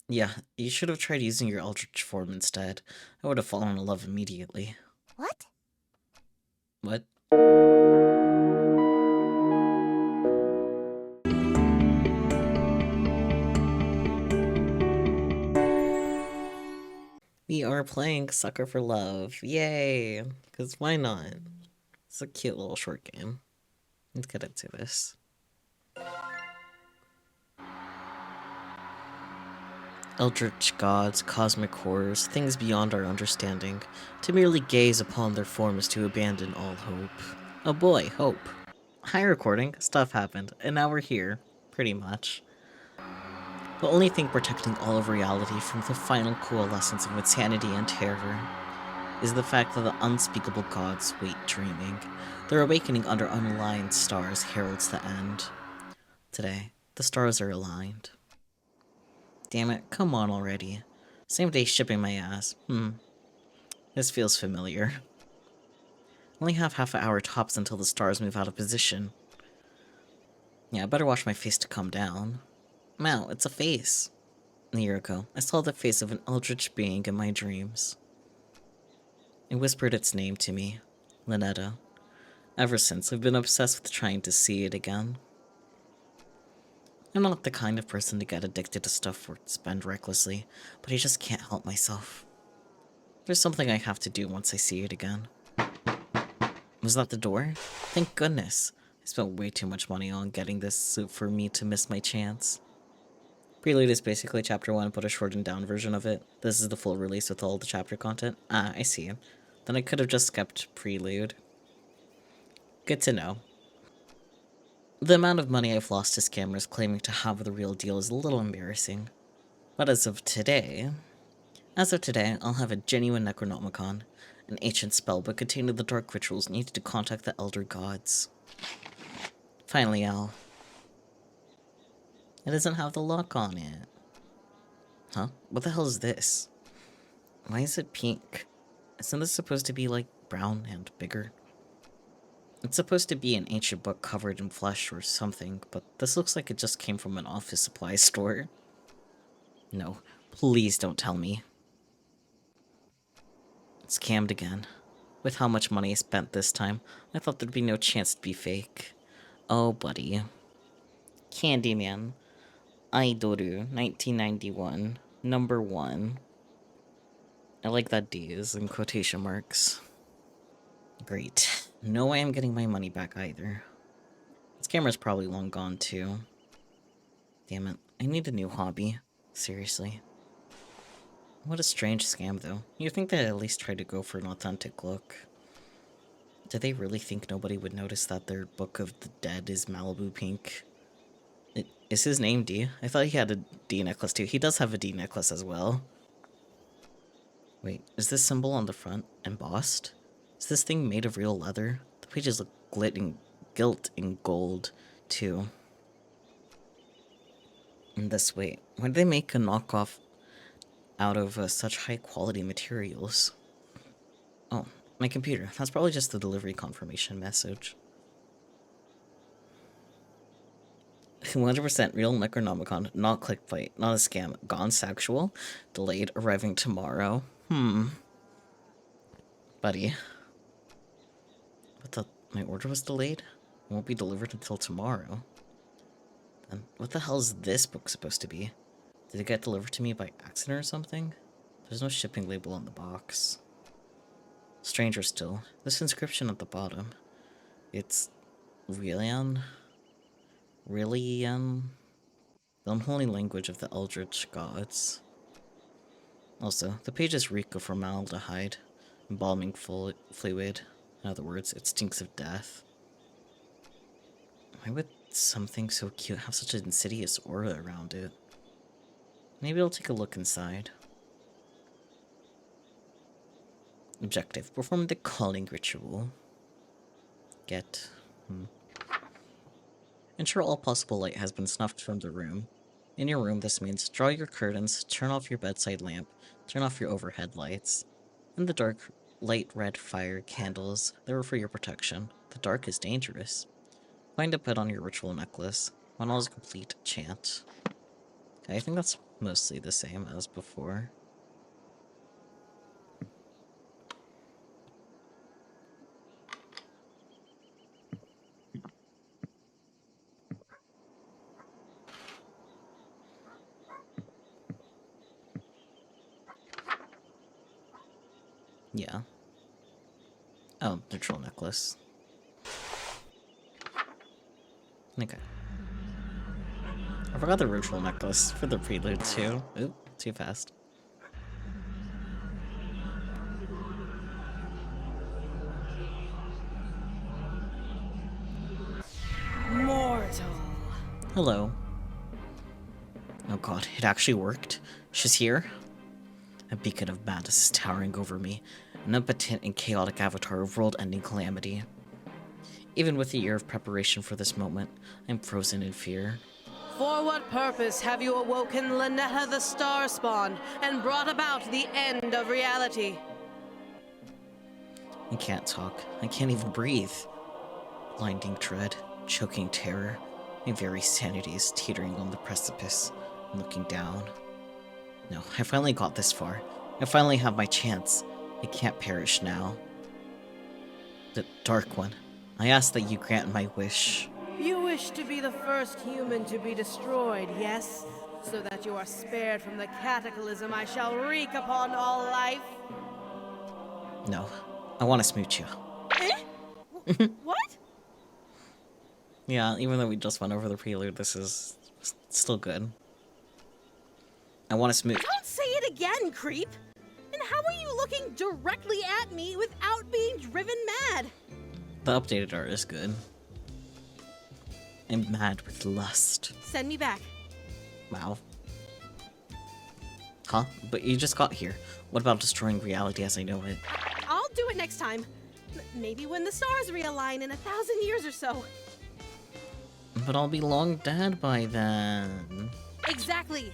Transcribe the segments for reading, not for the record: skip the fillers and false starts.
Yeah, you should have tried using your Eldritch form instead. I would have fallen in love immediately. What? What? We are playing Sucker for Love. Yay! Because why not? It's a cute little short game. Let's get into this. Eldritch gods, cosmic horrors, things beyond our understanding. To merely gaze upon their form is to abandon all hope. Oh boy, hope. Hi, recording. Stuff happened, and now we're here. Pretty much. The only thing protecting all of reality from the final coalescence of insanity and terror is the fact that the unspeakable gods wait dreaming. Their awakening under unaligned stars heralds the end. Today, the stars are aligned. Damn it, come on already. Same day shipping my ass. This feels familiar. Only have half an hour tops until the stars move out of position. Yeah, I better watch my face to come down. Wow, it's a face. A year ago, I saw the face of an eldritch being in my dreams. It whispered its name to me, ln'eta. Ever since, I've been obsessed with trying to see it again. I'm not the kind of person to get addicted to stuff or spend recklessly, but I just can't help myself. There's something I have to do once I see it again. Was that the door? Thank goodness. I spent way too much money on getting this suit for me to miss my chance. Prelude is basically chapter 1, but a shortened down version of it. This is the full release with all the chapter content. Ah, I see. Then I could have just skipped Prelude. Good to know. The amount of money I've lost to scammers claiming to have the real deal is a little embarrassing. But as of today, I'll have a genuine Necronomicon, an ancient spellbook containing the dark rituals needed to contact the Elder Gods. Finally, it doesn't have the lock on it. Huh? What the hell is this? Why is it pink? Isn't this supposed to be, like, brown and bigger? It's supposed to be an ancient book covered in flesh or something, but this looks like it just came from an office supply store. No, please don't tell me. Scammed again. With how much money I spent this time, I thought there'd be no chance to be fake. Oh, buddy. Candyman. Aidoru, 1991. Number 1. I like that D is in quotation marks. Great. No way I'm getting my money back either. This camera's probably long gone too. Damn it. I need a new hobby. Seriously. What a strange scam though. You'd think they'd at least try to go for an authentic look. Do they really think nobody would notice that their Book of the Dead is Malibu pink? Is his name D? I thought he had a D necklace too. He does have a D necklace as well. Wait, is this symbol on the front embossed? Is this thing made of real leather? The pages look gilt in gold, too. And this, wait, why did they make a knockoff out of such high quality materials? Oh, my computer. That's probably just the delivery confirmation message. 100% real Necronomicon, not clickbait, not a scam, gone sexual, delayed, arriving tomorrow. Buddy. But my order was delayed? It won't be delivered until tomorrow. Then what the hell is this book supposed to be? Did it get delivered to me by accident or something? There's no shipping label on the box. Stranger still, this inscription at the bottom. It's Relian? The unholy language of the Eldritch gods. Also, the pages reek of formaldehyde, embalming fluid. In other words, it stinks of death. Why would something so cute have such an insidious aura around it? Maybe I'll take a look inside. Objective. Perform the calling ritual. Get. Ensure all possible light has been snuffed from the room. In your room, this means draw your curtains, turn off your bedside lamp, turn off your overhead lights. In the dark, light red fire candles. They are for your protection. The dark is dangerous. Find a put on your ritual necklace. When all is complete, chant. Okay, I think that's Mostly the same as before. Yeah. Oh, neutral necklace. Okay. I forgot the ritual necklace for the prelude too. Oop, too fast. Mortal. Hello. Oh god, it actually worked. She's here. A beacon of madness is towering over me, an impotent and chaotic avatar of world-ending calamity. Even with a year of preparation for this moment, I'm frozen in fear. For what purpose have you awoken ln'eta the Star Spawn and brought about the end of reality? I can't talk. I can't even breathe. Blinding dread, choking terror. My very sanity is teetering on the precipice. I'm looking down. No, I finally got this far. I finally have my chance. I can't perish now. The Dark One, I ask that you grant my wish. You wish to be the first human to be destroyed, yes? So that you are spared from the cataclysm I shall wreak upon all life? No, I want to smooch you. Eh? What? Yeah, even though we just went over the prelude, this is still good. I want to smooch. Don't say it again, creep! And how are you looking directly at me without being driven mad? The updated art is good. I'm mad with lust. Send me back. Wow. Huh? But you just got here. What about destroying reality as I know it? I'll do it next time. Maybe when the stars realign in 1,000 years or so. But I'll be long dead by then. Exactly.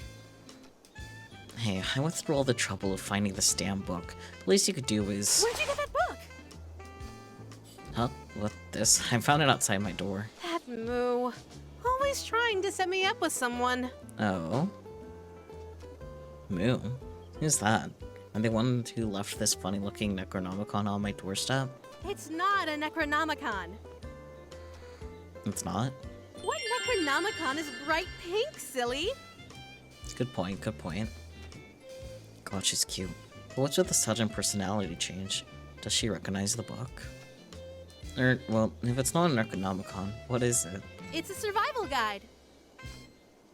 Hey, I went through all the trouble of finding the stamp book. The least you could do is... Where'd you get that book? Huh? What this? I found it outside my door. That moo. Always trying to set me up with someone. Oh? Moo? Who's that? Are they one who left this funny-looking Necronomicon on my doorstep? It's not a Necronomicon. It's not? What Necronomicon is bright pink, silly? Good point, good point. God, she's cute. But what's with the sudden personality change? Does she recognize the book? Well, if it's not an Necronomicon, what is it? It's a survival guide.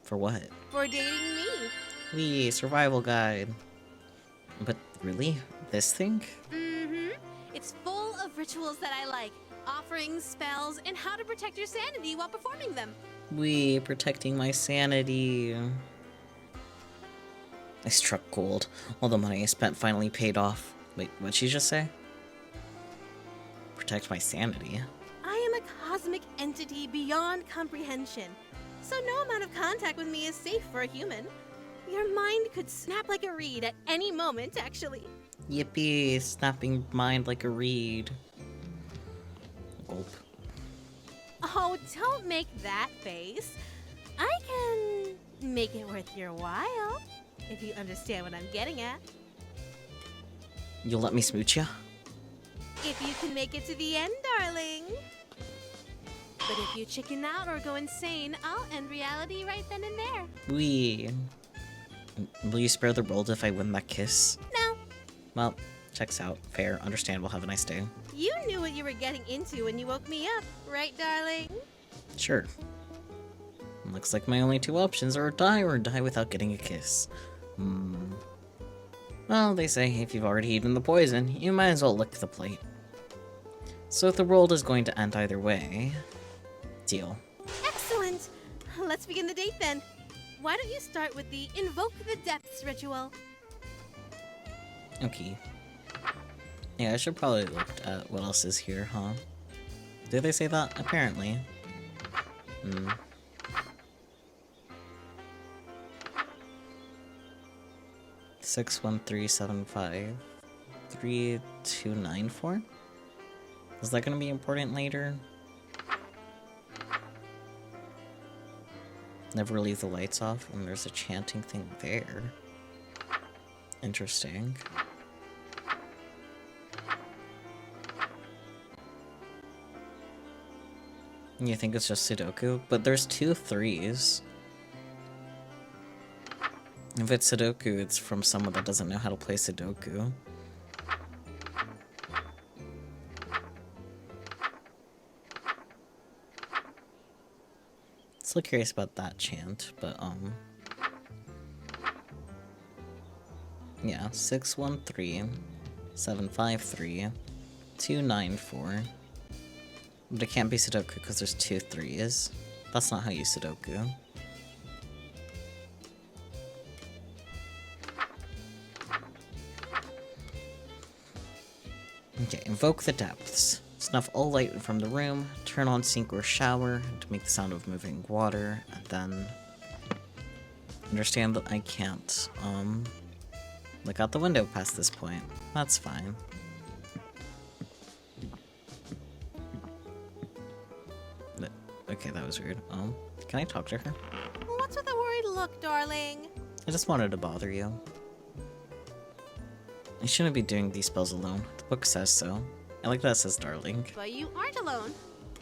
For what? For dating me. Wee, survival guide. But really? This thing? Mm-hmm. It's full of rituals that I like. Offerings, spells, and how to protect your sanity while performing them. Wee, protecting my sanity. I struck gold. All the money I spent finally paid off. Wait, what'd she just say? Protect my sanity? I am a cosmic entity beyond comprehension, so no amount of contact with me is safe for a human. Your mind could snap like a reed at any moment, actually. Yippee, snapping mind like a reed. Gulp. Oh, don't make that face. I can make it worth your while, if you understand what I'm getting at. You'll let me smooch ya? If you can make it to the end, darling. But if you chicken out or go insane, I'll end reality right then and there. Wee. Will you spare the world if I win that kiss? No, Well, checks out. Fair, understandable, have a nice day. you knew what you were getting into when you woke me up, right, darling? Sure. Looks like my only two options are die or die without getting a kiss. Well, they say if you've already eaten the poison, you might as well lick the plate. So if the world is going to end either way... Deal. Excellent! Let's begin the date then. Why don't you start with the Invoke the Depths ritual? Okay. Yeah, I should probably look at what else is here, huh? Did they say that? Apparently. 61375 3294? Is that gonna be important later? Never leave the lights off, and there's a chanting thing there. Interesting. You think it's just Sudoku? But there's 2 3s. If it's Sudoku, it's from someone that doesn't know how to play Sudoku. Still curious about that chant, but yeah, 613 753 294. But it can't be Sudoku because there's 2 3s. That's not how you Sudoku. Okay, invoke the depths. Snuff all light from the room, turn on sink or shower to make the sound of moving water, and then understand that I can't, look out the window past this point. That's fine. Okay, that was weird. Can I talk to her? What's with the worried look, darling? I just wanted to bother you. I shouldn't be doing these spells alone. The book says so. I like that it says darling. But you aren't alone.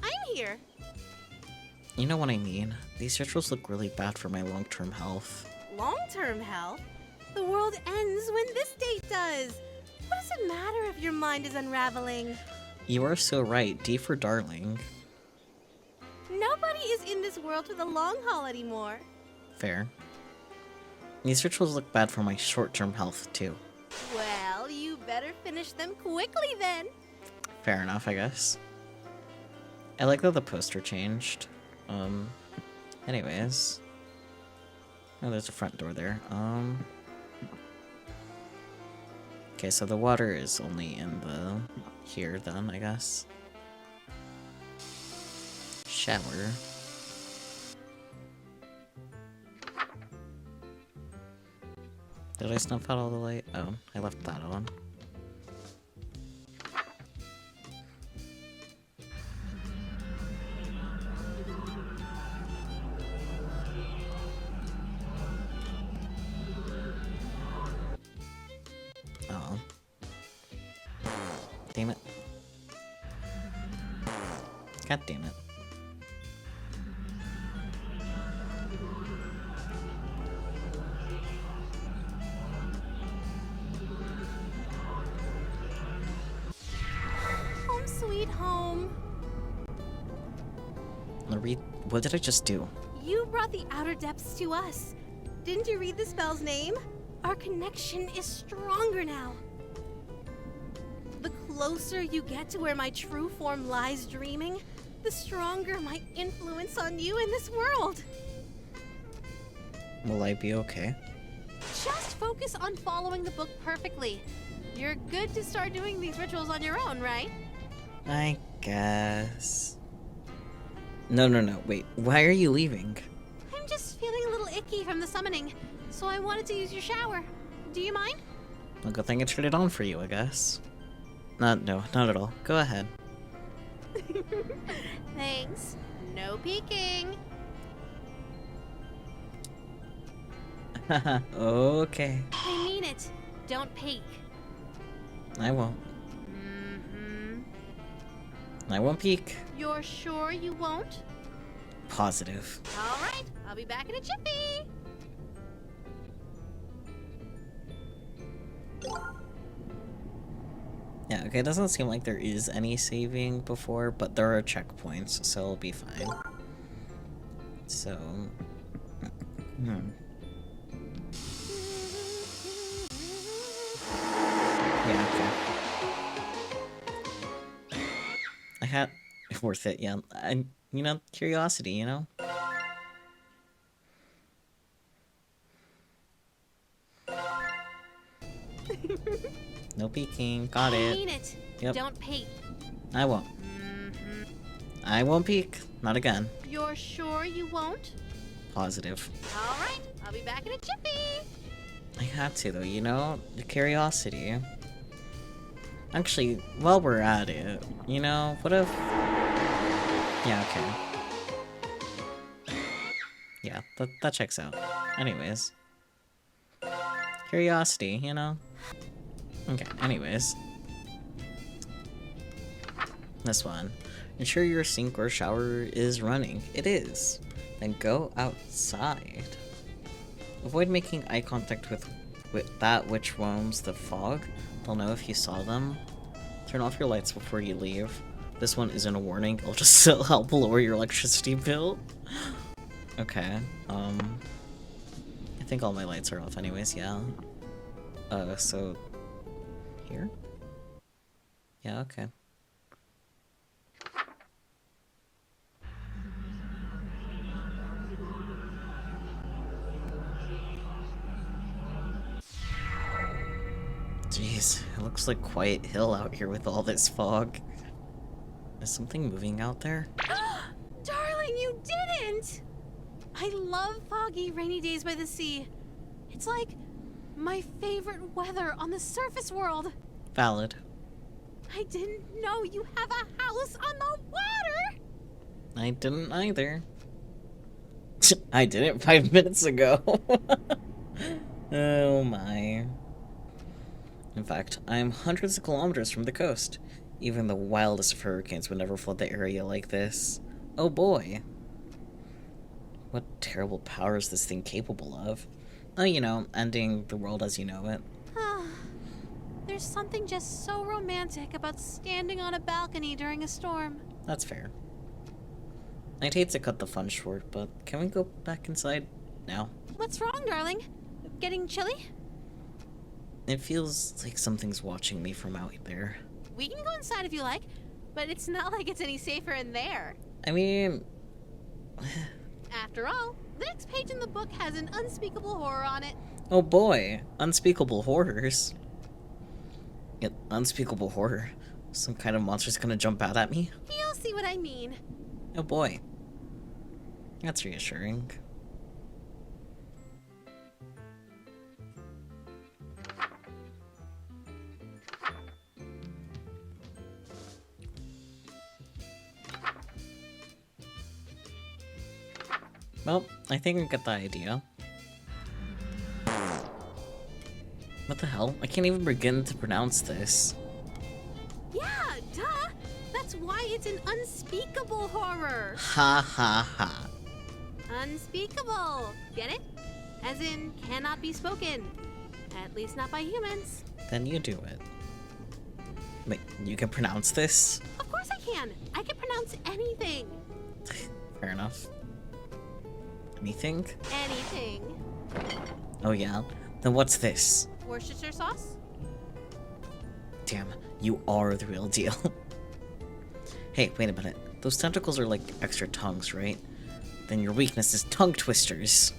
I'm here. You know what I mean. These rituals look really bad for my long-term health. Long-term health? The world ends when this date does. What does it matter if your mind is unraveling? You are so right. D for darling. Nobody is in this world for the long haul anymore. Fair. These rituals look bad for my short-term health, too. Well, you better finish them quickly then. Fair enough, I guess. I like that the poster changed. Anyways. Oh, there's a front door there. Okay, so the water is only in the... here, then, I guess. Shower. Did I snuff out all the light? Oh, I left that on. Oh. Damn it. God damn it. Home sweet home. Read. What did I just do? You brought the outer depths to us. Didn't you read the spell's name? Our connection is stronger now. The closer you get to where my true form lies dreaming, the stronger my influence on you in this world. Will I be okay? Just focus on following the book perfectly. You're good to start doing these rituals on your own, right? I guess. No, wait. Why are you leaving? I'm just feeling a little icky from the summoning, so I wanted to use your shower. Do you mind? Well, good thing I turned it on for you, I guess. No, not at all. Go ahead. Thanks. No peeking. Okay. I mean it. Don't peek. I won't. I won't peek. You're sure you won't? Positive. All right. I'll be back in a jiffy. Yeah, okay, it doesn't seem like there is any saving before, but there are checkpoints, so it'll be fine. So... Yeah, okay. I had... worth it, yeah. You know, curiosity, you know? No peeking. Got I it. mean it. Yep. Don't peek. I won't. I won't peek. Not again. You're sure you won't? Positive. All right. I'll be back in a jiffy. I had to, though, you know? The curiosity. Actually, while we're at it, you know, what if... Yeah, okay. Yeah. That checks out. Anyways. Curiosity, you know? Okay, anyways. This one. Ensure your sink or shower is running. It is. Then go outside. Avoid making eye contact with that which roams the fog. They'll know if you saw them. Turn off your lights before you leave. This one isn't a warning. It'll just help lower your electricity bill. Okay, I think all my lights are off anyways, yeah. So... here? Yeah, okay. Jeez, it looks like Quiet Hill out here with all this fog. Is something moving out there? Darling, you didn't! I love foggy, rainy days by the sea. It's like my favorite weather on the surface world. Valid. I didn't know you have a house on the water! I didn't either. I did it 5 minutes ago. Oh my. In fact, I'm hundreds of kilometers from the coast. Even the wildest of hurricanes would never flood the area like this. Oh boy. What terrible power is this thing capable of? Oh, you know, ending the world as you know it. There's something just so romantic about standing on a balcony during a storm. That's fair. I'd hate to cut the fun short, but can we go back inside now? What's wrong, darling? Getting chilly? It feels like something's watching me from out there. We can go inside if you like, but it's not like it's any safer in there. I mean... After all, the next page in the book has an unspeakable horror on it. Oh boy, unspeakable horrors. Yeah, unspeakable horror. Some kind of monster's gonna jump out at me? You'll see what I mean. Oh boy. That's reassuring. Well, I think I get the idea. What the hell? I can't even begin to pronounce this. Yeah, duh! That's why it's an unspeakable horror. Ha ha ha. Unspeakable. Get it? As in, cannot be spoken. At least not by humans. Then you do it. Wait, you can pronounce this? Of course I can. I can pronounce anything. Fair enough. Anything? Anything. Oh yeah? Then what's this? Worcestershire sauce? Damn, you are the real deal. Hey, wait a minute. Those tentacles are like extra tongues, right? Then your weakness is tongue twisters.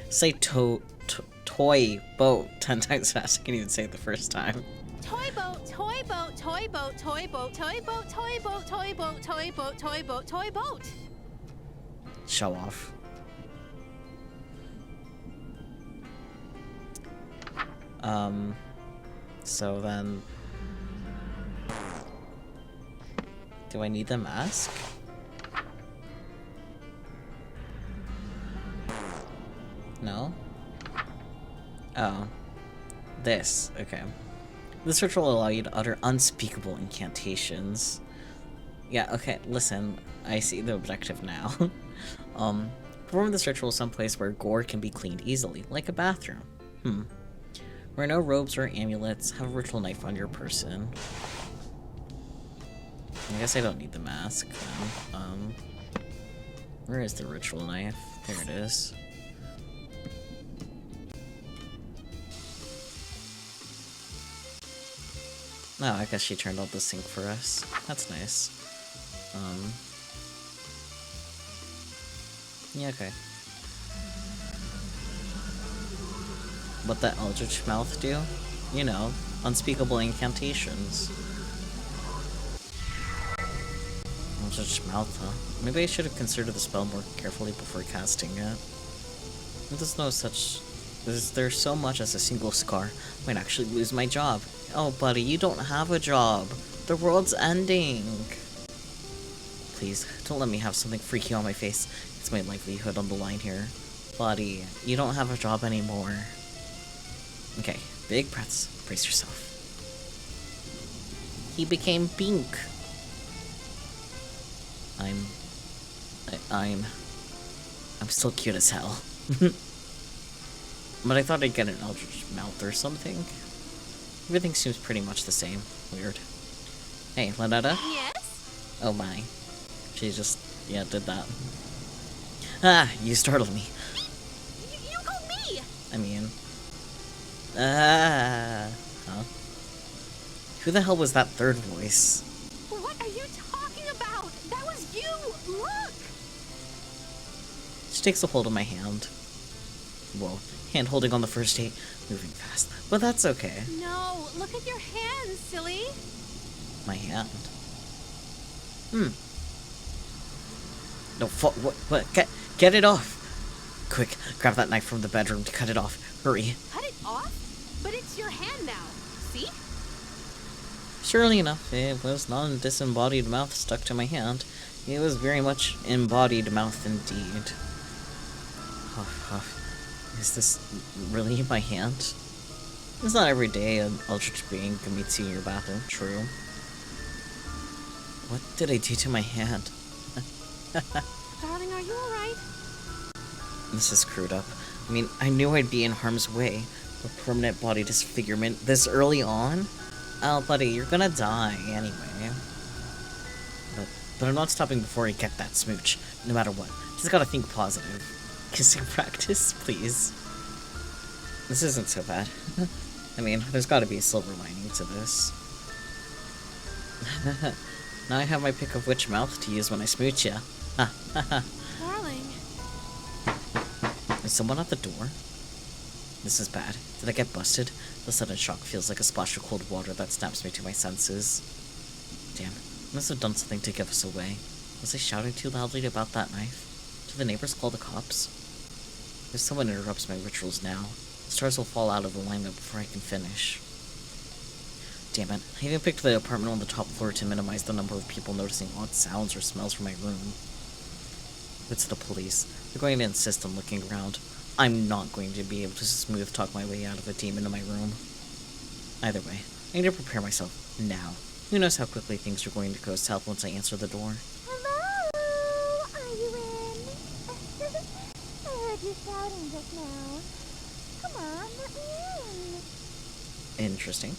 Say toy boat 10 times fast. I can't even say it the first time. Toy boat, toy boat, toy boat, toy boat, toy boat, toy boat, toy boat, toy boat, toy boat, toy boat. Show off. So then... do I need the mask? No? Oh. This. Okay. This ritual will allow you to utter unspeakable incantations. Yeah, okay, listen. I see the objective now. Perform this ritual someplace where gore can be cleaned easily, like a bathroom. Wear no robes or amulets, have a ritual knife on your person. I guess I don't need the mask, then. Where is the ritual knife? There it is. No, I guess she turned on the sink for us. That's nice. Yeah, okay. What that Eldritch mouth do? You know, unspeakable incantations. Eldritch mouth, huh? Maybe I should have considered the spell more carefully before casting it. There's so much as a single scar. I might actually lose my job. Oh, buddy, you don't have a job. The world's ending. Please, don't let me have something freaky on my face. It's my livelihood on the line here. Buddy, you don't have a job anymore. Okay, big breaths. Brace yourself. He became pink. I'm still cute as hell. But I thought I'd get an Eldritch mouth or something. Everything seems pretty much the same. Weird. Hey, ln'eta? Yes? Oh my. She just, yeah, did that. Ah, you startled me. You called me! I mean... huh? Who the hell was that third voice? What are you talking about? That was you! Look! She takes a hold of my hand. Whoa, hand holding on the first date, moving fast. But that's okay. No, look at your hands, silly! My hand. No, what? Get it off! Quick, grab that knife from the bedroom to cut it off. Hurry. Cut it off? But it's your hand now. See? Surely enough, it was not a disembodied mouth stuck to my hand. It was very much embodied mouth indeed. Is this really my hand? It's not every day an Eldritch being meets you in your bathroom, true. What did I do to my hand? Darling, are you alright? This is screwed up. I mean, I knew I'd be in harm's way. A permanent body disfigurement this early on? Oh, buddy, you're gonna die anyway. But I'm not stopping before I get that smooch, no matter what. Just gotta think positive. Kissing practice, please. This isn't so bad. I mean, there's gotta be a silver lining to this. Now I have my pick of which mouth to use when I smooch ya. Darling. Is someone at the door? This is bad. Did I get busted? The sudden shock feels like a splash of cold water that snaps me to my senses. Damn, I must have done something to give us away. Was I shouting too loudly about that knife? Do the neighbors call the cops? If someone interrupts my rituals now, the stars will fall out of alignment before I can finish. Damn it, I even picked the apartment on the top floor to minimize the number of people noticing odd sounds or smells from my room. It's the police. They're going to insist on looking around. I'm not going to be able to smooth talk my way out of a demon in my room. Either way, I need to prepare myself now. Who knows how quickly things are going to go south once I answer the door. Hello? Are you in? I heard you shouting just now. Come on, let me in. Interesting.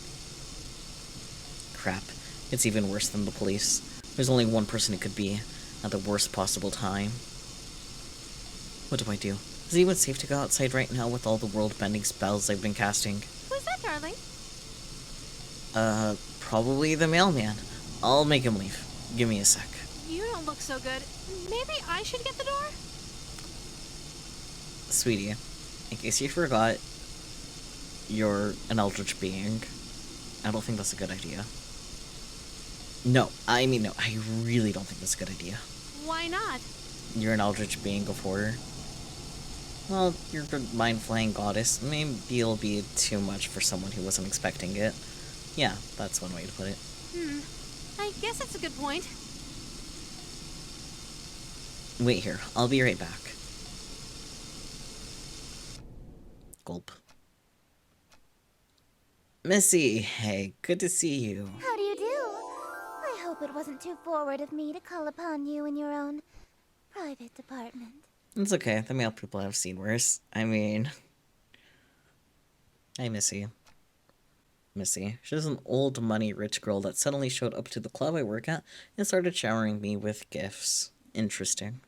Crap. It's even worse than the police. There's only one person it could be, at the worst possible time. What do I do? Is it even safe to go outside right now with all the world-bending spells I've been casting? Who's that, darling? Probably the mailman. I'll make him leave. Give me a sec. You don't look so good. Maybe I should get the door? Sweetie, in case you forgot, you're an Eldritch being. I don't think that's a good idea. No, I really don't think that's a good idea. Why not? You're an Eldritch being of horror. Well, you're a mind-flaying goddess. Maybe it'll be too much for someone who wasn't expecting it. Yeah, that's one way to put it. I guess that's a good point. Wait here, I'll be right back. Gulp. Missy, hey, good to see you. How do you do? I hope it wasn't too forward of me to call upon you in your own private department. It's okay, the male people have seen worse. I mean... Hi, Missy. Missy. She's an old money rich girl that suddenly showed up to the club I work at and started showering me with gifts. Interesting.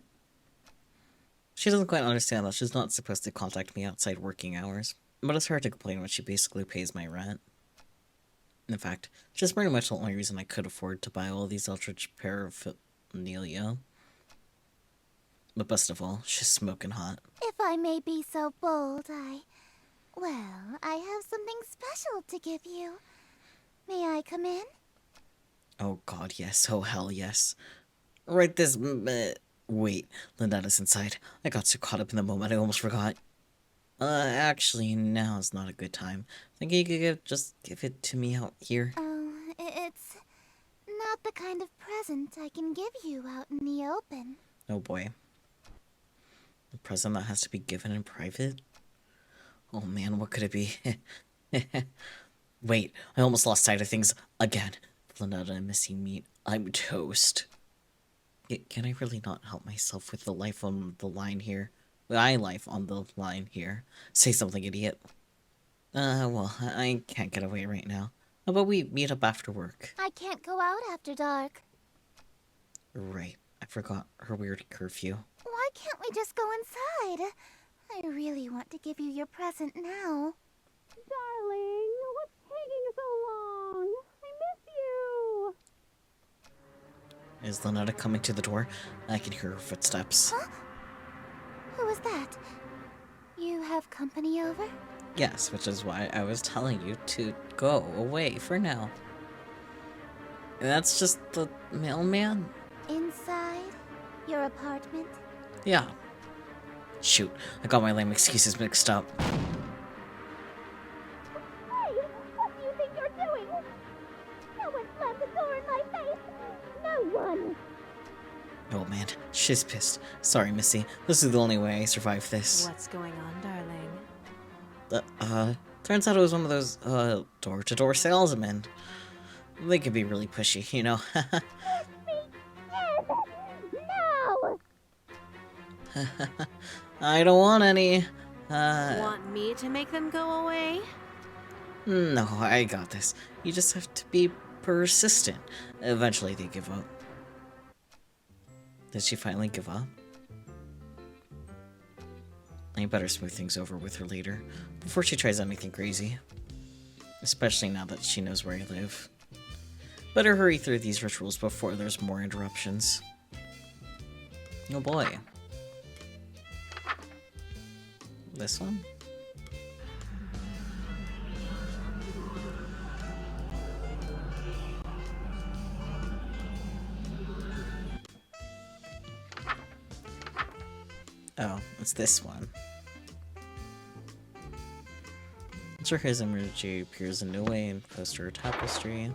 She doesn't quite understand that she's not supposed to contact me outside working hours, but it's hard to complain when she basically pays my rent. In fact, she's pretty much the only reason I could afford to buy all these Eldritch paraphernalia. But best of all, she's smoking hot. If I may be so bold, well, I have something special to give you. May I come in? Oh god, yes. Oh hell, yes. Right this wait, ln'eta's inside. I got so caught up in the moment I almost forgot. Actually, now's not a good time. Think you could just give it to me out here? Oh, it's not the kind of present I can give you out in the open. Oh boy. A present that has to be given in private? Oh man, what could it be? Wait, I almost lost sight of things again. ln'eta and Missy meet. I'm toast. Can I really not help myself with the life on the line here? My life on the line here. Say something, idiot. Well, I can't get away right now. How about we meet up after work? I can't go out after dark. Right, I forgot her weird curfew. Why can't we just go inside? I really want to give you your present now. Darling, what's taking so long? I miss you. Is ln'eta coming to the door? I can hear her footsteps. Huh? Who was that? You have company over? Yes, which is why I was telling you to go away for now. That's just the mailman? Inside your apartment? Yeah. Shoot, I got my lame excuses mixed up. Hey, what do you think you're doing? No one slammed the door in my face. No one. Oh man, she's pissed. Sorry, Missy. This is the only way I survived this. What's going on, darling? Turns out it was one of those, door-to-door salesmen. They could be really pushy, you know? No! I don't want any. Want me to make them go away? No, I got this. You just have to be persistent. Eventually they give up. Did she finally give up? I better smooth things over with her later, before she tries anything crazy. Especially now that she knows where I live. Better hurry through these rituals before there's more interruptions. Oh boy. This one? Oh, it's this one. Enter his emoji appears in no way in poster or tapestry.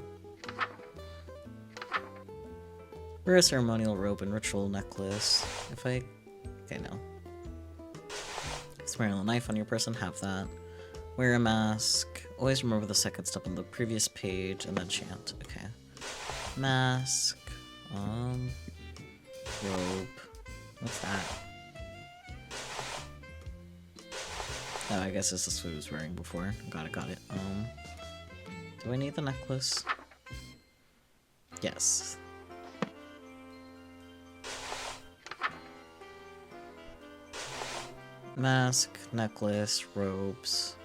Wear a ceremonial robe and ritual necklace. Okay, no. Swearing a knife on your person, have that. Wear a mask. Always remember the second step on the previous page and then chant. Okay. Mask. Robe. What's that? Oh, I guess this is what he was wearing before. Got it. Do I need the necklace? Yes. Mask, necklace, robes.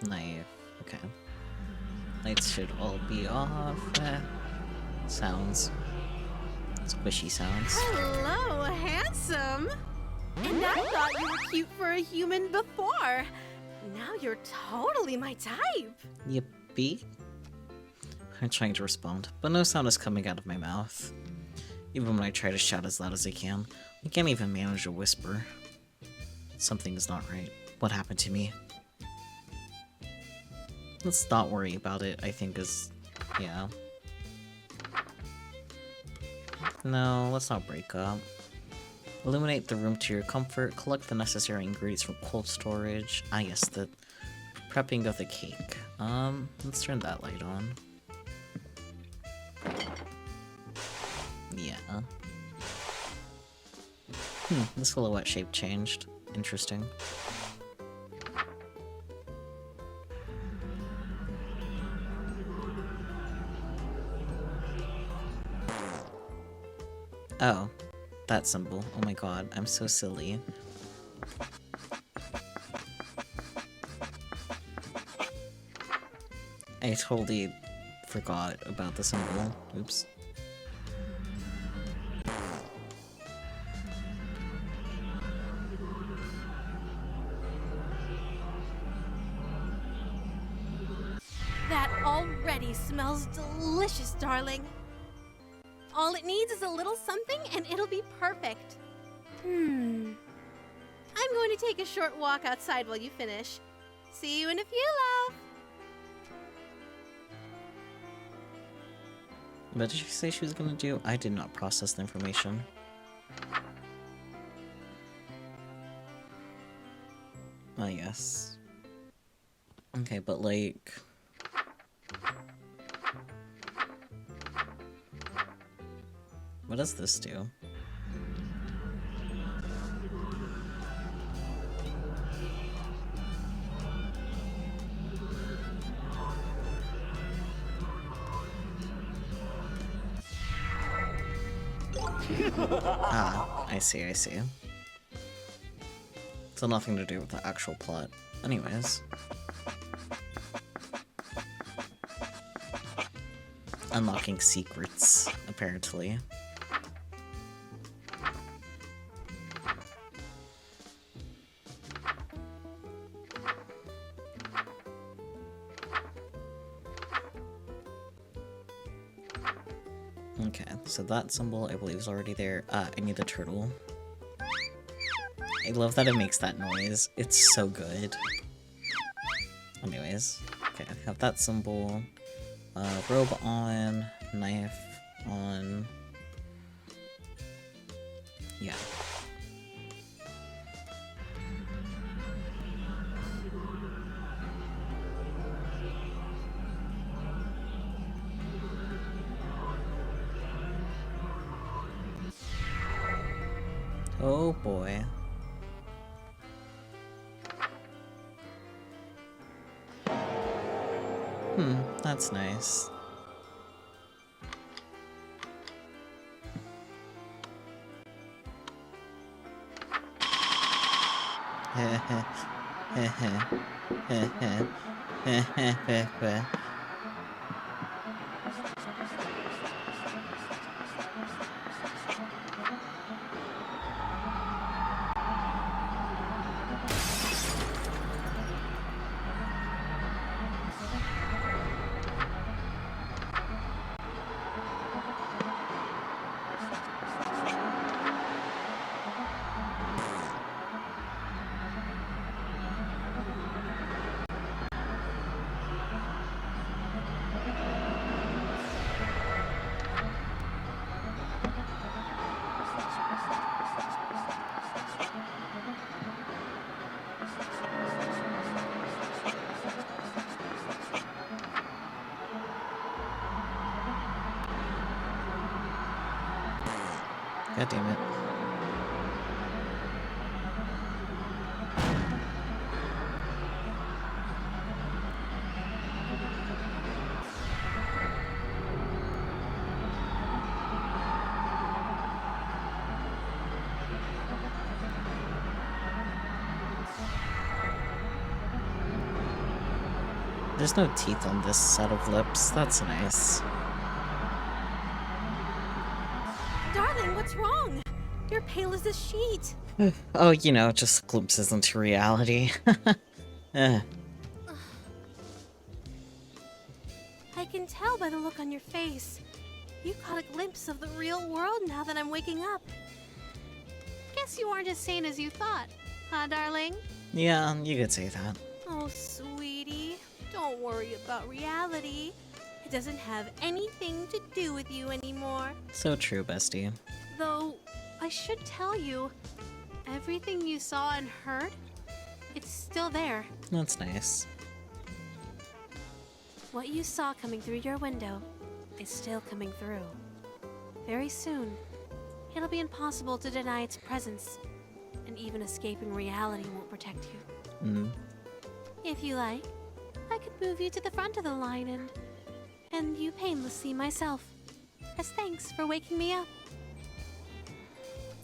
Knife. Okay. Lights should all be off. Sounds. Squishy sounds. Hello, handsome. And I thought you were cute for a human before. Now you're totally my type. Yippee. I'm trying to respond, but no sound is coming out of my mouth. Even when I try to shout as loud as I can, I can't even manage a whisper. Something is not right. What happened to me? Let's not worry about it, I think is... yeah. No, let's not break up. Illuminate the room to your comfort, collect the necessary ingredients from cold storage. Ah yes, the prepping of the cake. Let's turn that light on. Yeah. The silhouette shape changed. Interesting. Oh, that symbol. Oh my god, I'm so silly. I totally forgot about the symbol. Oops. That already smells delicious, darling. All it needs is a little something and it'll be perfect. I'm going to take a short walk outside while you finish. See you in a few, love. What did she say she was gonna do? I did not process the information. Oh, yes. Okay, but like... What does this do? Ah, I see, I see. So nothing to do with the actual plot. Anyways. Unlocking secrets, apparently. Okay, so that symbol I believe is already there. I need the turtle. I love that it makes that noise. It's so good. Anyways, okay, I have that symbol. Robe on, knife on. Yeah. Oh boy. That's nice. God damn it. There's no teeth on this set of lips. That's nice. Darling, what's wrong? You're pale as a sheet. Oh, you know, just glimpses into reality. Eh. I can tell by the look on your face. You caught a glimpse of the real world now that I'm waking up. Guess you aren't as sane as you thought, huh, darling? Yeah, you could say that. Oh, sweetie, don't worry about reality. It doesn't have anything to do with you anymore. So true, bestie. Though, I should tell you, everything you saw and heard, it's still there. That's nice. What you saw coming through your window is still coming through. Very soon, it'll be impossible to deny its presence, and even escaping reality won't protect you. If you like, I could move you to the front of the line and end you painlessly myself, as thanks for waking me up.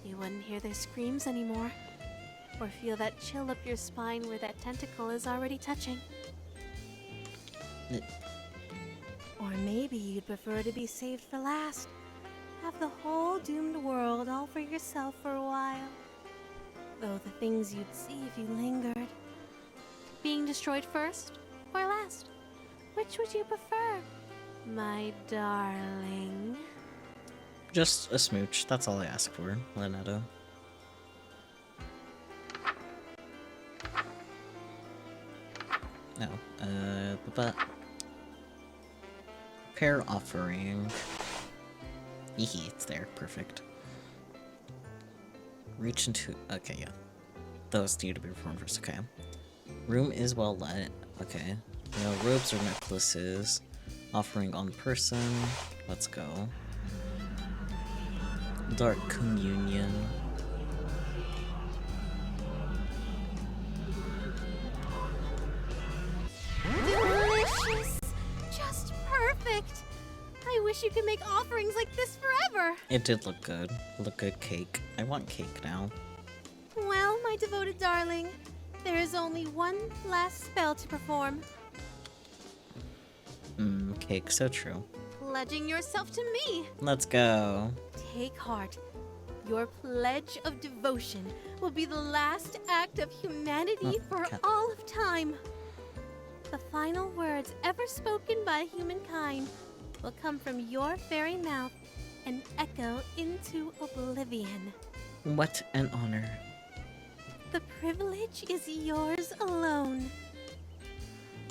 You wouldn't hear their screams anymore, or feel that chill up your spine where that tentacle is already touching. Or maybe you'd prefer to be saved for last. Have the whole doomed world all for yourself for a while. Though the things you'd see if you lingered. Being destroyed first or last? Which would you prefer, my darling? Just a smooch. That's all I ask for, ln'eta. No. But... Pair offering. Eehee, it's there. Perfect. Reach into... Okay, yeah. Those need to be performed first. Okay. Room is well lit. Okay. No robes or necklaces. Offering on person. Let's go. Dark Communion. Delicious! Just perfect! I wish you could make offerings like this forever! It did look good. Look good cake. I want cake now. Well, my devoted darling, there is only one last spell to perform. Cake, so true. Pledging yourself to me! Let's go. Take heart. Your pledge of devotion will be the last act of humanity for all of time. The final words ever spoken by humankind will come from your very mouth and echo into oblivion. What an honor. The privilege is yours alone.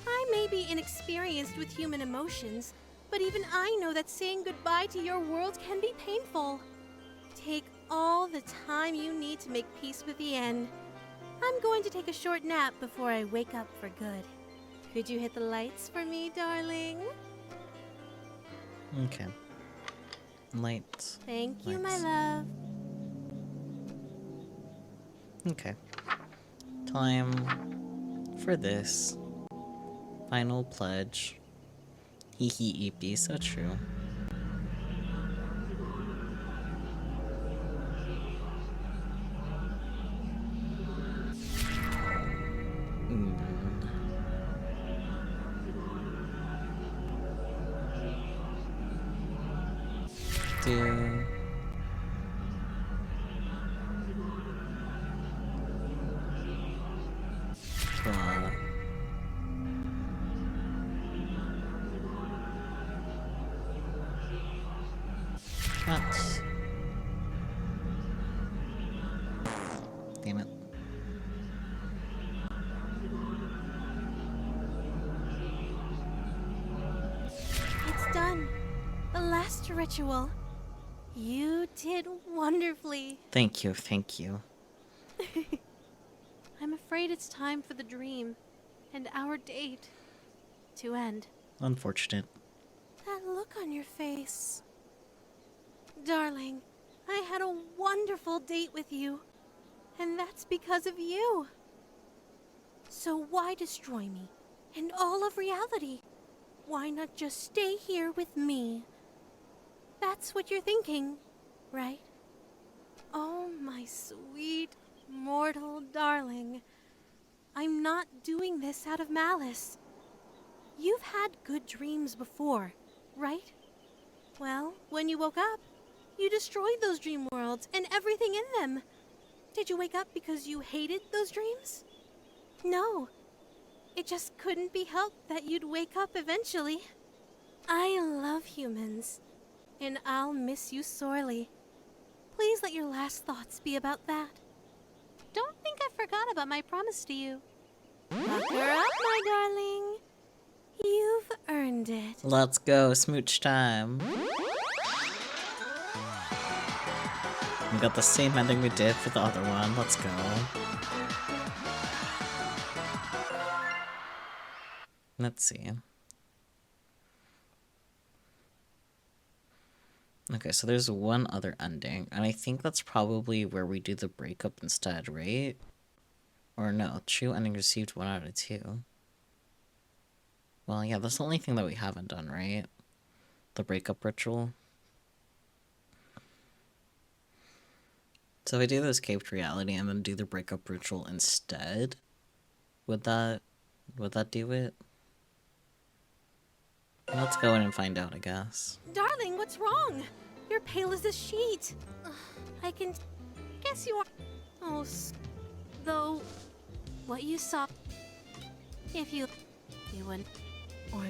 I may be inexperienced with human emotions, but even I know that saying goodbye to your world can be painful. Take all the time you need to make peace with the end. I'm going to take a short nap before I wake up for good. Could you hit the lights for me, darling? Okay. Lights. Thank you, my Lights. love. Okay. Time for this. Final pledge. Hee hee eepy, so true. Do... What? Damn it. It's done. The last ritual. You did wonderfully. Thank you, thank you. I'm afraid it's time for the dream and our date to end. Unfortunate. That look on your face. Darling, I had a wonderful date with you, and that's because of you. So why destroy me and all of reality? Why not just stay here with me? That's what you're thinking, right? Oh, my sweet, mortal darling. I'm not doing this out of malice. You've had good dreams before, right? Well, when you woke up, you destroyed those dream worlds and everything in them. Did you wake up because you hated those dreams? No. It just couldn't be helped that you'd wake up eventually. I love humans, and I'll miss you sorely. Please let your last thoughts be about that. Don't think I forgot about my promise to you. Pucker up, my darling. You've earned it. Let's go, smooch time. We got the same ending we did for the other one. Let's go. Let's see. Okay, so there's one other ending, and I think that's probably where we do the breakup instead, right? Or no, true ending received 1 out of 2. Well, yeah, that's the only thing that we haven't done, right? The breakup ritual. So if I do the escaped reality and then do the breakup ritual instead, would that do it? Let's go in and find out, I guess. Darling, what's wrong? You're pale as a sheet. I can guess you are. Oh, though, what you saw, if you wouldn't, or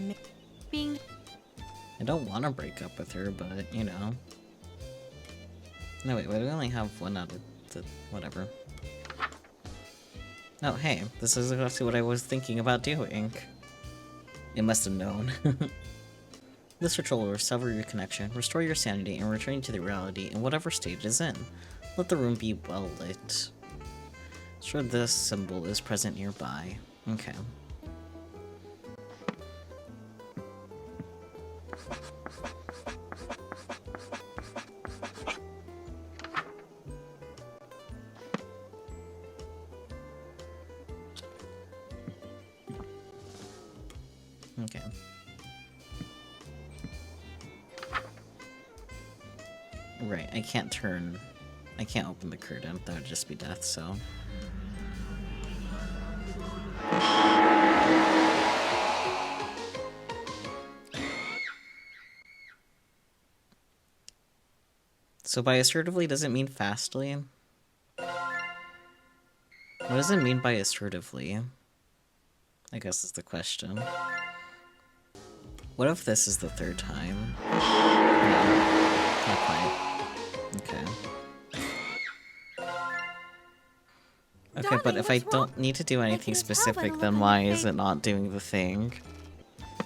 being. I don't want to break up with her, but, you know. No, wait, we only have 1 out of the... whatever. Oh, hey, this is exactly what I was thinking about doing. It must have known. This ritual will sever your connection, restore your sanity, and return you to the reality in whatever state it is in. Let the room be well lit. Sure, this symbol is present nearby. Okay. Okay. Right, I can't open the curtain, that would just be death, so. So by assertively, does it mean fastly? What does it mean by assertively? I guess is the question. What if this is the third time? No, not quite. Okay. Okay, Darling, but if I what's wrong? don't need to do anything can't tell by the specific, look then on why your is face. it not doing the thing?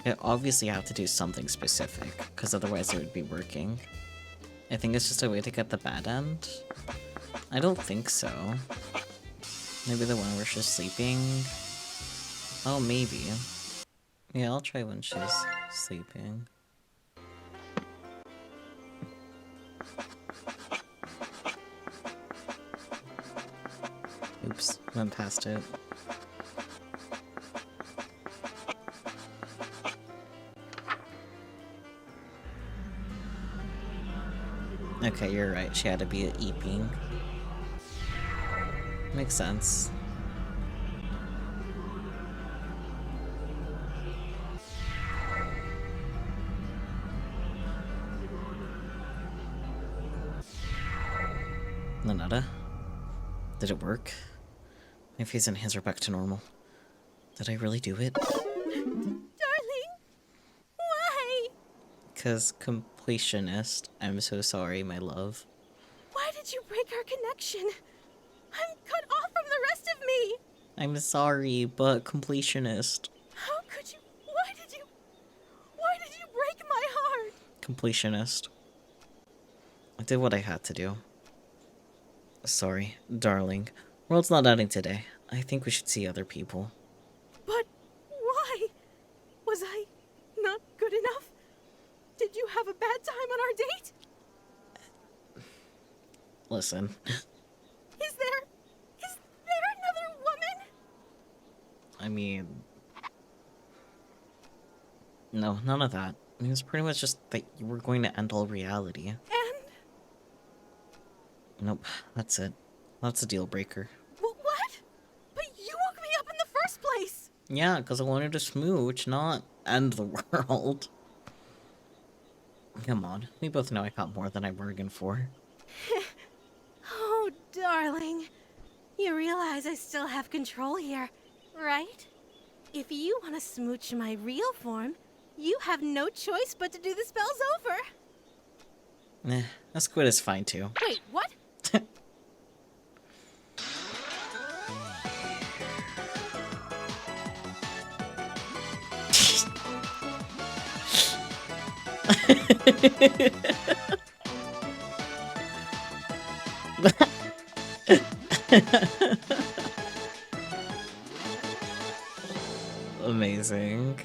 It obviously have to do something specific, because otherwise it would be working. I think it's just a way to get the bad end. I don't think so. Maybe the one where she's sleeping? Oh, maybe. Yeah, I'll try when she's sleeping. Oops, went past it. Okay, you're right. She had to be a eeping. Makes sense. ln'eta? Did it work? My face and hands are back to normal. Did I really do it? Darling, why? 'Cause completionist. I'm so sorry, my love. Why did you break our connection? I'm cut off from the rest of me. I'm sorry, but completionist. How could you? Why did you break my heart? Completionist. I did what I had to do. Sorry, darling. World's not ending today. I think we should see other people. But why? Was I not good enough? Did you have a bad time on our date? Listen. Is there another woman? I mean... No, none of that. It was pretty much just that you were going to end all reality. And Nope, that's it. That's a deal breaker. what? But you woke me up in the first place. Yeah, because I wanted to smooch, not end the world. Come on, we both know I got more than I bargained for. Oh, darling. You realize I still have control here, right? If you want to smooch my real form, you have no choice but to do the spells over. A squid is fine too. Wait, what? Amazing.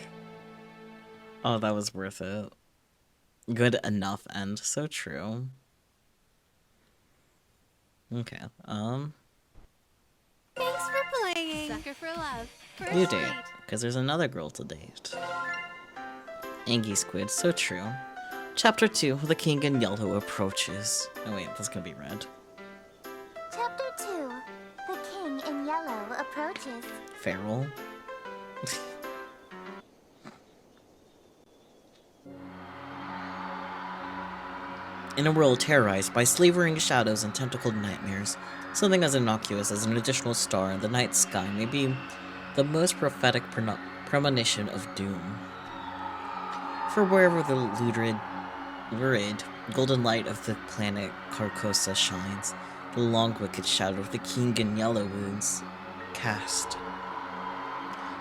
Oh, that was worth it. Good enough end. So true. Okay, Thanks for playing. Sucker for love. First new date. Because there's another girl to date. Angie Squid, so true. Chapter 2, The King in Yellow approaches. Oh wait, that's gonna be red. Chapter 2. The King in Yellow approaches. Feral. In a world terrorized by slavering shadows and tentacled nightmares, something as innocuous as an additional star in the night sky may be the most prophetic premonition of doom. For wherever the lurid golden light of the planet Carcosa shines, the long wicked shadow of the King in Yellow wounds cast.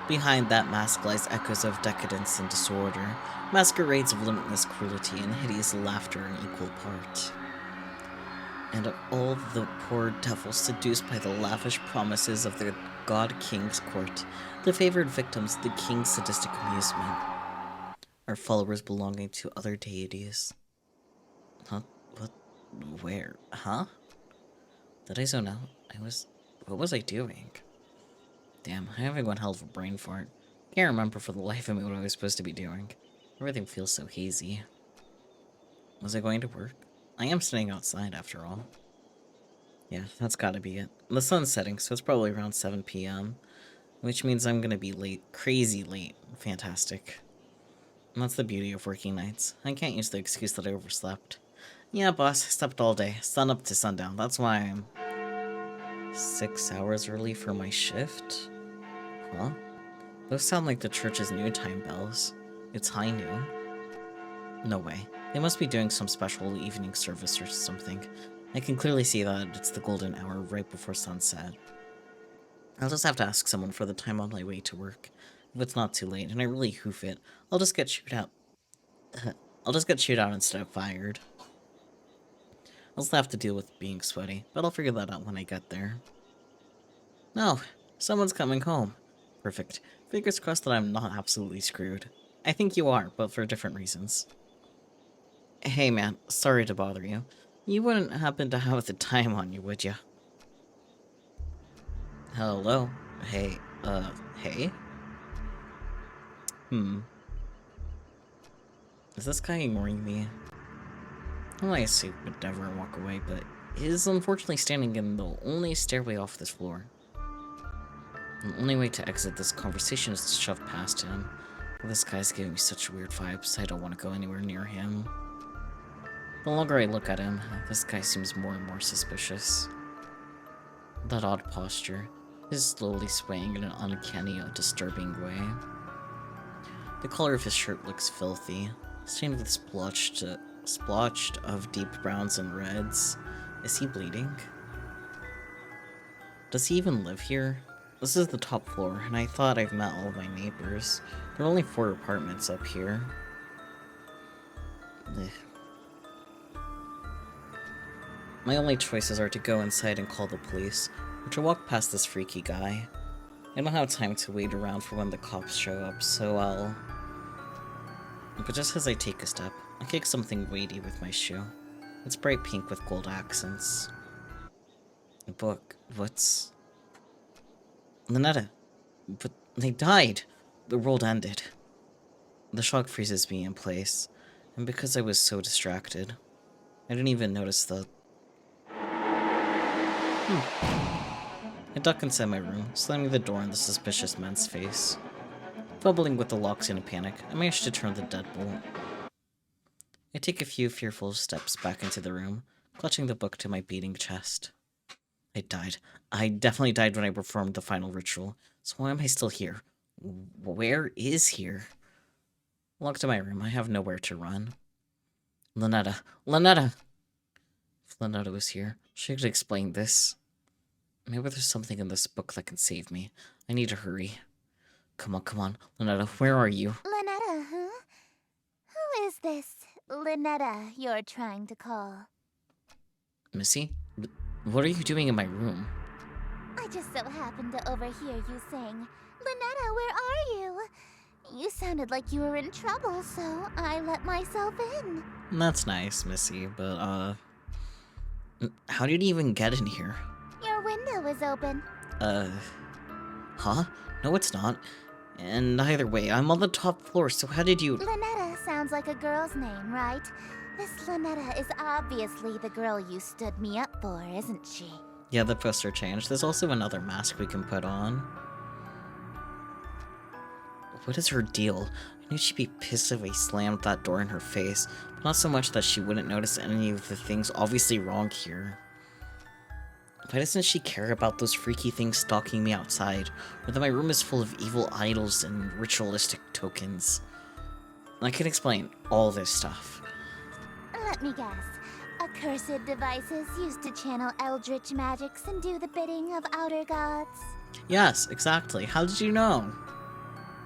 Behind that mask lies echoes of decadence and disorder, masquerades of limitless cruelty and hideous laughter in equal part. And all the poor devils seduced by the lavish promises of their god king's court, the favored victims of the king's sadistic amusement, are followers belonging to other deities. Huh? What? Where? Huh? Did I zone out? What was I doing? Damn, I'm having one hell of a brain fart. Can't remember for the life of me what I was supposed to be doing. Everything feels so hazy. Was I going to work? I am sitting outside after all. Yeah, that's gotta be it. The sun's setting, so it's probably around 7 p.m. Which means I'm gonna be late. Crazy late. Fantastic. And that's the beauty of working nights. I can't use the excuse that I overslept. Yeah, boss, I slept all day. Sun up to sundown. That's why I'm 6 hours early for my shift? Huh? Those sound like the church's noontime bells. It's high noon. No way. They must be doing some special evening service or something. I can clearly see that it's the golden hour right before sunset. I'll just have to ask someone for the time on my way to work. If it's not too late and I really hoof it, I'll just get chewed out. I'll just get chewed out instead of fired. I'll still have to deal with being sweaty, but I'll figure that out when I get there. No, someone's coming home. Perfect. Fingers crossed that I'm not absolutely screwed. I think you are, but for different reasons. Hey man, sorry to bother you. You wouldn't happen to have the time on you, would you? Hello? Hey, hey? Is this guy ignoring me? Well, I say would never walk away, but he is unfortunately standing in the only stairway off this floor. The only way to exit this conversation is to shove past him. This guy's giving me such weird vibes, I don't want to go anywhere near him. The longer I look at him, this guy seems more and more suspicious. That odd posture, his slowly swaying in an uncanny, disturbing way. The color of his shirt looks filthy, stained with splotched of deep browns and reds. Is he bleeding? Does he even live here? This is the top floor, and I thought I've met all of my neighbors. There are only 4 apartments up here. Ugh. My only choices are to go inside and call the police, or to walk past this freaky guy. I don't have time to wait around for when the cops show up, so I'll... But just as I take a step, I kick something weighty with my shoe. It's bright pink with gold accents. A book. What's... ln'eta. But they died. The world ended. The shock freezes me in place, and because I was so distracted, I didn't even notice the... I duck inside my room, slamming the door in the suspicious man's face. Fumbling with the locks in a panic, I manage to turn the deadbolt. I take a few fearful steps back into the room, clutching the book to my beating chest. I died. I definitely died when I performed the final ritual, so why am I still here? Where is here? Locked in my room, I have nowhere to run. ln'eta. ln'eta! If ln'eta was here, she could explain this. Maybe there's something in this book that can save me. I need to hurry. Come on, ln'eta, where are you? ln'eta, huh? Who is this ln'eta you're trying to call? Missy? What are you doing in my room? I just so happened to overhear you saying, ln'eta, where are you? You sounded like you were in trouble, so I let myself in. That's nice, Missy, but, how did you even get in here? Your window was open. Huh? No, it's not. And either way, I'm on the top floor, so how did you... ln'eta sounds like a girl's name, right? This ln'eta is obviously the girl you stood me up for, isn't she? Yeah, the poster changed. There's also another mask we can put on. What is her deal? I knew she'd be pissed if I slammed that door in her face, but not so much that she wouldn't notice any of the things obviously wrong here. Why doesn't she care about those freaky things stalking me outside, or that my room is full of evil idols and ritualistic tokens? I can explain all this stuff. Let me guess. Accursed devices used to channel Eldritch magics and do the bidding of outer gods? Yes, exactly. How did you know?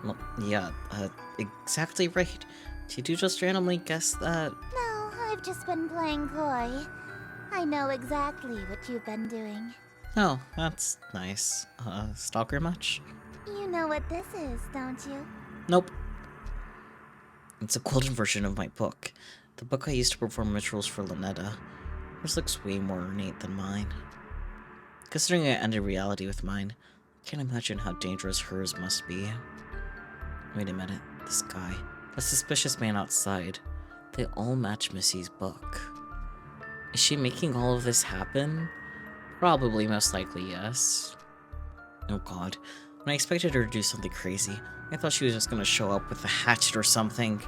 Well, yeah, exactly right. Did you just randomly guess that? No, I've just been playing coy. I know exactly what you've been doing. Oh, that's nice. Stalker much? You know what this is, don't you? Nope. It's a quilted version of my book. The book I used to perform rituals for ln'eta. Yours looks way more ornate than mine. Considering I ended reality with mine, I can't imagine how dangerous hers must be. Wait a minute, this guy, a suspicious man outside, they all match Missy's book. Is she making all of this happen? Probably, most likely, yes. Oh god, when I expected her to do something crazy, I thought she was just gonna show up with a hatchet or something.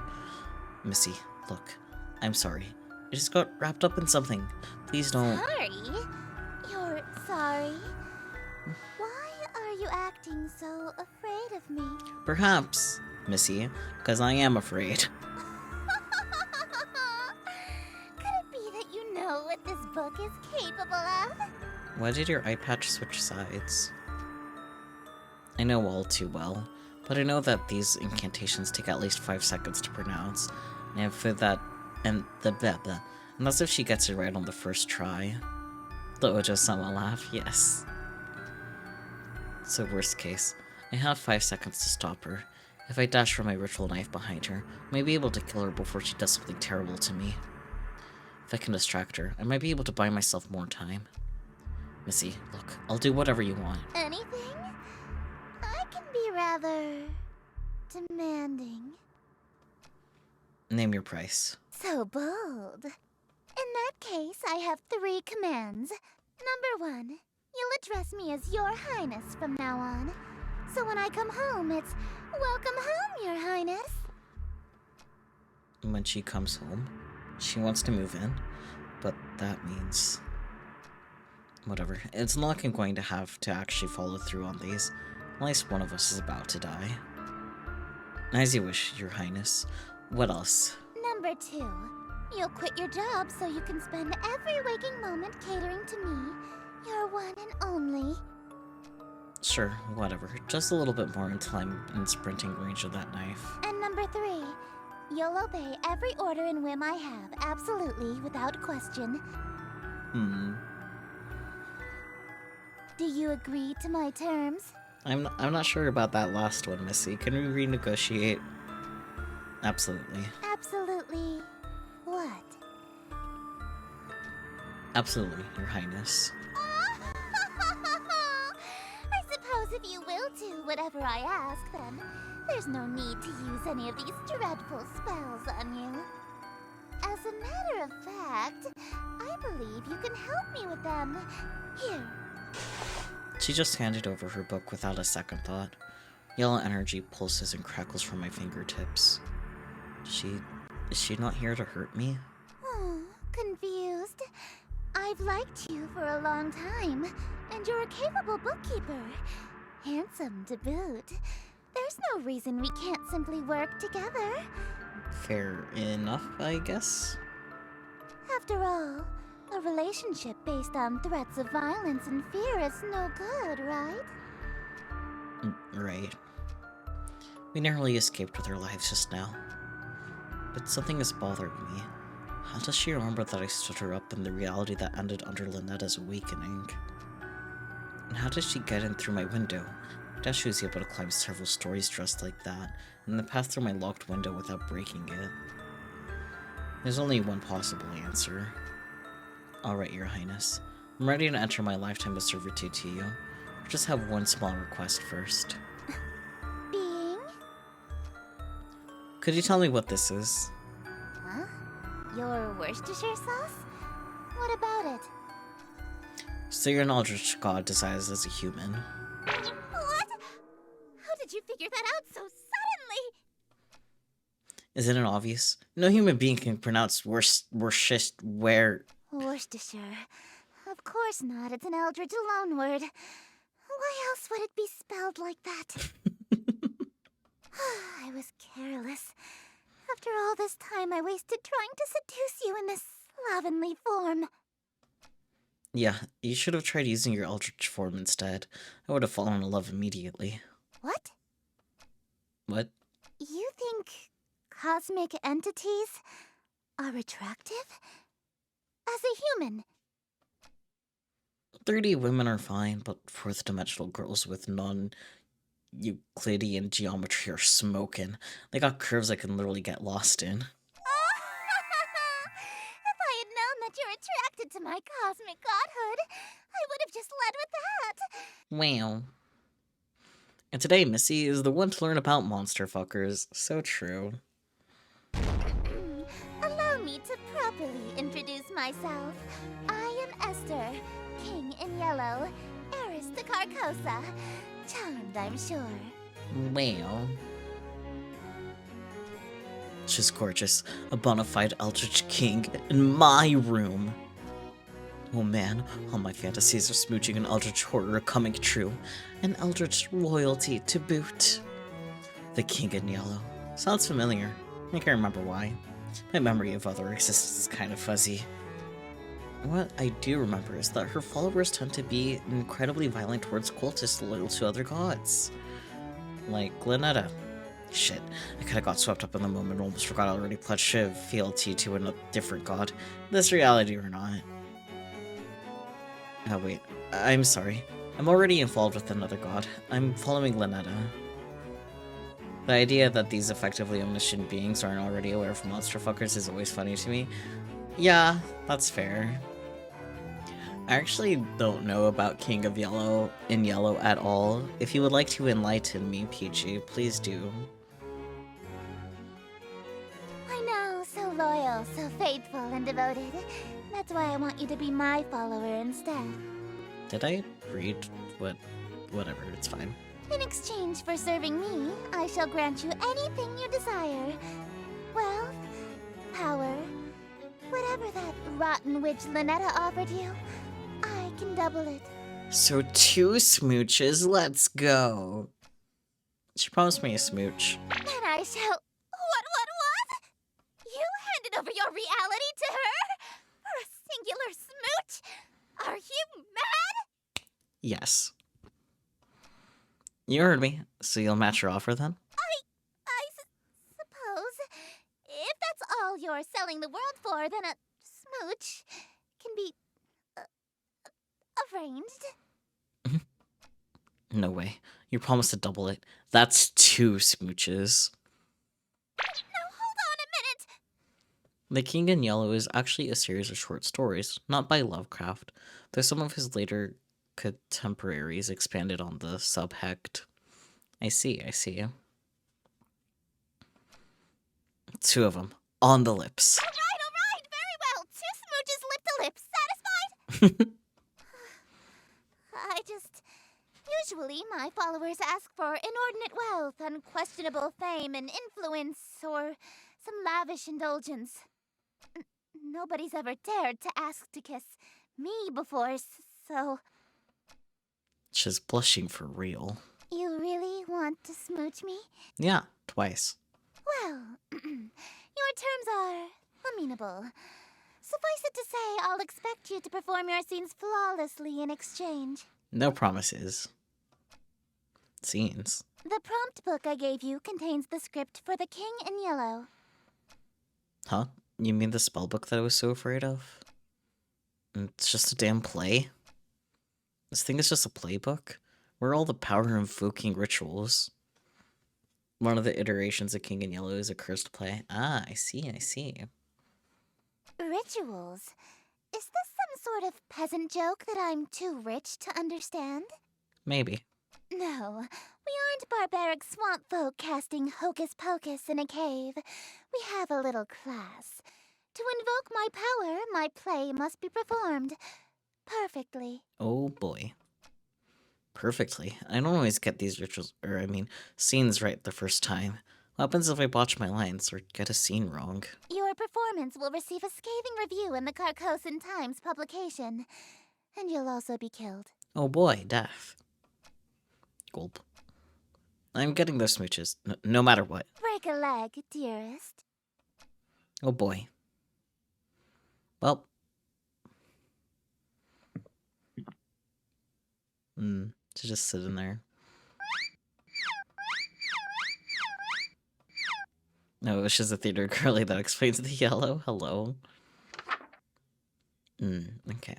Missy, look, I'm sorry. I just got wrapped up in something. Please don't. Sorry? You're sorry? Why are you acting so afraid of me? Perhaps, Missy, because I am afraid. Could it be that you know what this book is capable of? Why did your eye patch switch sides? I know all too well, but I know that these incantations take at least 5 seconds to pronounce, and for that, and that's if she gets it right on the first try. That would just someone laugh, yes. So worst case, I have 5 seconds to stop her. If I dash for my ritual knife behind her, I may be able to kill her before she does something terrible to me. If I can distract her, I might be able to buy myself more time. Missy, look, I'll do whatever you want. Anything? I can be rather demanding. Name your price. So bold. In that case, I have 3 commands. Number 1, you'll address me as Your Highness from now on. So when I come home, it's welcome home, Your Highness. When she comes home, she wants to move in, but that means... whatever. It's not like I'm going to have to actually follow through on these. At least one of us is about to die. As you wish, Your Highness. What else? Number 2, you'll quit your job so you can spend every waking moment catering to me, your one and only. Sure, whatever. Just a little bit more until I'm in sprinting range of that knife. And number 3, you'll obey every order and whim I have, absolutely, without question. Do you agree to my terms? I'm not sure about that last one, Missy. Can we renegotiate? Absolutely. Absolutely. What? Absolutely, Your Highness. I suppose if you will do whatever I ask, then there's no need to use any of these dreadful spells on you. As a matter of fact, I believe you can help me with them. Here. She just handed over her book without a second thought. Yellow energy pulses and crackles from my fingertips. Is she not here to hurt me? Oh, confused. I've liked you for a long time, and you're a capable bookkeeper. Handsome to boot. There's no reason we can't simply work together. Fair enough, I guess. After all, a relationship based on threats of violence and fear is no good, right? Right. We narrowly escaped with our lives just now. But something is bothering me. How does she remember that I stood her up in the reality that ended under ln'eta's awakening? And how did she get in through my window? I doubt she was able to climb several stories dressed like that, and then pass through my locked window without breaking it. There's only one possible answer. Alright, Your Highness. I'm ready to enter my lifetime of servitude to you. I just have one small request first. Being? Could you tell me what this is? Huh? Your Worcestershire sauce? What about it? So you're an Eldritch god disguised as a human. What? How did you figure that out so suddenly? Isn't it obvious? No human being can pronounce Worcestershire. Worcestershire. Of course not. It's an Eldritch loanword. Why else would it be spelled like that? I was careless. After all this time I wasted trying to seduce you in this slovenly form. Yeah, you should have tried using your Eldritch form instead. I would have fallen in love immediately. What? What? You think cosmic entities are attractive? As a human, 3D women are fine, but fourth dimensional girls with Euclidean geometry are smoking. They got curves I can literally get lost in. if I had known that you're attracted to my cosmic godhood, I would have just led with that. Wow. And today, Missy is the one to learn about monster fuckers. So true. Allow me to properly introduce myself. I am Esther, King in Yellow, heiress to Carcosa. Charmed, I'm sure. Wow. She's gorgeous. A bona fide Eldritch king in my room. Oh man, all my fantasies of smooching an Eldritch horror are coming true. An Eldritch royalty to boot. The King in Yellow. Sounds familiar. I can't remember why. My memory of other existence is kind of fuzzy. What I do remember is that her followers tend to be incredibly violent towards cultists loyal to other gods. Like ln'eta. Shit, I kinda got swept up in the moment and almost forgot I already pledged fealty to a different god. This reality or not. Oh wait, I'm sorry. I'm already involved with another god. I'm following ln'eta. The idea that these effectively omniscient beings aren't already aware of monster fuckers is always funny to me. Yeah, that's fair. I actually don't know about King of Yellow in Yellow at all. If you would like to enlighten me, Peachy, please do. I know, so loyal, so faithful and devoted. That's why I want you to be my follower instead. Did I read whatever, it's fine. In exchange for serving me, I shall grant you anything you desire. Wealth, power, whatever that rotten witch ln'eta offered you, I can double it. So 2 smooches, let's go. She promised me a smooch. Then I shall... What? You handed over your reality to her? For a singular smooch? Are you mad? Yes. You heard me. So you'll match your offer then? I suppose. If that's all you're selling the world for, then a smooch can be... arranged. No way. You promised to double it. That's 2 smooches. Now hold on a minute! The King in Yellow is actually a series of short stories, not by Lovecraft, though some of his later contemporaries expanded on the subhect. I see. 2 of them. On the lips. Alright, very well. 2 smooches lip to lip. Satisfied? Usually, my followers ask for inordinate wealth, unquestionable fame and influence, or some lavish indulgence. Nobody's ever dared to ask to kiss me before, so... She's blushing for real. You really want to smooch me? Yeah, twice. Well, your terms are amenable. Suffice it to say, I'll expect you to perform your scenes flawlessly in exchange. No promises. Scenes. The prompt book I gave you contains the script for The King in Yellow. Huh? You mean the spellbook that I was so afraid of? It's just a damn play? This thing is just a playbook? Where are all the power-invoking rituals? One of the iterations of King in Yellow is a cursed play. Ah, I see. Rituals? Is this some sort of peasant joke that I'm too rich to understand? Maybe. No, we aren't barbaric swamp folk casting hocus pocus in a cave. We have a little class. To invoke my power, my play must be performed perfectly. Oh boy. Perfectly. I don't always get these rituals, scenes right the first time. What happens if I botch my lines or get a scene wrong? Your performance will receive a scathing review in the Carcosan Times publication. And you'll also be killed. Oh boy, death. Gulp. I'm getting those smooches, no matter what. Break a leg, dearest. Oh boy. Well. To just sit in there. No, it's just a theater girly that explains the yellow. Hello. Okay.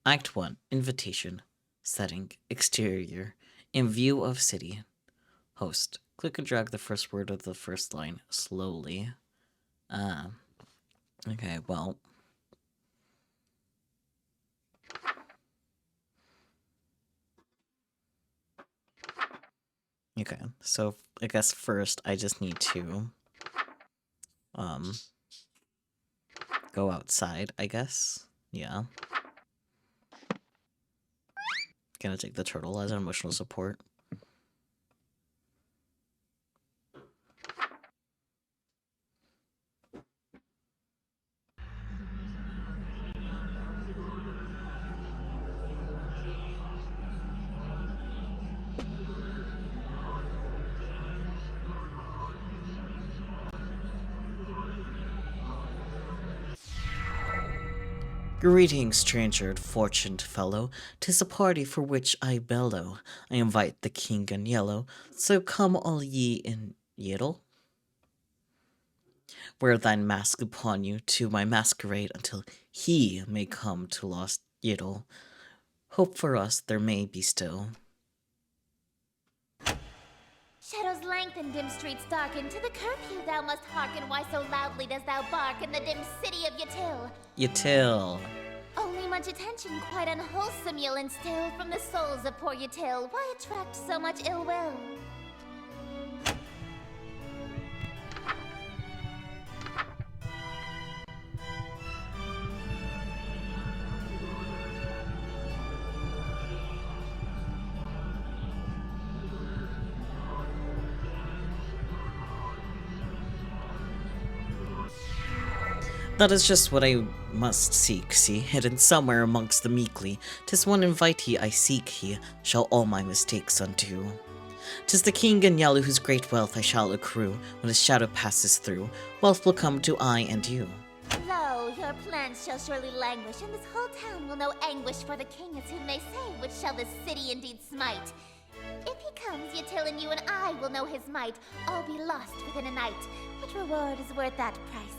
Act 1. Invitation. Setting. Exterior. In view of city. Host. Click and drag the first word of the first line slowly. Okay, well. Okay, so I guess first I just need to go outside, I guess. Yeah. Gonna take the turtle as an emotional support. Greetings, stranger and fortunate fellow. 'Tis a party for which I bellow. I invite the king in yellow, so come all ye in yiddle. Wear thine mask upon you to my masquerade until he may come to lost yiddle. Hope for us there may be still. Shadows lengthen, dim streets darken. To the curfew thou must hearken. Why so loudly dost thou bark in the dim city of Yatil? Yatil. Only much attention, quite unwholesome, you'll instill from the souls of poor Yatil. Why attract so much ill will? That is just what I must seek, see, hidden somewhere amongst the meekly. 'Tis one invitee I seek, he shall all my mistakes undo. 'Tis the king in yellow whose great wealth I shall accrue. When his shadow passes through, wealth will come to I and you. Lo, your plans shall surely languish, and this whole town will know anguish for the king, as who may say, which shall this city indeed smite. If he comes, Yatil and you and I will know his might, all be lost within a night. What reward is worth that price?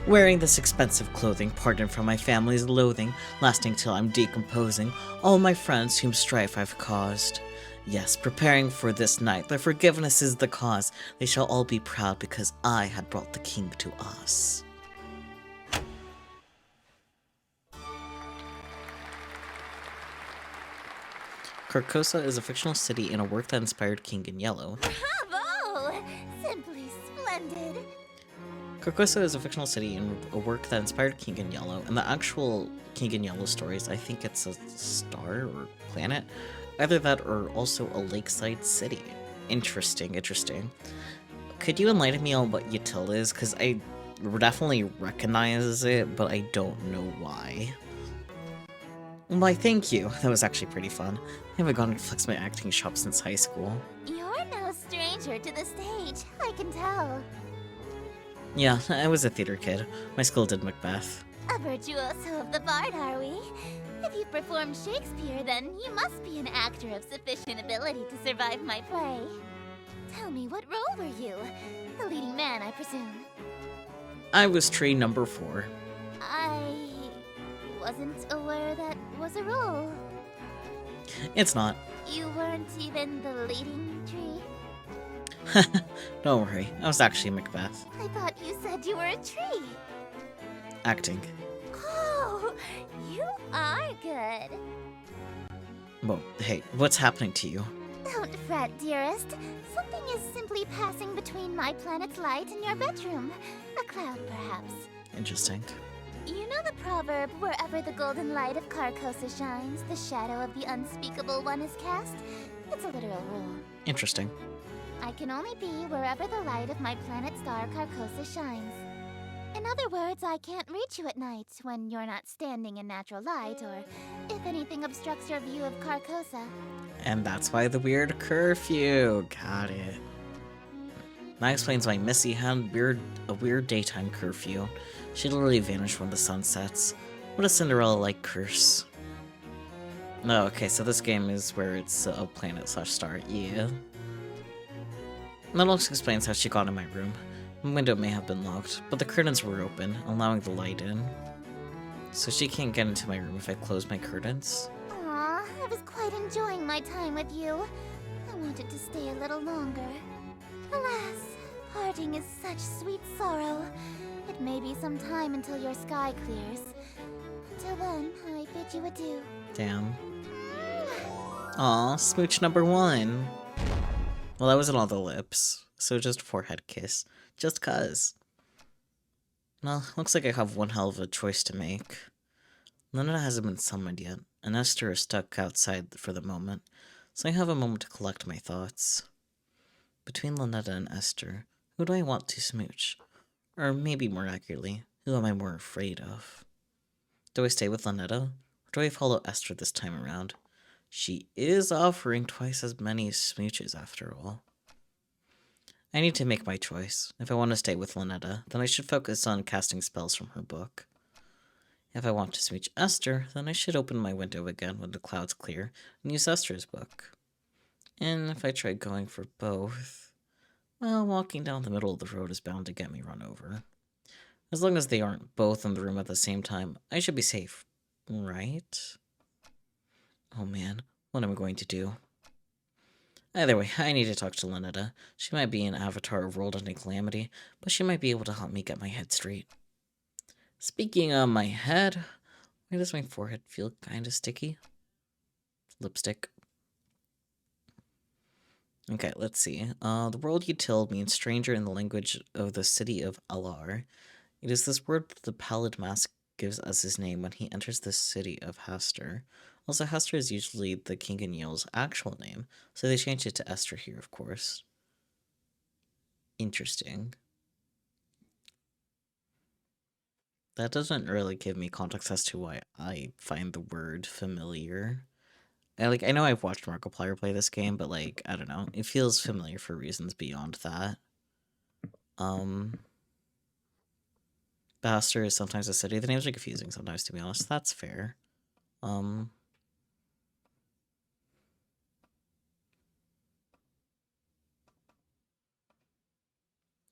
Wearing this expensive clothing, pardon from my family's loathing, lasting till I'm decomposing, all my friends whom strife I've caused. Yes, preparing for this night, their forgiveness is the cause. They shall all be proud because I had brought the king to us. Carcosa is a fictional city in a work that inspired King in Yellow. Bravo! Simply splendid. Carcosa is a fictional city in a work that inspired King in Yellow, and the actual King in Yellow stories, I think it's a star or planet. Either that or also a lakeside city. Interesting, interesting. Could you enlighten me on what Yatil is? Because I definitely recognize it, but I don't know why. Why, thank you. That was actually pretty fun. I haven't gone to flex my acting shop since high school. You're no stranger to the stage, I can tell. Yeah, I was a theater kid. My school did Macbeth. A virtuoso of the bard, are we? If you've performed Shakespeare, then you must be an actor of sufficient ability to survive my play. Tell me, what role were you? The leading man, I presume. I was tree number 4. I wasn't aware that was a role. It's not. You weren't even the leading tree? Don't worry, I was actually Macbeth. I thought you said you were a tree. Acting. Oh, you are good. Well, hey, what's happening to you? Don't fret, dearest. Something is simply passing between my planet's light and your bedroom. A cloud, perhaps. Interesting. You know the proverb, wherever the golden light of Carcosa shines, the shadow of the unspeakable one is cast? It's a literal rule. Interesting. I can only be wherever the light of my planet star Carcosa shines. In other words, I can't reach you at night when you're not standing in natural light, or if anything obstructs your view of Carcosa. And that's why the weird curfew. Got it. That explains why Missy had a weird daytime curfew. She literally vanished when the sun sets. What a Cinderella-like curse. No, okay, so this game is where it's a planet/star, yeah. That also explains how she got in my room. The window may have been locked, but the curtains were open, allowing the light in. So she can't get into my room if I close my curtains? Aw, I was quite enjoying my time with you. I wanted to stay a little longer. Alas, parting is such sweet sorrow. It may be some time until your sky clears. Until then, I bid you adieu. Damn. Aw, smooch number 1. Well, that wasn't all the lips, so just a forehead kiss. Just cuz. Well, looks like I have one hell of a choice to make. ln'eta hasn't been summoned yet, and Esther is stuck outside for the moment, so I have a moment to collect my thoughts. Between ln'eta and Esther, who do I want to smooch? Or maybe more accurately, who am I more afraid of? Do I stay with ln'eta, or do I follow Esther this time around? She is offering twice as many smooches after all. I need to make my choice. If I want to stay with ln'eta, then I should focus on casting spells from her book. If I want to smooch Esther, then I should open my window again when the clouds clear and use Esther's book. And if I try going for both, well, walking down the middle of the road is bound to get me run over. As long as they aren't both in the room at the same time, I should be safe, right? Oh man, what am I going to do? Either way, I need to talk to ln'eta. She might be an avatar of World Ending Calamity, but she might be able to help me get my head straight. Speaking of my head, why does my forehead feel kinda sticky? Lipstick. Okay, let's see. The world Util means stranger in the language of the city of Alar. It is this word that the Pallid Mask gives as his name when he enters the city of Hastur. Also, Hastur is usually the King and Yale's actual name, so they changed it to Esther here, of course. Interesting. That doesn't really give me context as to why I find the word familiar. I know I've watched Markiplier play this game, but, like, I don't know. It feels familiar for reasons beyond that. Hastur is sometimes a city. The names are confusing sometimes, to be honest. That's fair.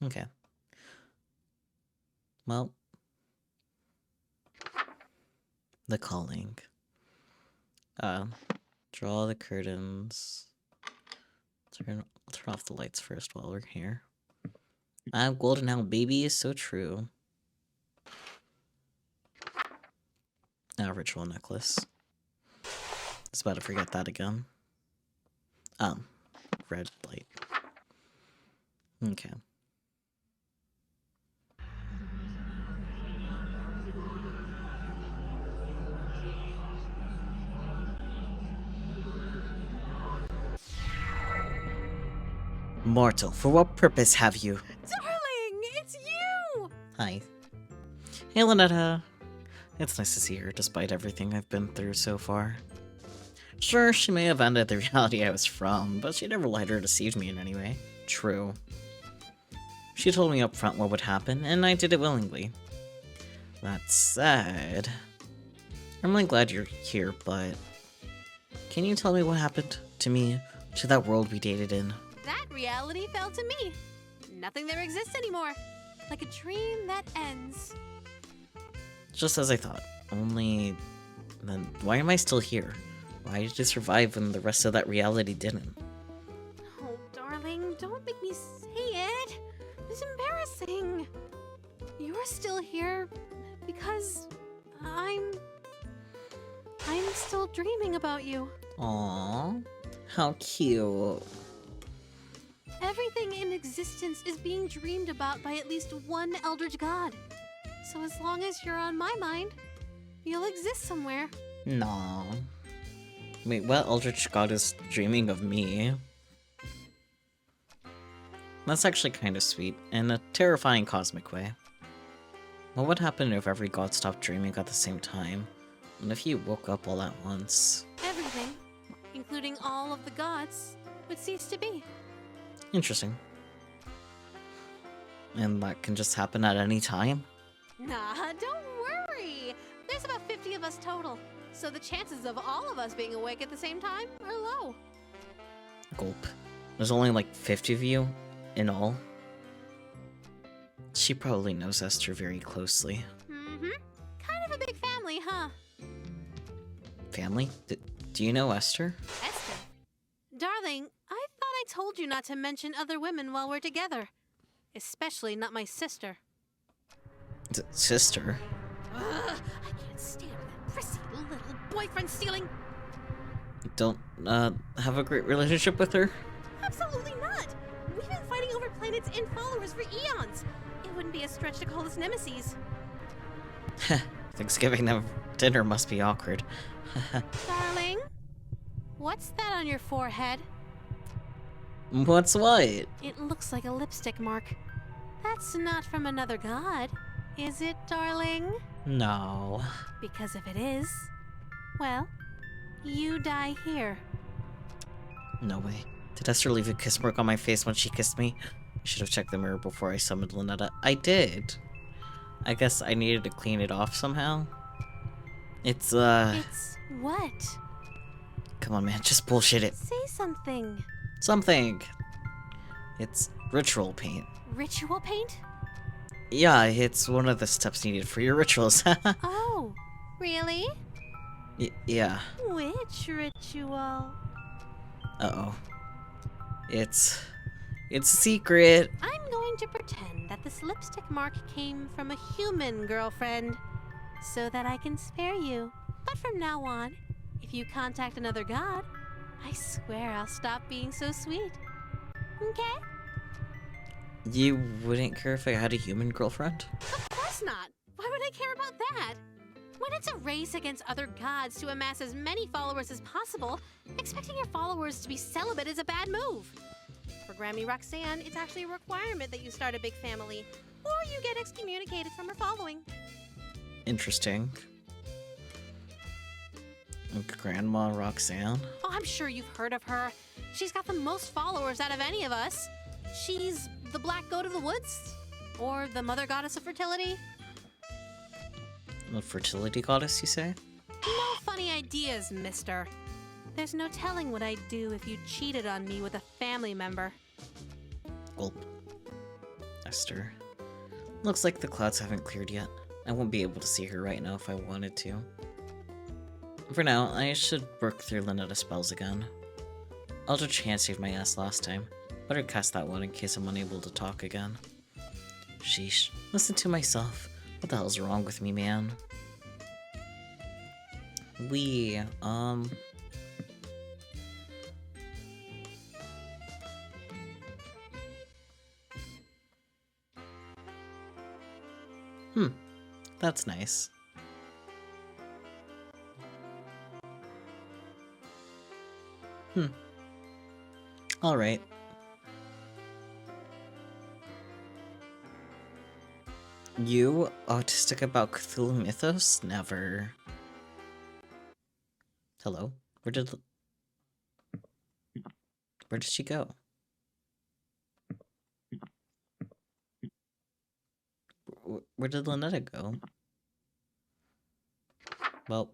Okay. Well. The calling. Draw the curtains. Turn off the lights first while we're here. I'm golden now, baby, is so true. Now, ritual necklace. Just about to forget that again. Red light. Okay. Mortal, for what purpose have you? Darling, it's you! Hi. Hey, ln'eta. It's nice to see her, despite everything I've been through so far. Sure, she may have ended the reality I was from, but she never lied or deceived me in any way. True. She told me up front what would happen, and I did it willingly. That said, I'm really glad you're here, but can you tell me what happened to me, to that world we dated in? That reality fell to me. Nothing there exists anymore. Like a dream that ends. Just as I thought. Only, then why am I still here? Why did I survive when the rest of that reality didn't? Oh, darling, don't make me say it. It's embarrassing. You're still here because I'm still dreaming about you. Aww, how cute. Everything in existence is being dreamed about by at least one Eldritch god. So as long as you're on my mind, you'll exist somewhere. Nah. Wait, what Eldritch god is dreaming of me? That's actually kind of sweet, in a terrifying cosmic way. What would happen if every god stopped dreaming at the same time? And if you woke up all at once? Everything, including all of the gods, would cease to be. Interesting. And that can just happen at any time? Nah, don't worry. There's about 50 of us total, so the chances of all of us being awake at the same time are low. Gulp. There's only like 50 of you in all? She probably knows Esther very closely. Mm-hmm. Kind of a big family, huh? Family? Do you know Esther? Esther? Darling, I thought I told you not to mention other women while we're together. Especially not my sister. Sister? Ugh, I can't stand that prissy little boyfriend stealing. Don't, have a great relationship with her? Absolutely not. We've been fighting over planets and followers for eons. It wouldn't be a stretch to call us nemesis. Thanksgiving dinner must be awkward. Darling, what's that on your forehead? What's what? It looks like a lipstick mark. That's not from another god, is it, darling? No. Because if it is, well, you die here. No way. Did Esther leave a kiss mark on my face when she kissed me? I should have checked the mirror before I summoned ln'eta. I did. I guess I needed to clean it off somehow. It's what? Come on, man. Just bullshit it. Say something. Something. It's ritual paint. Ritual paint? Yeah, it's one of the steps needed for your rituals. Oh, really? Yeah. Which ritual? Uh-oh. It's a secret. I'm going to pretend that this lipstick mark came from a human girlfriend, so that I can spare you. But from now on, if you contact another god, I swear I'll stop being so sweet. Okay? You wouldn't care if I had a human girlfriend? Of course not. Why would I care about that? When it's a race against other gods to amass as many followers as possible, expecting your followers to be celibate is a bad move. For Grammy Roxanne, it's actually a requirement that you start a big family, or you get excommunicated from her following. Interesting. Grandma Roxanne? Oh, I'm sure you've heard of her. She's got the most followers out of any of us. She's the black goat of the woods? Or the mother goddess of fertility? The fertility goddess, you say? No funny ideas, mister. There's no telling what I'd do if you cheated on me with a family member. Gulp. Esther. Looks like the clouds haven't cleared yet. I won't be able to see her right now if I wanted to. For now, I should work through ln'eta spells again. Eldritch hand saved my ass last time. Better cast that one in case I'm unable to talk again. Sheesh. Listen to myself. What the hell's wrong with me, man? That's nice. Alright. You autistic about Cthulhu mythos? Never. Hello? Where did she go? Where did ln'eta go? Well,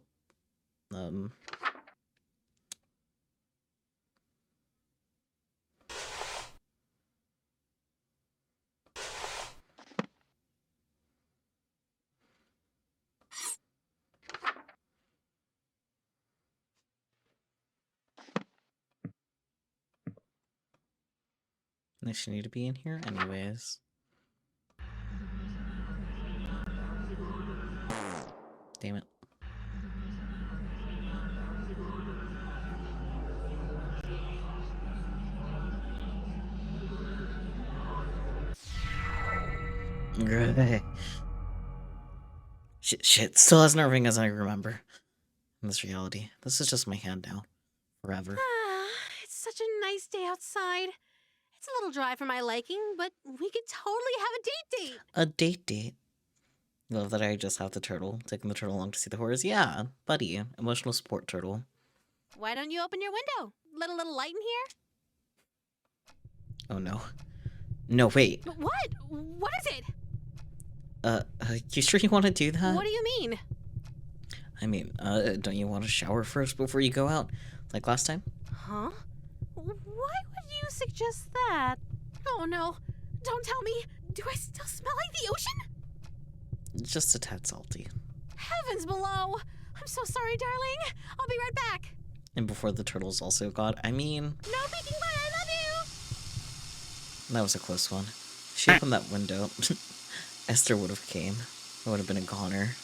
does she need to be in here anyways? Damn it. Shit, still as nerving as I remember. In this reality, this is just my hand now. Forever. It's such a nice day outside. It's a little dry for my liking, but we could totally have a date. A date? Love that I just have the turtle, taking the turtle along to see the horrors. Yeah, buddy, emotional support turtle. Why don't you open your window? Let a little light in here? Oh no. No, wait. What? What is it? You sure you want to do that? What do you mean? I mean, don't you want to shower first before you go out? Like last time? Huh? Why would you suggest that? Oh no. Don't tell me. Do I still smell like the ocean? Just a tad salty. Heavens below. I'm so sorry, darling. I'll be right back. And before the turtles also got, I mean... No peeking butt, I love you! That was a close one. If she opened that window, Esther would have came. It would have been a goner.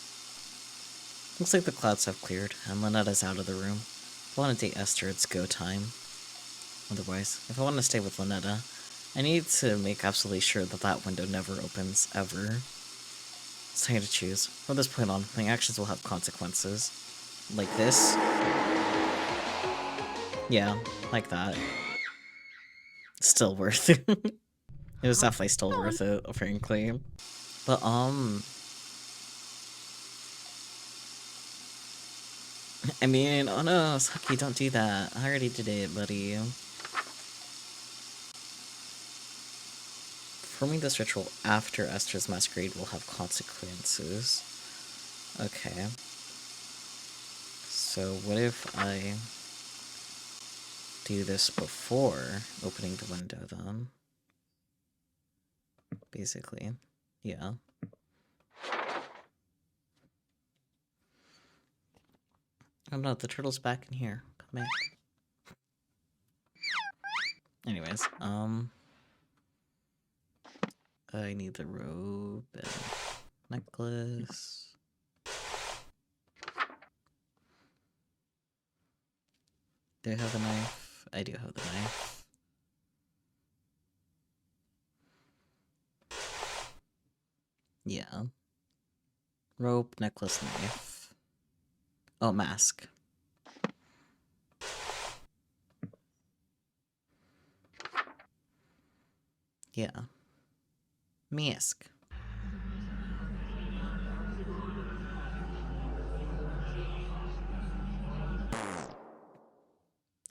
Looks like the clouds have cleared, and ln'eta's out of the room. If I want to date Esther, it's go time. Otherwise, if I want to stay with ln'eta, I need to make absolutely sure that that window never opens, ever. It's time to choose. From this point on, my actions will have consequences. Like this. Yeah, like that. Still worth it. It was definitely still worth it, frankly. But, I mean, oh no, Saki, don't do that. I already did it, buddy. Performing this ritual after Esther's masquerade will have consequences. Okay. So what if I do this before opening the window, then? Basically. Yeah. Oh no, the turtle's back in here. Come back. Anyways, I need the robe and necklace. Do I have the knife? I do have the knife. Yeah. Rope, necklace, knife. Oh, mask. Yeah. Mask.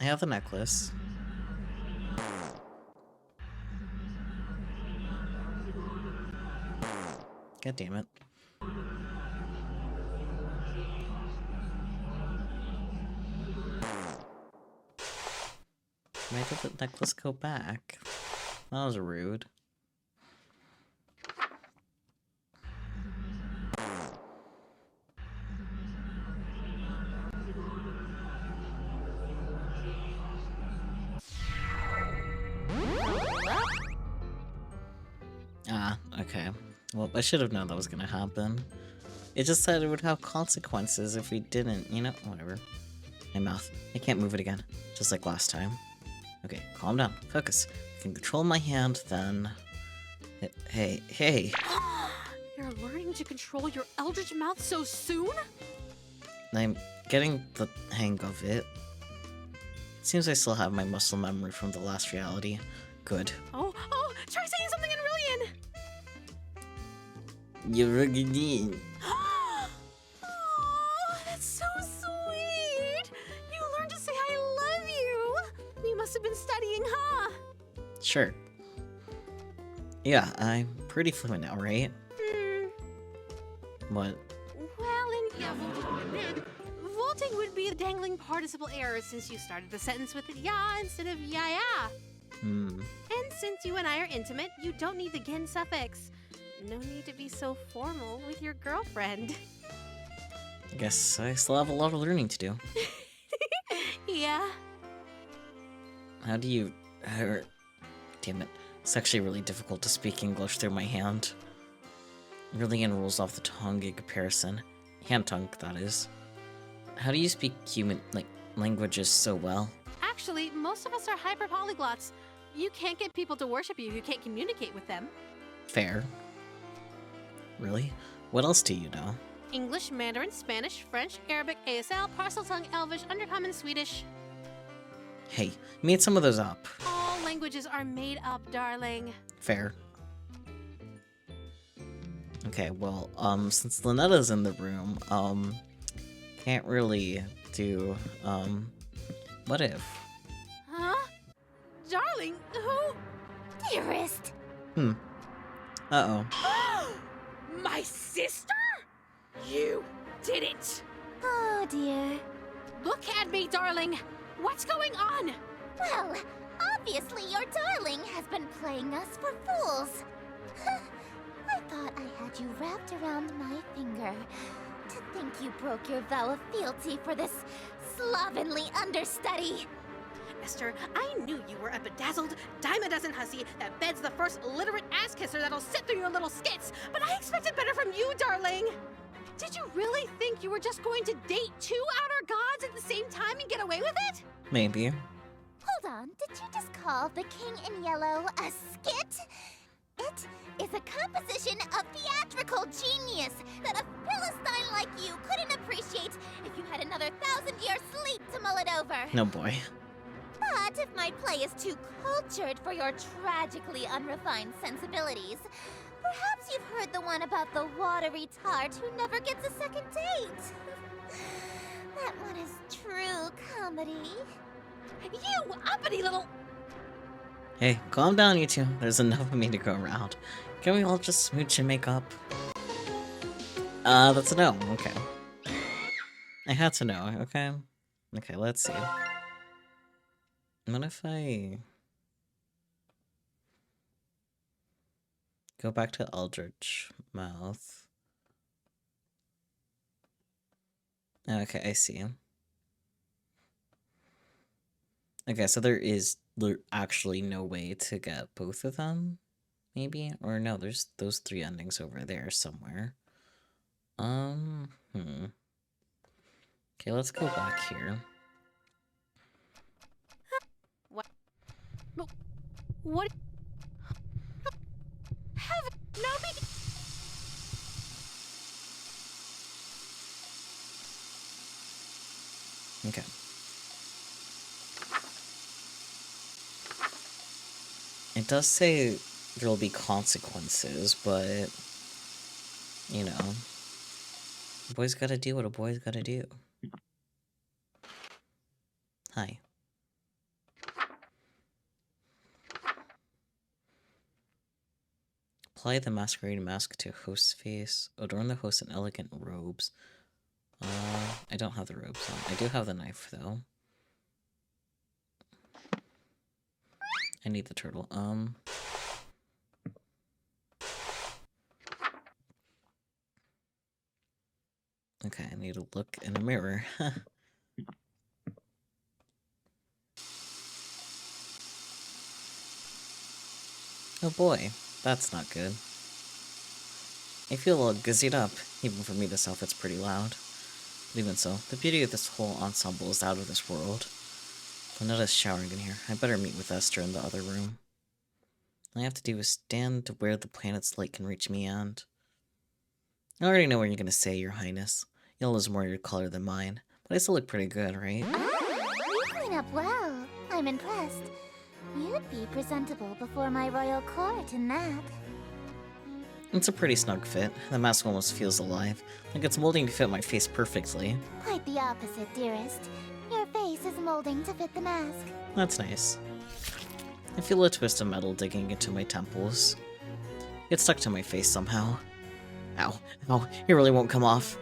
I have the necklace. God damn it. Why did the necklace go back? That was rude. Ah, okay. Well, I should have known that was gonna happen. It just said it would have consequences if we didn't, you know? Whatever. My mouth. I can't move it again. Just like last time. Okay, calm down. Focus. I can control my hand, then... Hey. You're learning to control your eldritch mouth so soon? I'm getting the hang of it. Seems I still have my muscle memory from the last reality. Good. Oh, try saying something in Rillian! You really did. Oh, that's so sweet! You learned to say I love you! You must have been studying, huh? Sure. Yeah, I'm pretty fluent now, right? What? Well, vaulting would be a dangling participle error since you started the sentence with ya instead of ya. And since you and I are intimate, you don't need the gin suffix. No need to be so formal with your girlfriend. I guess I still have a lot of learning to do. Yeah. How do you... Damn it. It's actually really difficult to speak English through my hand. Rillian rolls off the tongue in comparison. Hand tongue, that is. How do you speak human, languages so well? Actually, most of us are hyper-polyglots. You can't get people to worship you who can't communicate with them. Fair. Really? What else do you know? English, Mandarin, Spanish, French, Arabic, ASL, Parseltongue, Elvish, Undercommon, Swedish. Hey, made some of those up. All languages are made up, darling. Fair. Okay, well, since ln'eta's in the room, can't really do, what if? Huh? Darling, who? Dearest! Hmm. Uh-oh. My sister? You did it! Oh dear. Look at me, darling! What's going on? Well, obviously your darling has been playing us for fools. I thought I had you wrapped around my finger. To think you broke your vow of fealty for this slovenly understudy. Esther, I knew you were a bedazzled, dime-a-dozen hussy that beds the first literate ass-kisser that'll sit through your little skits, but I expected better from you, darling! Did you really think you were just going to date two outer gods at the same time and get away with it? Maybe. Hold on, did you just call the King in Yellow a skit? It is a composition of theatrical genius that a Philistine like you couldn't appreciate if you had another 1,000-year sleep to mull it over. No boy. But if my play is too cultured for your tragically unrefined sensibilities, perhaps you've heard the one about the watery tart who never gets a second date. That one is true comedy. You uppity little... Hey, calm down, you two. There's enough of me to go around. Can we all just smooch and make up? That's a no. Okay. I had to know, okay? Okay, let's see. What if I... go back to Eldritch mouth? Okay, I see. Okay, so there is actually no way to get both of them? Maybe? Or no, there's those 3 endings over there somewhere. Okay, let's go back here. What? Heaven, no be... Okay. It does say there'll be consequences, but, you know, a boy's gotta do what a boy's gotta do. Hi. Apply the masquerade mask to host's face. Adorn the host in elegant robes. I don't have the robes on. I do have the knife, though. I need the turtle. Okay, I need to look in a mirror. Oh boy, that's not good. I feel all guzzied up. Even for me, this outfit's pretty loud. But even so, the beauty of this whole ensemble is out of this world. ln'eta's showering in here. I better meet with Esther in the other room. All I have to do is stand to where the planet's light can reach me, and... I already know what you're gonna say, Your Highness. Yellow's more your color than mine, but I still look pretty good, right? You clean up well. I'm impressed. You'd be presentable before my royal court in that. It's a pretty snug fit. The mask almost feels alive, like it's molding to fit my face perfectly. Quite the opposite, dearest. Your face is molding to fit the mask. That's nice. I feel a twist of metal digging into my temples. It's stuck to my face somehow. Ow. Ow. It really won't come off.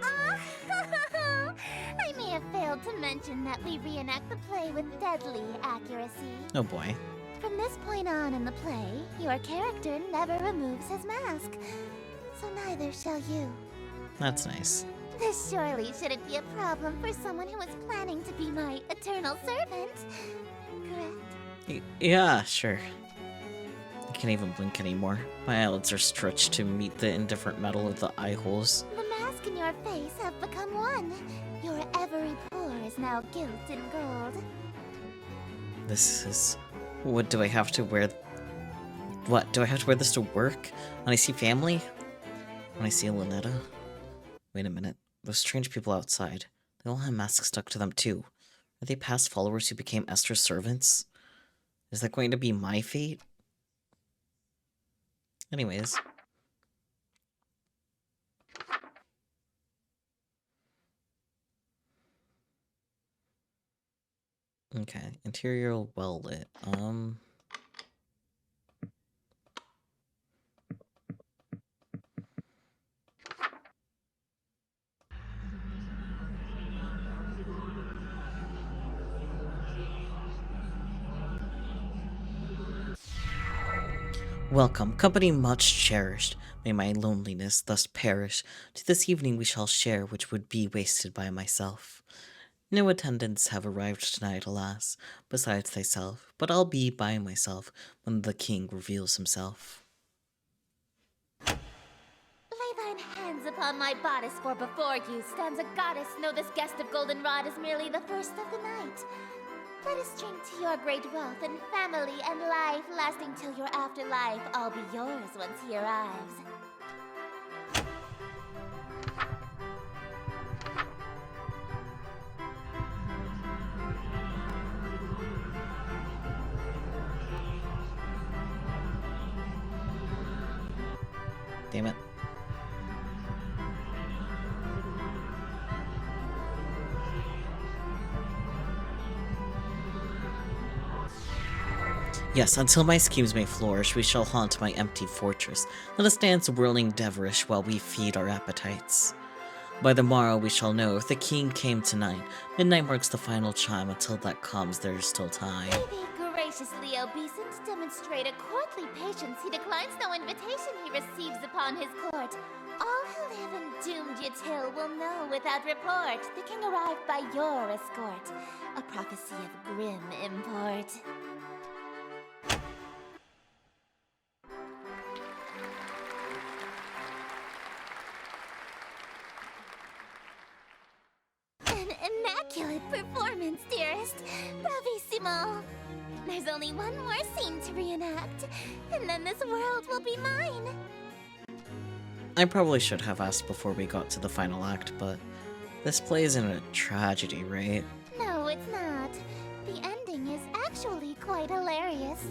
I may have failed to mention that we reenact the play with deadly accuracy. Oh boy. From this point on in the play, your character never removes his mask. So neither shall you. That's nice. This surely shouldn't be a problem for someone who is planning to be my eternal servant. Correct? Yeah, sure. I can't even blink anymore. My eyelids are stretched to meet the indifferent metal of the eye holes. The mask and your face have become one. Your every pore is now gilt in gold. This is... What, do I have to wear... What, do I have to wear this to work? When I see family? When I see ln'eta? Wait a minute. Those strange people outside. They all have masks stuck to them too. Are they past followers who became Esther's servants? Is that going to be my fate? Anyways. Okay, interior well lit. Welcome, company much cherished. May my loneliness thus perish. To this evening we shall share, which would be wasted by myself. No attendants have arrived tonight, alas, besides thyself, but I'll be by myself when the king reveals himself. Lay thine hands upon my bodice, for before you stands a goddess. Know this guest of goldenrod is merely the first of the night. Let us drink to your great wealth and family and life, lasting till your afterlife. I'll be yours once he arrives. Damn it. Yes, until my schemes may flourish, we shall haunt my empty fortress. Let us dance whirling devilish while we feed our appetites. By the morrow we shall know if the king came tonight. Midnight marks the final chime. Until that comes, there's still time. May be graciously obeisant, demonstrate a courtly patience. He declines no invitation he receives upon his court. All who live in doomed Yatil will know without report. The king arrived by your escort, a prophecy of grim import. An immaculate performance, dearest. Bravissimo. There's only one more scene to reenact, and then this world will be mine. I probably should have asked before we got to the final act, but this play isn't a tragedy, right? No, it's not. The ending is actually quite hilarious.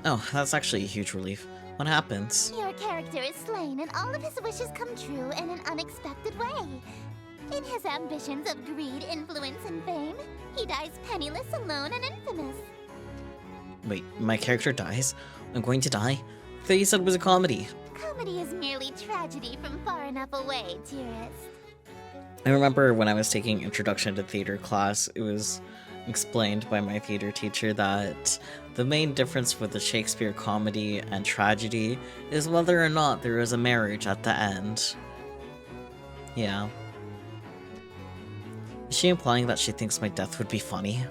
Oh, that's actually a huge relief. What happens? Your character is slain, and all of his wishes come true in an unexpected way. In his ambitions of greed, influence, and fame, he dies penniless, alone, and infamous. Wait, my character dies? I'm going to die? I thought you said it was a comedy. Comedy is merely tragedy from far enough away, dearest. I remember when I was taking Introduction to Theater class, it was explained by my theater teacher that the main difference with the Shakespeare comedy and tragedy is whether or not there is a marriage at the end. Yeah. Is she implying that she thinks my death would be funny?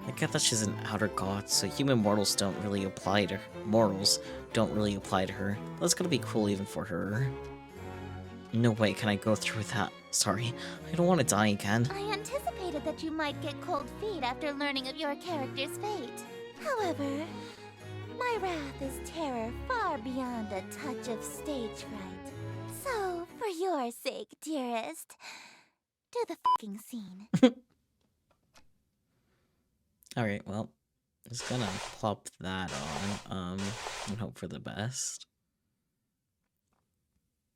I get that she's an outer god, so human mortals don't really apply to her. Morals don't really apply to her. That's gonna be cool even for her. No way can I go through that. Sorry, I don't want to die again. I anticipated that you might get cold feet after learning of your character's fate. However, my wrath is terror far beyond a touch of stage fright. So, for your sake, dearest, do the fucking scene. Alright, well, just gonna plop that on, and hope for the best.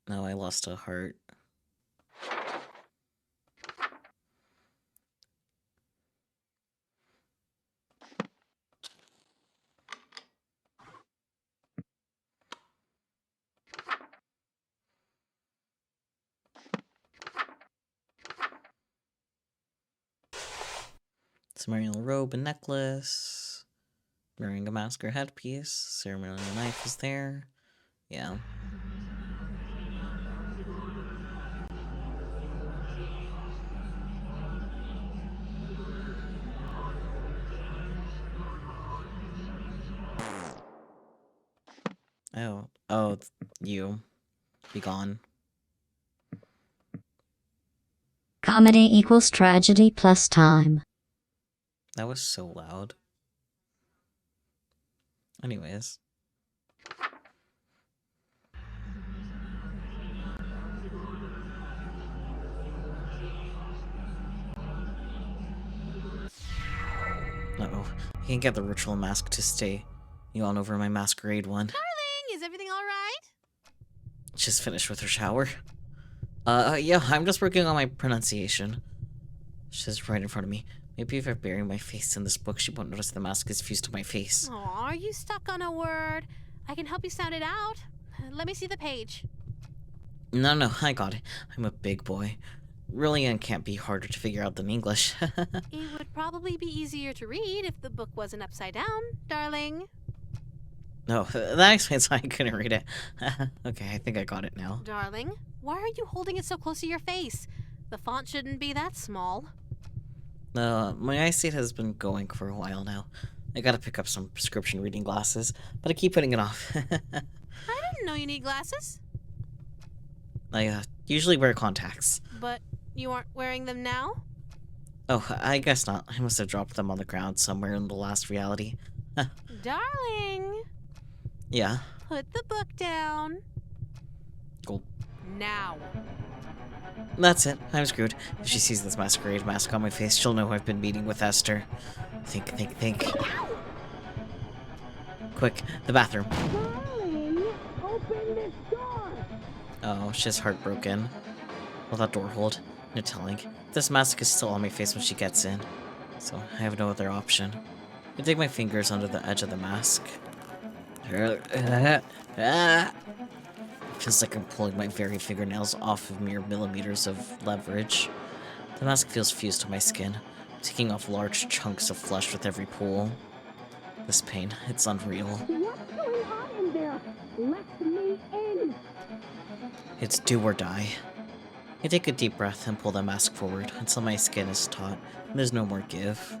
No, I lost a heart. Ceremonial robe and necklace. Wearing a mask or headpiece. Ceremonial knife is there. Yeah. Oh, it's you. Be gone. Comedy equals tragedy plus time. That was so loud. Anyways. Uh-oh. I can't get the ritual mask to stay. You on over my masquerade one. Darling, is everything all right? She's finished with her shower. Yeah, I'm just working on my pronunciation. She's right in front of me. Maybe if I bury my face in this book, she won't notice the mask is fused to my face. Aw, are you stuck on a word? I can help you sound it out. Let me see the page. No, I got it. I'm a big boy. Really, it can't be harder to figure out than English. It would probably be easier to read if the book wasn't upside down, darling. No, that explains why I couldn't read it. Okay, I think I got it now. Darling, why are you holding it so close to your face? The font shouldn't be that small. My eyesight has been going for a while now. I gotta pick up some prescription reading glasses, but I keep putting it off. I didn't know you need glasses. I usually wear contacts. But you aren't wearing them now? Oh, I guess not. I must have dropped them on the ground somewhere in the last reality. Darling, Yeah. put the book down. Cool. Now. That's it. I'm screwed. If she sees this masquerade mask on my face, she'll know I've been meeting with Esther. Think. Quick, the bathroom. Darling, open this door. Oh, she's heartbroken. Will that door hold? No telling. This mask is still on my face when she gets in, so I have no other option. I dig my fingers under the edge of the mask. Feels like I'm pulling my very fingernails off of mere millimeters of leverage. The mask feels fused to my skin, taking off large chunks of flesh with every pull. This pain, it's unreal. What's going on in there? Let me in. It's do or die. I take a deep breath and pull the mask forward until my skin is taut and there's no more give.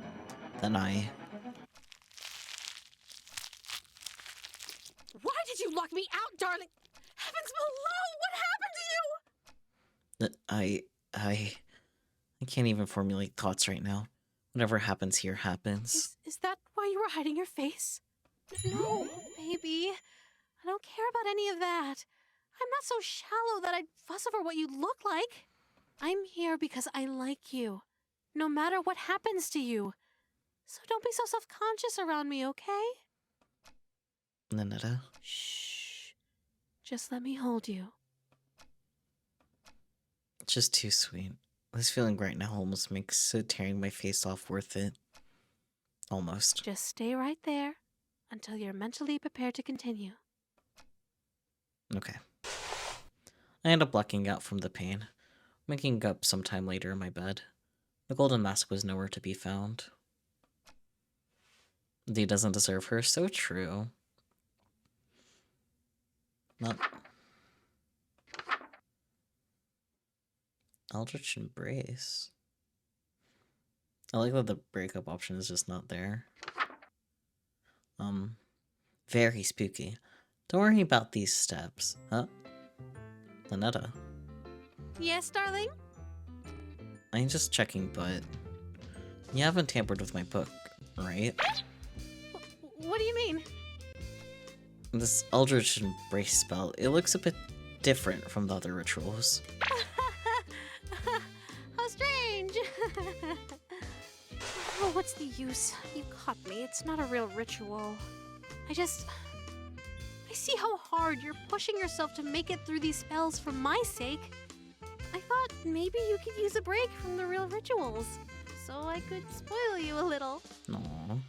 Then Why did you lock me out, darling? Heavens below! What happened to you? I can't even formulate thoughts right now. Whatever happens here happens. Is that why you were hiding your face? No, baby. I don't care about any of that. I'm not so shallow that I'd fuss over what you look like. I'm here because I like you, no matter what happens to you. So don't be so self-conscious around me, okay? ln'eta? Shh. Just let me hold you. It's just too sweet. This feeling right now almost makes tearing my face off worth it. Almost. Just stay right there until you're mentally prepared to continue. Okay. I end up blacking out from the pain, waking up sometime later in my bed. The golden mask was nowhere to be found. Dee doesn't deserve her, so true. Not... Eldritch Embrace. I like that the breakup option is just not there. Very spooky. Don't worry about these steps. Huh? ln'eta. Yes, darling? I'm just checking, but... You haven't tampered with my book, right? What do you mean? This Eldritch Embrace spell, it looks a bit different from the other rituals. How strange! Oh, what's the use? You caught me. It's not a real ritual. I see how hard you're pushing yourself to make it through these spells for my sake. I thought maybe you could use a break from the real rituals, so I could spoil you a little. Aww.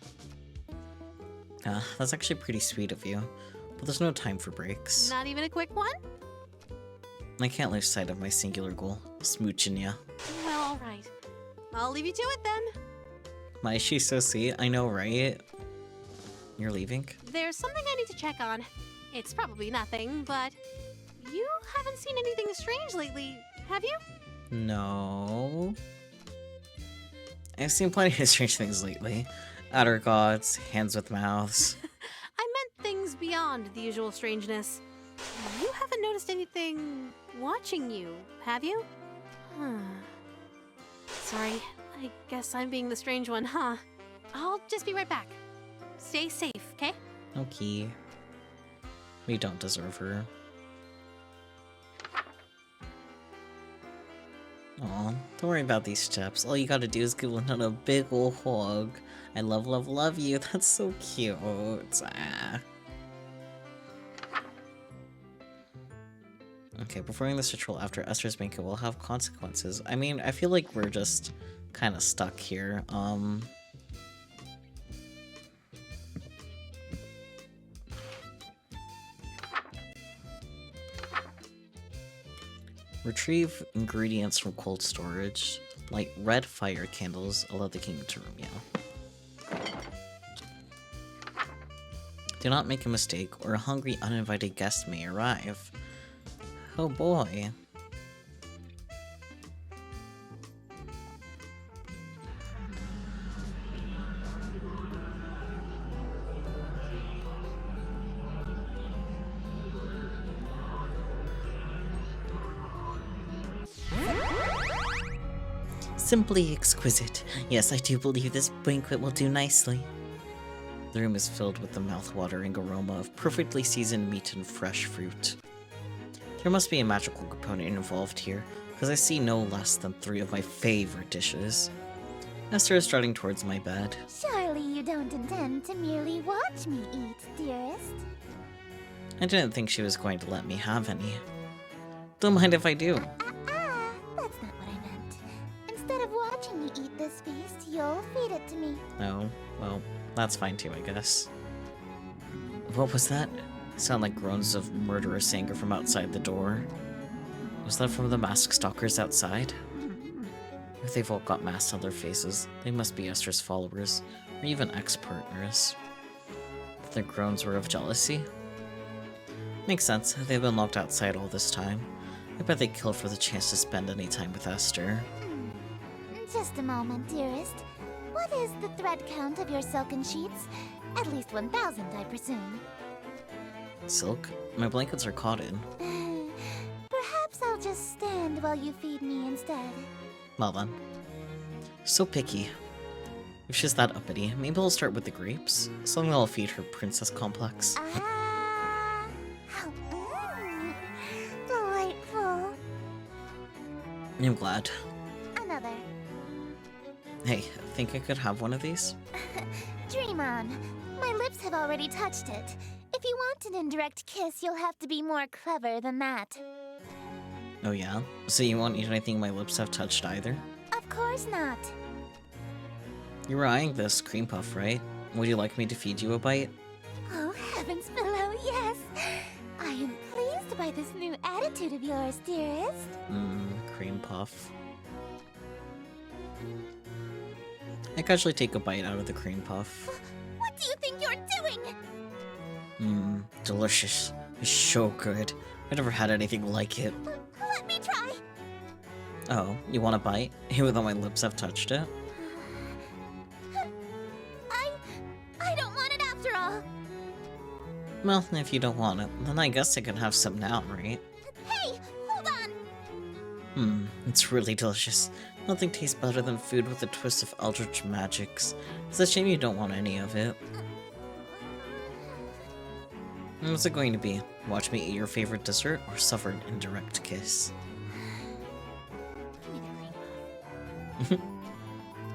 That's actually pretty sweet of you, but there's no time for breaks. Not even a quick one? I can't lose sight of my singular goal, smooching ya. Well, alright. I'll leave you to it then. My, she's so sweet, I know, right? You're leaving? There's something I need to check on. It's probably nothing, but you haven't seen anything strange lately, have you? No. I've seen plenty of strange things lately. Outer gods, hands with mouths. I meant things beyond the usual strangeness. You haven't noticed anything watching you, have you? Sorry, I guess I'm being the strange one, huh? I'll just be right back. Stay safe, okay? Okay. We don't deserve her. Aw, don't worry about these steps. All you gotta do is give ln'eta a big ol' hug. I love you. That's so cute. Ah. Okay, performing this ritual after Esther's banquet will have consequences. I mean, I feel like we're just kind of stuck here. Retrieve ingredients from cold storage. Light red fire candles. Allow the king to room, yeah. Do not make a mistake, or a hungry, uninvited guest may arrive. Oh boy. Simply exquisite. Yes, I do believe this banquet will do nicely. The room is filled with the mouth-watering aroma of perfectly seasoned meat and fresh fruit. There must be a magical component involved here, because I see no less than 3 of my favorite dishes. Esther is striding towards my bed. Surely you don't intend to merely watch me eat, dearest. I didn't think she was going to let me have any. Don't mind if I do. That's not what I meant. Instead of watching me eat this feast, you'll feed it to me. Oh, well, that's fine too, I guess. What was that? Sound like groans of murderous anger from outside the door. Was that from the masked stalkers outside? If they've all got masks on their faces, they must be Esther's followers, or even ex-partners. If their groans were of jealousy? Makes sense, they've been locked outside all this time. I bet they'd kill for the chance to spend any time with Esther. Just a moment, dearest. What is the thread count of your silken sheets? At least 1,000, I presume. Silk? My blankets are cotton. Perhaps I'll just stand while you feed me instead. Well then. So picky. If she's that uppity, maybe I'll start with the grapes. Something that'll feed her princess complex. Delightful. I'm glad. Another. Hey, think I could have one of these? Dream on. My lips have already touched it. If you want an indirect kiss, you'll have to be more clever than that. Oh yeah? So you won't eat anything my lips have touched either? Of course not. You were eyeing this cream puff, right? Would you like me to feed you a bite? Oh, heavens below, yes. I am pleased by this new attitude of yours, dearest. Cream puff. I casually take a bite out of the cream puff. What do you think you're doing? Delicious. It's so good. I never had anything like it. Let me try. Oh, you want a bite? Even though my lips have touched it? I don't want it after all. Well, if you don't want it, then I guess I can have some now, right? Hey, hold on. It's really delicious. Nothing tastes better than food with a twist of Eldritch magics. It's a shame you don't want any of it. What's it going to be? Watch me eat your favorite dessert or suffer an indirect kiss?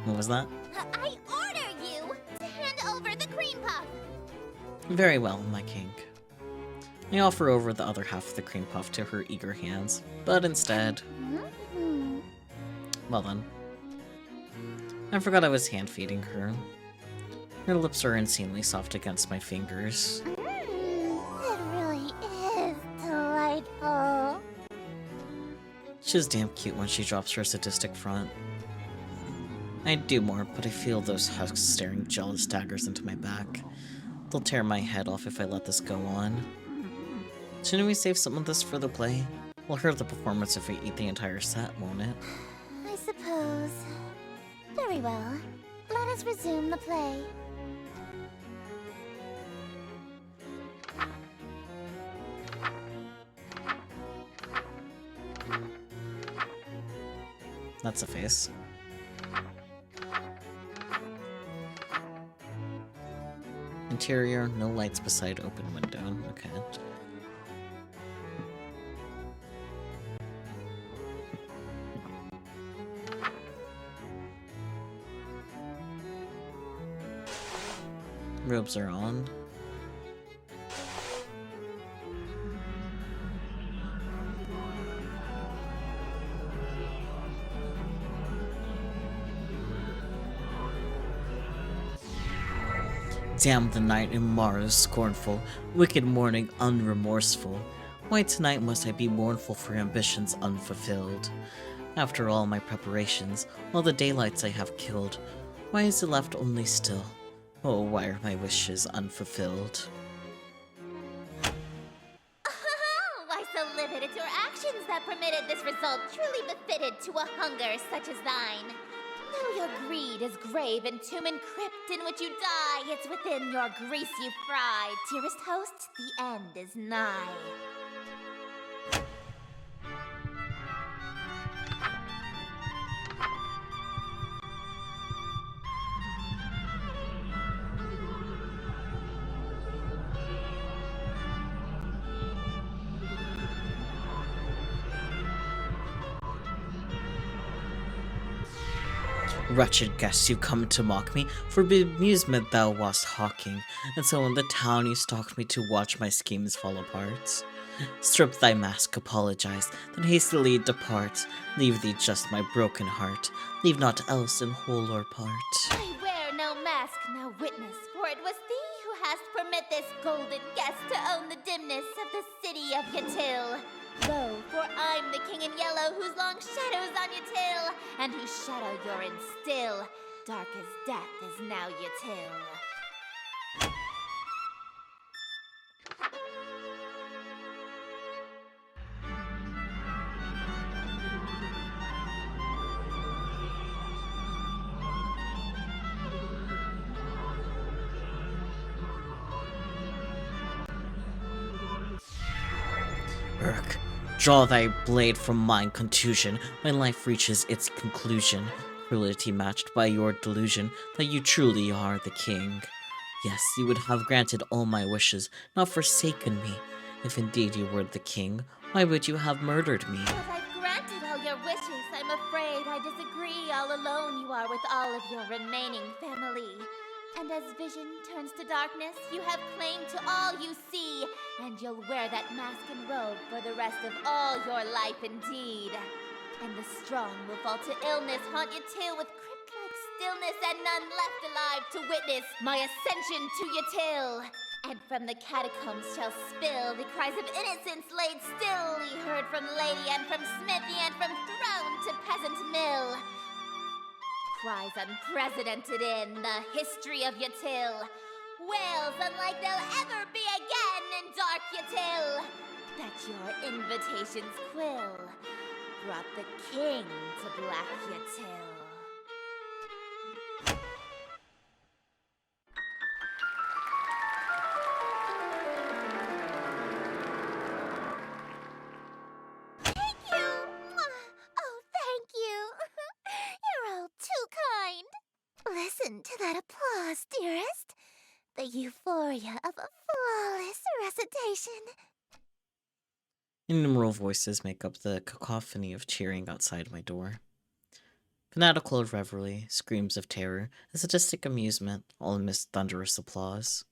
What was that? I order you to hand over the cream puff. Very well, my king. I offer over the other half of the cream puff to her eager hands, but instead... Well then. I forgot I was hand-feeding her. Her lips are insanely soft against my fingers. It really is delightful. She's damn cute when she drops her sadistic front. I'd do more, but I feel those husks staring jealous daggers into my back. They'll tear my head off if I let this go on. Shouldn't we save some of this for the play? We'll hurt the performance if we eat the entire set, won't it? I suppose. Very well. Let us resume the play. That's a face. Interior, no lights beside open window. Okay. Robes are on. Damn the night and morrow scornful, wicked morning unremorseful. Why tonight must I be mournful for ambitions unfulfilled? After all my preparations, all the daylights I have killed, why is it left only still? Oh, why are my wishes unfulfilled? Why so limited your actions that permitted this result truly befitted to a hunger such as thine? Though your greed is grave and tomb and crypt in which you die, it's within your grease you fry. Dearest host, the end is nigh. Wretched guest, you come to mock me, for bemusement thou wast hawking, and so in the town you stalked me to watch my schemes fall apart. Strip thy mask, apologize, then hastily depart. Leave thee just my broken heart, leave naught else in whole or part. I wear no mask, no witness, for it was thee who hast permit this golden guest to own the dimness of the city of Yatil. Lo, for I'm the king in yellow whose long shadows on Yatil, and whose shadow you're in still. Dark as death is now Yatil. Urk, draw thy blade from mine contusion, when life reaches its conclusion. Cruelty matched by your delusion that you truly are the king. Yes, you would have granted all my wishes, not forsaken me. If indeed you were the king, why would you have murdered me? But I've granted all your wishes. I'm afraid I disagree. All alone you are with all of your remaining family. And as vision turns to darkness, you have claim to all you see. And you'll wear that mask and robe for the rest of all your life indeed. And the strong will fall to illness, haunt you till with crypt-like stillness, and none left alive to witness my ascension to Yatil. And from the catacombs shall spill the cries of innocence laid still, ye heard from lady and from smithy and from throne to peasant mill. Cries unprecedented in the history of Yatil. Wails unlike there'll ever be again in dark Yatil. That your invitations quill brought the king to Black Yatil. Thank you! Oh, thank you! You're all too kind. Listen to that applause, dearest. The euphoria of a flawless recitation. Innumerable voices make up the cacophony of cheering outside my door. Fanatical revelry, screams of terror, and sadistic amusement, all amidst thunderous applause.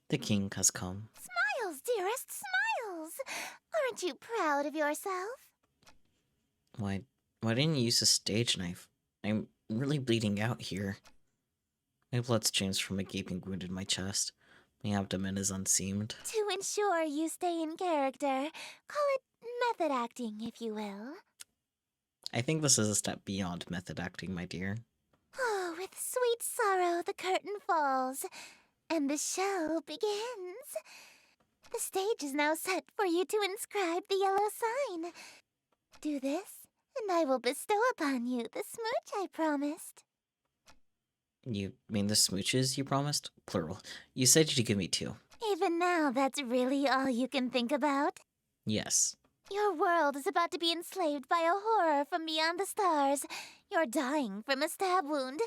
The king has come. Smiles, dearest, smiles! Aren't you proud of yourself? Why didn't you use a stage knife? I'm really bleeding out here. My blood's changed from a gaping wound in my chest. My abdomen is unseamed. To ensure you stay in character, call it method acting, if you will. I think this is a step beyond method acting, my dear. Oh, with sweet sorrow the curtain falls, and the show begins. The stage is now set for you to inscribe the yellow sign. Do this, and I will bestow upon you the smooch I promised. You mean the smooches you promised? Plural. You said you'd give me 2. Even now, that's really all you can think about? Yes. Your world is about to be enslaved by a horror from beyond the stars. You're dying from a stab wound,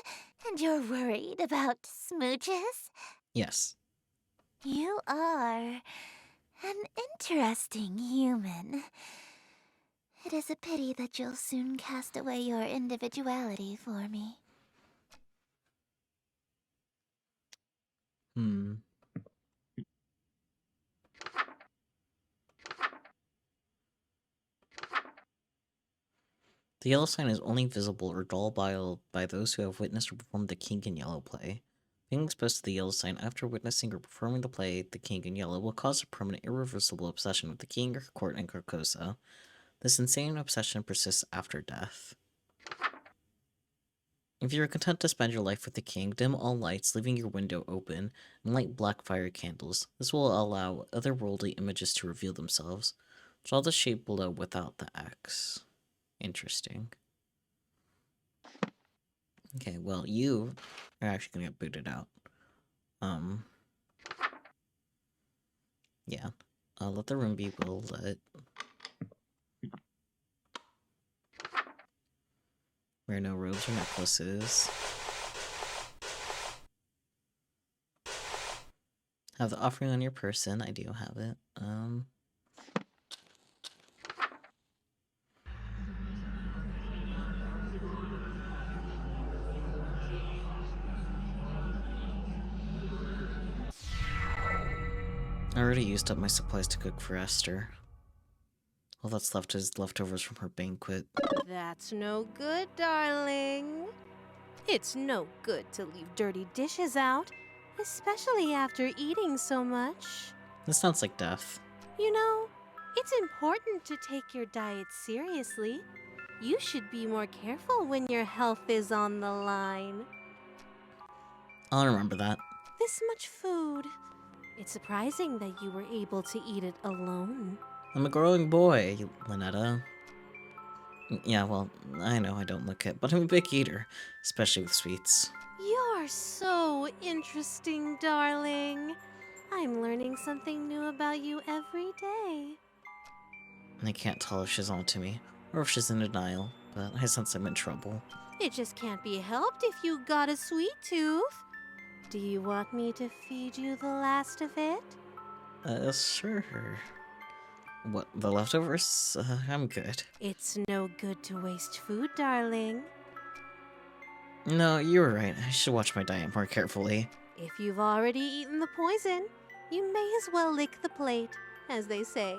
and you're worried about smooches? Yes. You are an interesting human. It is a pity that you'll soon cast away your individuality for me. The yellow sign is only visible or dull by those who have witnessed or performed the King in Yellow play. Being exposed to the yellow sign after witnessing or performing the play The King in Yellow will cause a permanent irreversible obsession with the king, her court, and Carcosa. This insane obsession persists after death. If you are content to spend your life with the king, dim all lights, leaving your window open, and light black fire candles. This will allow otherworldly images to reveal themselves. Draw the shape below without the X. Interesting. Okay, well, you are actually gonna get booted out. Yeah. Let the room be well lit. Wear no robes or necklaces. Have the offering on your person. I do have it. I already used up my supplies to cook for Esther. All that's left is leftovers from her banquet. That's no good, darling. It's no good to leave dirty dishes out, especially after eating so much. This sounds like death. You know, it's important to take your diet seriously. You should be more careful when your health is on the line. I'll remember that. This much food. It's surprising that you were able to eat it alone. I'm a growing boy, ln'eta. Yeah, well, I know I don't look it, but I'm a big eater, especially with sweets. You're so interesting, darling. I'm learning something new about you every day. I can't tell if she's on to me, or if she's in denial, but I sense I'm in trouble. It just can't be helped if you got a sweet tooth. Do you want me to feed you the last of it? Sure. What, the leftovers? I'm good. It's no good to waste food, darling. No, you were right. I should watch my diet more carefully. If you've already eaten the poison, you may as well lick the plate, as they say.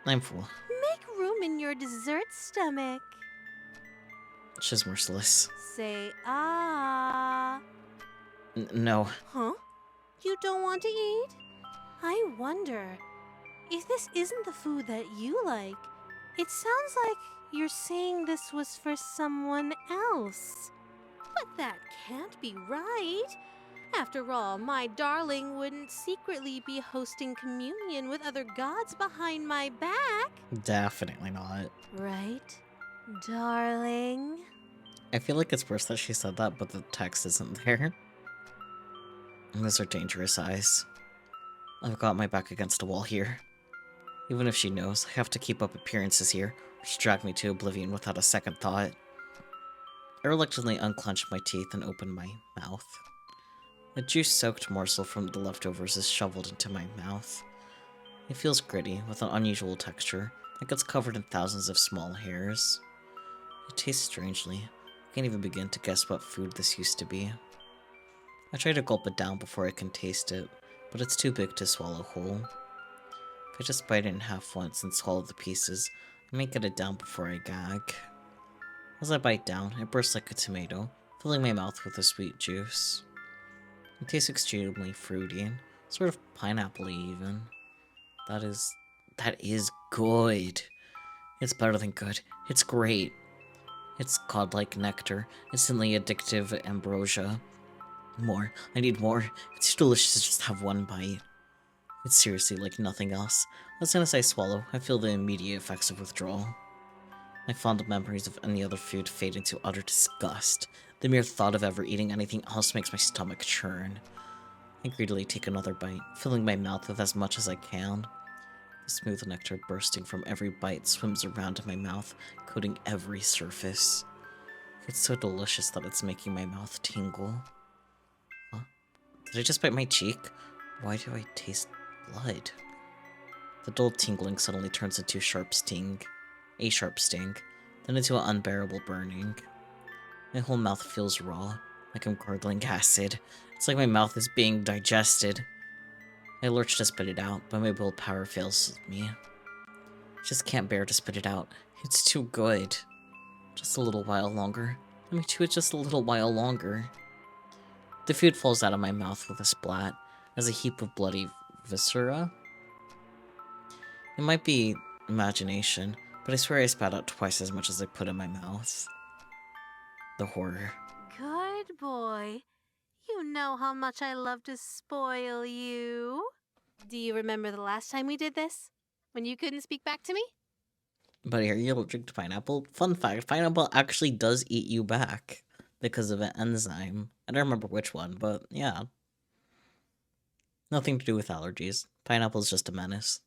I'm full. Make room in your dessert stomach. She's merciless. Say ah. No. Huh? You don't want to eat? I wonder if this isn't the food that you like. It sounds like you're saying this was for someone else. But that can't be right. After all, my darling wouldn't secretly be hosting communion with other gods behind my back. Definitely not. Right, darling? I feel like it's worse that she said that, but the text isn't there. Those are dangerous eyes. I've got my back against a wall here. Even if she knows, I have to keep up appearances here, which drag me to oblivion without a second thought. I reluctantly unclench my teeth and open my mouth. A juice-soaked morsel from the leftovers is shoveled into my mouth. It feels gritty, with an unusual texture, like it's covered in thousands of small hairs. It tastes strangely. I can't even begin to guess what food this used to be. I try to gulp it down before I can taste it, but it's too big to swallow whole. If I just bite it in half once and swallow the pieces, I may get it down before I gag. As I bite down, it bursts like a tomato, filling my mouth with a sweet juice. It tastes extremely fruity, sort of pineapple-y even. That is good. It's better than good. It's great. It's godlike nectar, instantly addictive ambrosia. More. I need more. It's too delicious to just have one bite. It's seriously like nothing else. As soon as I swallow, I feel the immediate effects of withdrawal. My fond memories of any other food fade into utter disgust. The mere thought of ever eating anything else makes my stomach churn. I greedily take another bite, filling my mouth with as much as I can. The smooth nectar bursting from every bite swims around in my mouth, coating every surface. It's so delicious that it's making my mouth tingle. Huh? Did I just bite my cheek? Why do I taste blood? The dull tingling suddenly turns into a sharp sting, then into an unbearable burning. My whole mouth feels raw, like I'm gurgling acid. It's like my mouth is being digested. I lurch to spit it out, but my willpower fails me. I just can't bear to spit it out. It's too good. Just a little while longer. Let me chew it just a little while longer. The food falls out of my mouth with a splat, as a heap of bloody viscera. It might be imagination, but I swear I spat out twice as much as I put in my mouth. The horror. Good boy. You know how much I love to spoil you. Do you remember the last time we did this? When you couldn't speak back to me? But are you allergic to pineapple? Fun fact, pineapple actually does eat you back because of an enzyme. I don't remember which one, but yeah. Nothing to do with allergies. Pineapple's just a menace.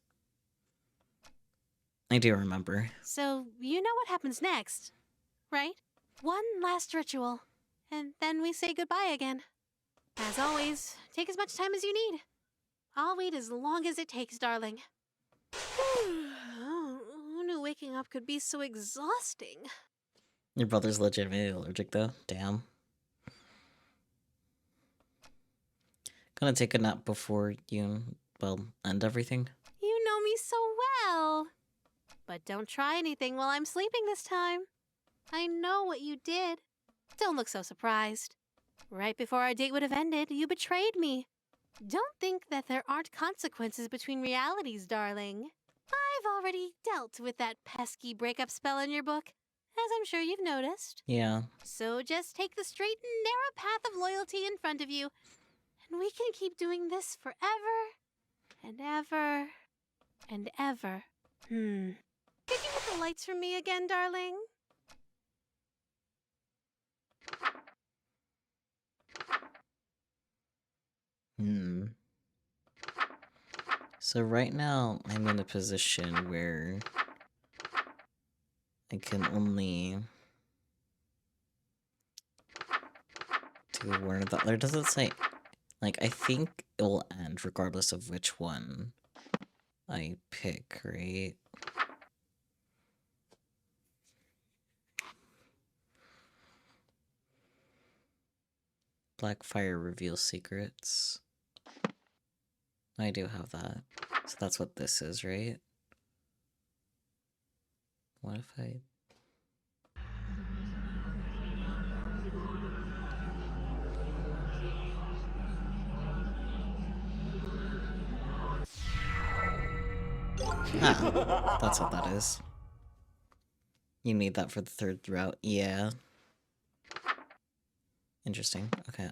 I do remember. So, you know what happens next, right? One last ritual, and then we say goodbye again. As always, take as much time as you need. I'll wait as long as it takes, darling. Who knew waking up could be so exhausting? Your brother's legitimately allergic, though. Damn. Gonna take a nap before you, well, end everything? You know me so well. But don't try anything while I'm sleeping this time. I know what you did. Don't look so surprised. Right before our date would have ended, you betrayed me. Don't think that there aren't consequences between realities, darling. I've already dealt with that pesky breakup spell in your book, as I'm sure you've noticed. Yeah. So just take the straight and narrow path of loyalty in front of you, and we can keep doing this forever and ever and ever. Could you hit the lights for me again, darling? So right now, I'm in a position where I can only do one of the other. Does it say? Like, I think it will end regardless of which one I pick, right? Blackfire reveals secrets. I do have that. So that's what this is, right? What if I... Ah, that's what that is. You need that for the third route. Yeah. Interesting. Okay,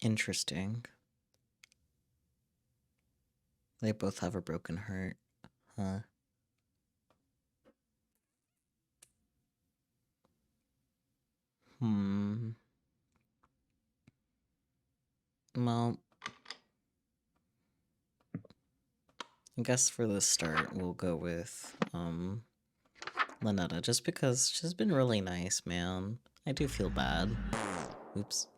Interesting. They both have a broken heart. Huh. Well, I guess for the start, we'll go with, ln'eta, just because she's been really nice, man. I do feel bad. Oops.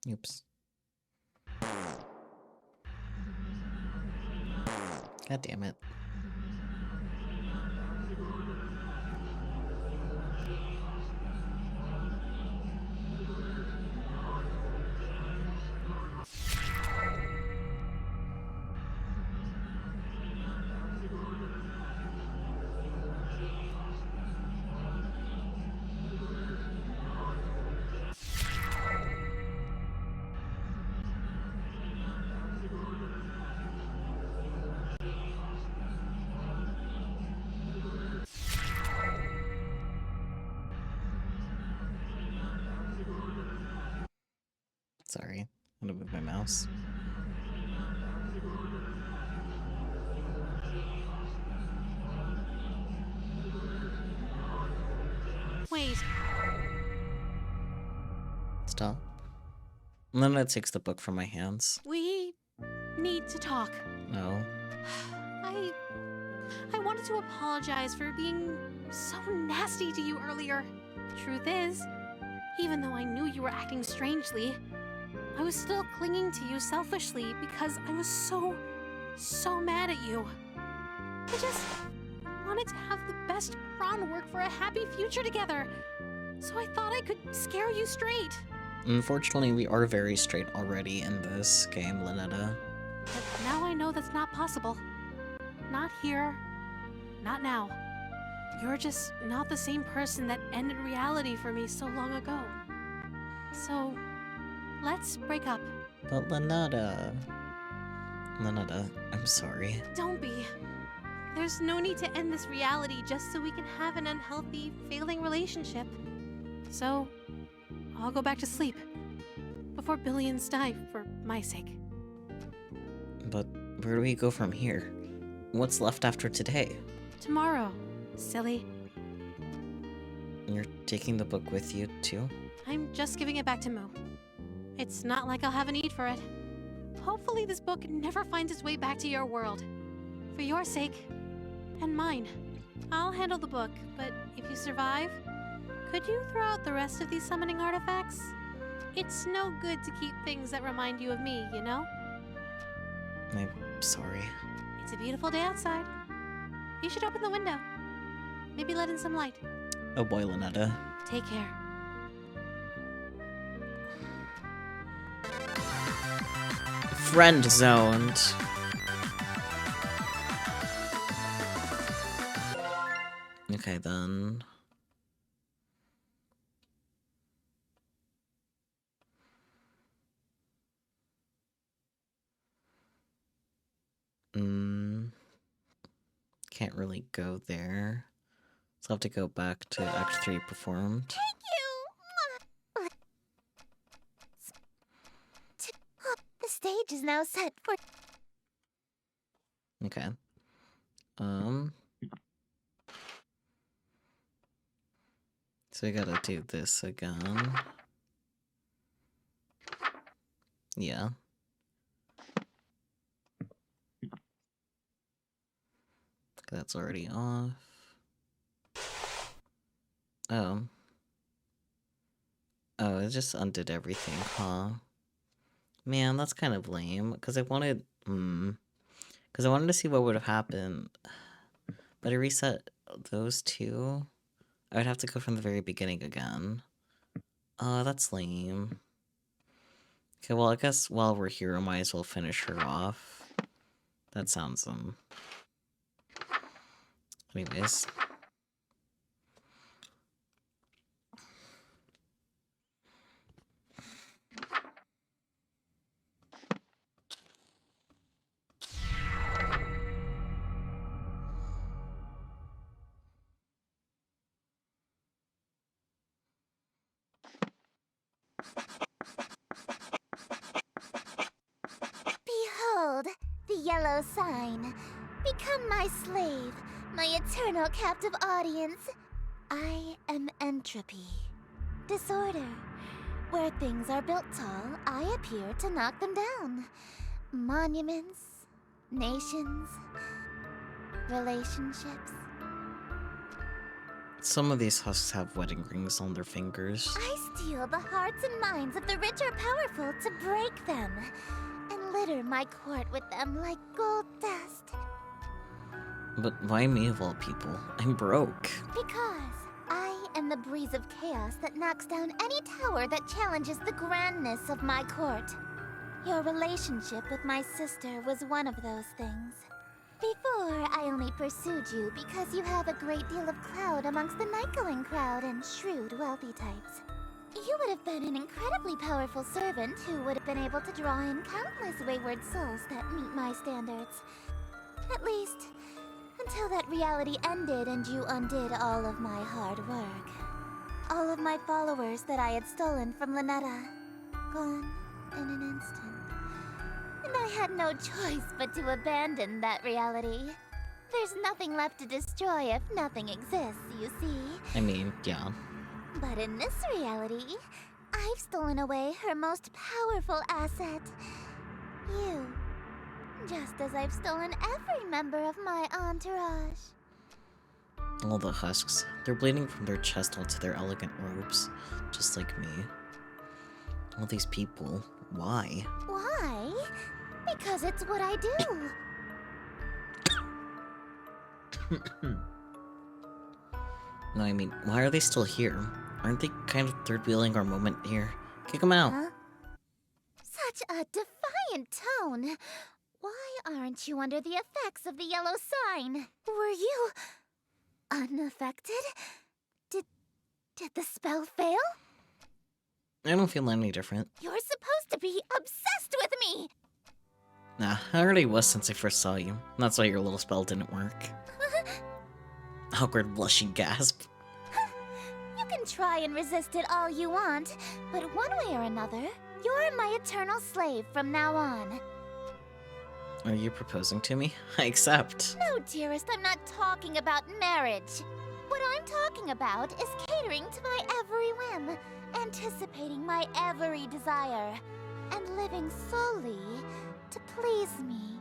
Oops. God damn it. Sorry, I'm gonna move my mouse. Wait. Stop. Lena takes the book from my hands. We need to talk. No. I wanted to apologize for being so nasty to you earlier. Truth is, even though I knew you were acting strangely, I was still clinging to you selfishly because I was so mad at you. I just wanted to have the best groundwork for a happy future together. So I thought I could scare you straight. Unfortunately, we are very straight already in this game, ln'eta. But now I know that's not possible. Not here. Not now. You're just not the same person that ended reality for me so long ago. So, let's break up. But ln'eta, I'm sorry. Don't be. There's no need to end this reality just so we can have an unhealthy, failing relationship. So, I'll go back to sleep. Before billions die, for my sake. But where do we go from here? What's left after today? Tomorrow, silly. You're taking the book with you, too? I'm just giving it back to Moo. It's not like I'll have a need for it. Hopefully this book never finds its way back to your world. For your sake, and mine. I'll handle the book, but if you survive, could you throw out the rest of these summoning artifacts? It's no good to keep things that remind you of me, you know? I'm sorry. It's a beautiful day outside. You should open the window. Maybe let in some light. Oh boy, ln'eta. Take care. Friend zoned. Okay, then. Can't really go there. So I'll have to go back to Act 3 performed. Thank you! The stage is now set for... Okay. So we gotta do this again. Yeah. That's already off. Oh. Oh, it just undid everything, huh? Man, that's kind of lame. Because I wanted... Because I wanted to see what would have happened. But I reset those two. I would have to go from the very beginning again. Oh, that's lame. Okay, well, I guess while we're here, I might as well finish her off. That sounds, Anyways. Behold, the yellow sign. Become my slave, my eternal captive audience. I am entropy. Disorder. Where things are built tall, I appear to knock them down. Monuments, nations, relationships. Some of these husks have wedding rings on their fingers. I steal the hearts and minds of the rich or powerful to break them, and litter my court with them like gold dust. But why me of all people? I'm broke. Because I am the breeze of chaos that knocks down any tower that challenges the grandness of my court. Your relationship with my sister was one of those things. Before, I only pursued you because you have a great deal of clout amongst the night-going crowd and shrewd, wealthy types. You would have been an incredibly powerful servant who would have been able to draw in countless wayward souls that meet my standards. At least, until that reality ended and you undid all of my hard work. All of my followers that I had stolen from ln'eta. Gone in an instant. And I had no choice but to abandon that reality. There's nothing left to destroy if nothing exists, you see. I mean, yeah. But in this reality, I I've stolen away her most powerful asset. You. Just as I've stolen every member of my entourage. All the husks. They're bleeding from their chest onto their elegant robes, just like me. All these people. Why? Why? Because it's what I do. No, I mean, why are they still here? Aren't they kind of third-wheeling our moment here? Kick them out. Huh? Such a defiant tone. Why aren't you under the effects of the yellow sign? Were you unaffected? Did the spell fail? I don't feel any different. You're supposed to be obsessed with me! Nah, I already was since I first saw you. That's why your little spell didn't work. Awkward blushing gasp. You can try and resist it all you want, but one way or another, you're my eternal slave from now on. Are you proposing to me? I accept. No, dearest, I'm not talking about marriage. What I'm talking about is catering to my every whim, anticipating my every desire, and living solely to please me.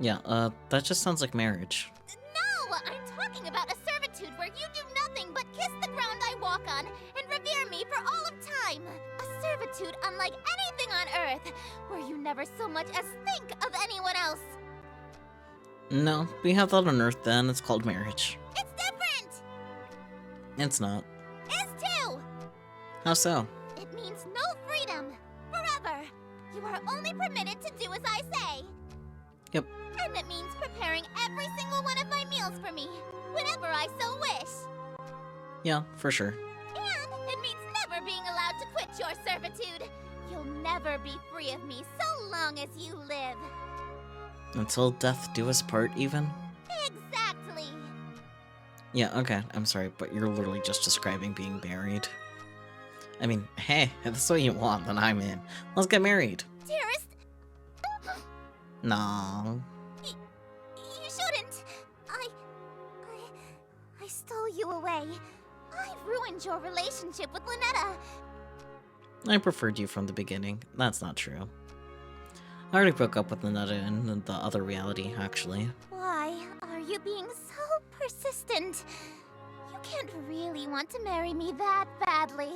Yeah, that just sounds like marriage. No! I'm talking about a servitude where you do nothing but kiss the ground I walk on and revere me for all of time. A servitude unlike anything on Earth, where you never so much as think of anyone else. No, we have that on Earth then. It's called marriage. It's different! It's not. Is too! How so? It means no freedom. Forever. You are only permitted to do as I say. Yep. And it means preparing every single one of my meals for me, whenever I so wish. Yeah, for sure. And it means never being allowed to quit your servitude. You'll never be free of me so long as you live. Until death do us part, even? Exactly. Yeah, okay, I'm sorry, but you're literally just describing being married. I mean, hey, if that's what you want, then I'm in. Let's get married. Dearest, No. you shouldn't. I stole you away. I ruined your relationship with ln'eta. I preferred you from the beginning. That's not true. I already broke up with ln'eta in the other reality, actually. Why are you being so persistent? You can't really want to marry me that badly.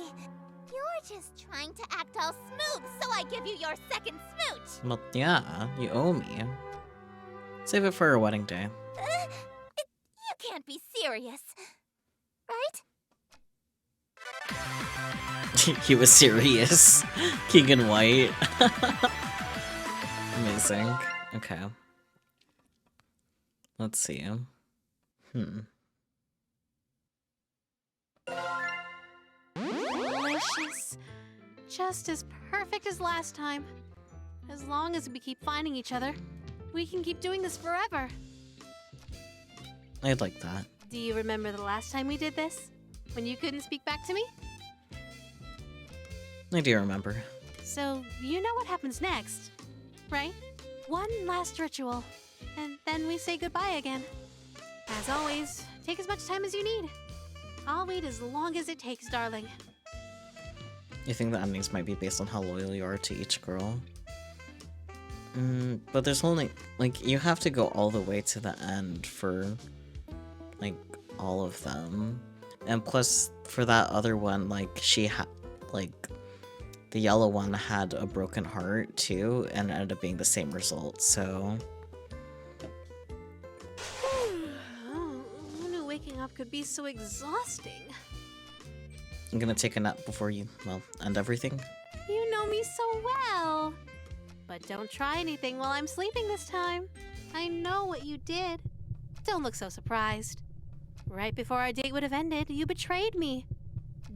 You're just trying to act all smooth so I give you your second smooch. Well, yeah, you owe me. Save it for our wedding day. You can't be serious, right? He was serious. King and White. Amazing. Okay. Let's see. Delicious. Just as perfect as last time. As long as we keep finding each other, we can keep doing this forever. I'd like that. Do you remember the last time we did this? When you couldn't speak back to me? I do remember. So, you know what happens next, right? One last ritual, and then we say goodbye again. As always, take as much time as you need. I'll wait as long as it takes, darling. You think the endings might be based on how loyal you are to each girl? But there's only, like, you have to go all the way to the end for, like, all of them. And plus, for that other one, like, she had, like, the yellow one had a broken heart, too, and it ended up being the same result, so... Who knew waking up could be so exhausting? I'm gonna take a nap before you, well, end everything. You know me so well. But don't try anything while I'm sleeping this time. I know what you did. Don't look so surprised. Right before our date would have ended, you betrayed me.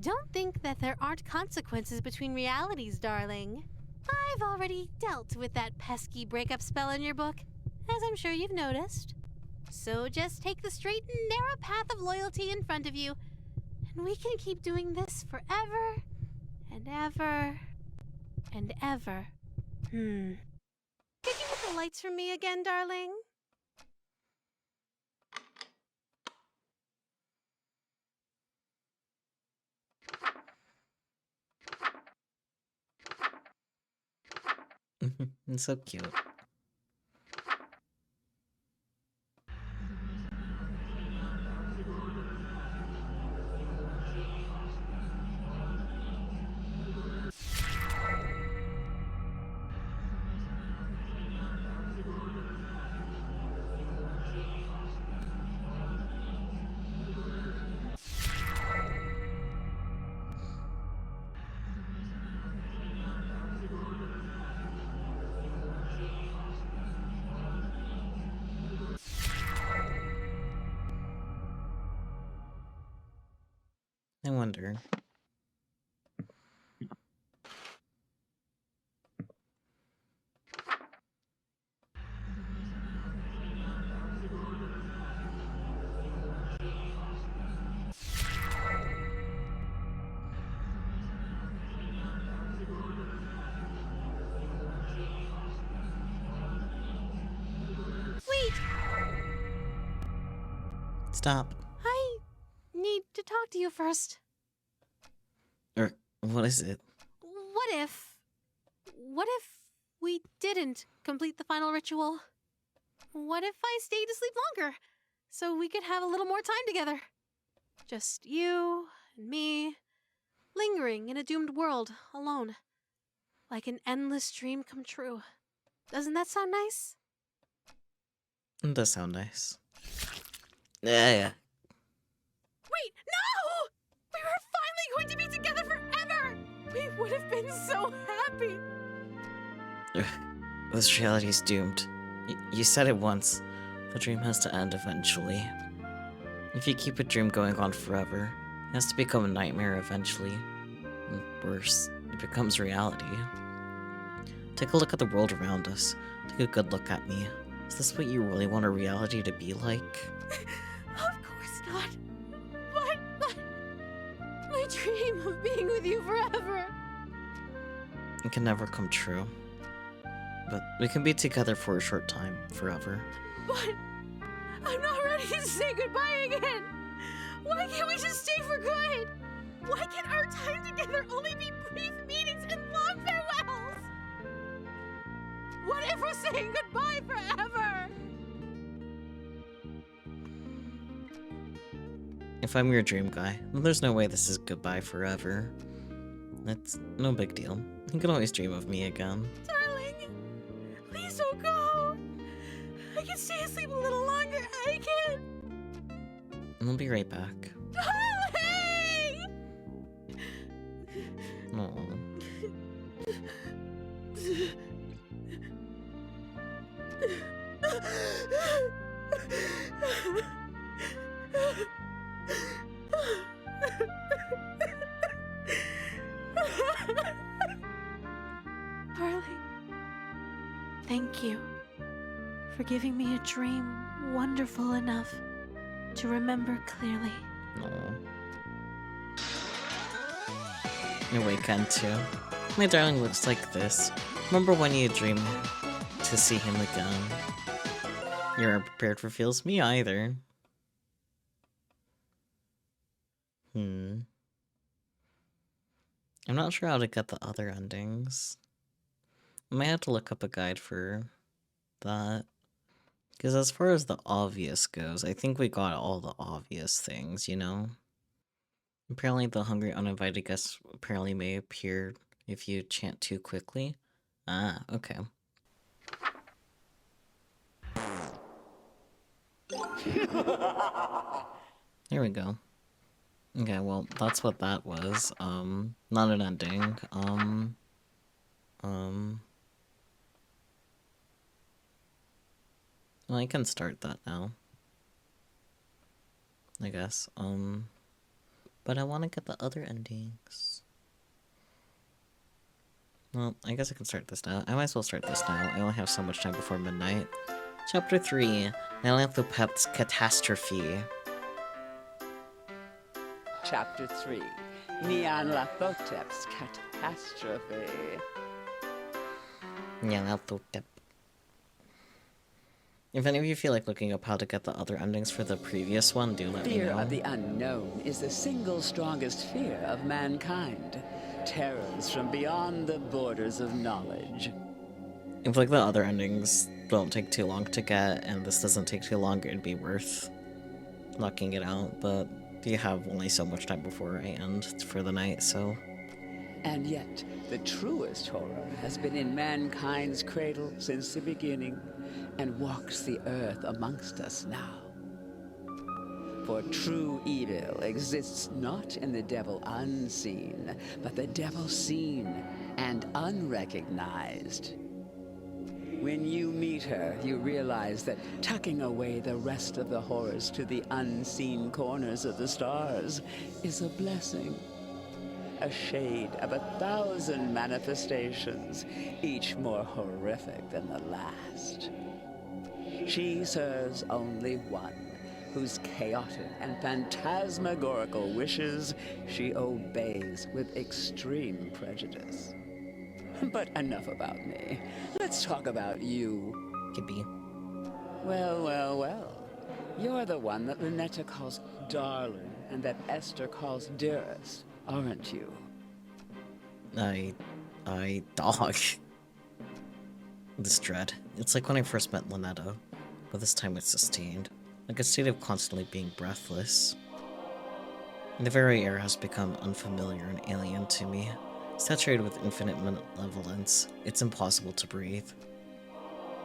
Don't think that there aren't consequences between realities, darling. I've already dealt with that pesky breakup spell in your book, as I'm sure you've noticed. So just take the straight and narrow path of loyalty in front of you, and we can keep doing this forever and ever and ever. Could you hit the lights for me again, darling? It's so cute. I wonder. Wait! Stop. I need to talk to you first. Or, what is it? What if we didn't complete the final ritual? What if I stayed asleep longer so we could have a little more time together? Just you and me, lingering in a doomed world alone, like an endless dream come true. Doesn't that sound nice? It does sound nice. Yeah. Wait, no! We were finally going to be together forever! We would have been so happy! This reality is doomed. You said it once. The dream has to end eventually. If you keep a dream going on forever, it has to become a nightmare eventually. And worse, it becomes reality. Take a look at the world around us. Take a good look at me. Is this what you really want a reality to be like? Of course not. But my dream of being with you forever. It can never come true. But we can be together for a short time, forever. But I'm not ready to say goodbye again. Why can't we just stay for good? Why can our time together only be brief meetings and long farewells? What if we're saying goodbye forever? If I'm your dream guy, then there's no way this is goodbye forever. It's no big deal. You can always dream of me again. Darling, please don't go. I can stay asleep a little longer. I can. And I'll be right back. Darling! Aww. Harley, thank you for giving me a dream wonderful enough to remember clearly. Aww. Your weekend too. My darling looks like this. Remember when you dreamed to see him again? You weren't prepared for feels? Me either. I'm not sure how to get the other endings. I might have to look up a guide for that. Because as far as the obvious goes, I think we got all the obvious things, you know? Apparently the hungry uninvited guest apparently may appear if you chant too quickly. Ah, okay. Here we go. Okay, well, that's what that was. Not an ending. Well, I can start that now. I guess. But I want to get the other endings. Well, I guess I can start this now. I might as well start this now. I only have so much time before midnight. Chapter 3, Philanthropep's Catastrophe. Chapter 3, Nyarlathotep's Catastrophe. Nyarlathotep. If any of you feel like looking up how to get the other endings for the previous one, do let me Fear know. of the unknown is the single strongest fear of mankind. Terrors from beyond the borders of knowledge. I feel like the other endings don't take too long to get, and this doesn't take too long, it'd be worth knocking it out, but you have only so much time before I end for the night, so... And yet, the truest horror has been in mankind's cradle since the beginning, and walks the earth amongst us now. For true evil exists not in the devil unseen, but the devil seen and unrecognized. When you meet her, you realize that tucking away the rest of the horrors to the unseen corners of the stars is a blessing. A shade of 1,000 manifestations, each more horrific than the last. She serves only one, whose chaotic and phantasmagorical wishes she obeys with extreme prejudice. But enough about me. Let's talk about you. Gibby. Well, well, well. You're the one that ln'eta calls darling and that Esther calls dearest, aren't you? Dog. This dread. It's like when I first met ln'eta, but this time it's sustained. Like a state of constantly being breathless. The very air has become unfamiliar and alien to me. Saturated with infinite malevolence, it's impossible to breathe.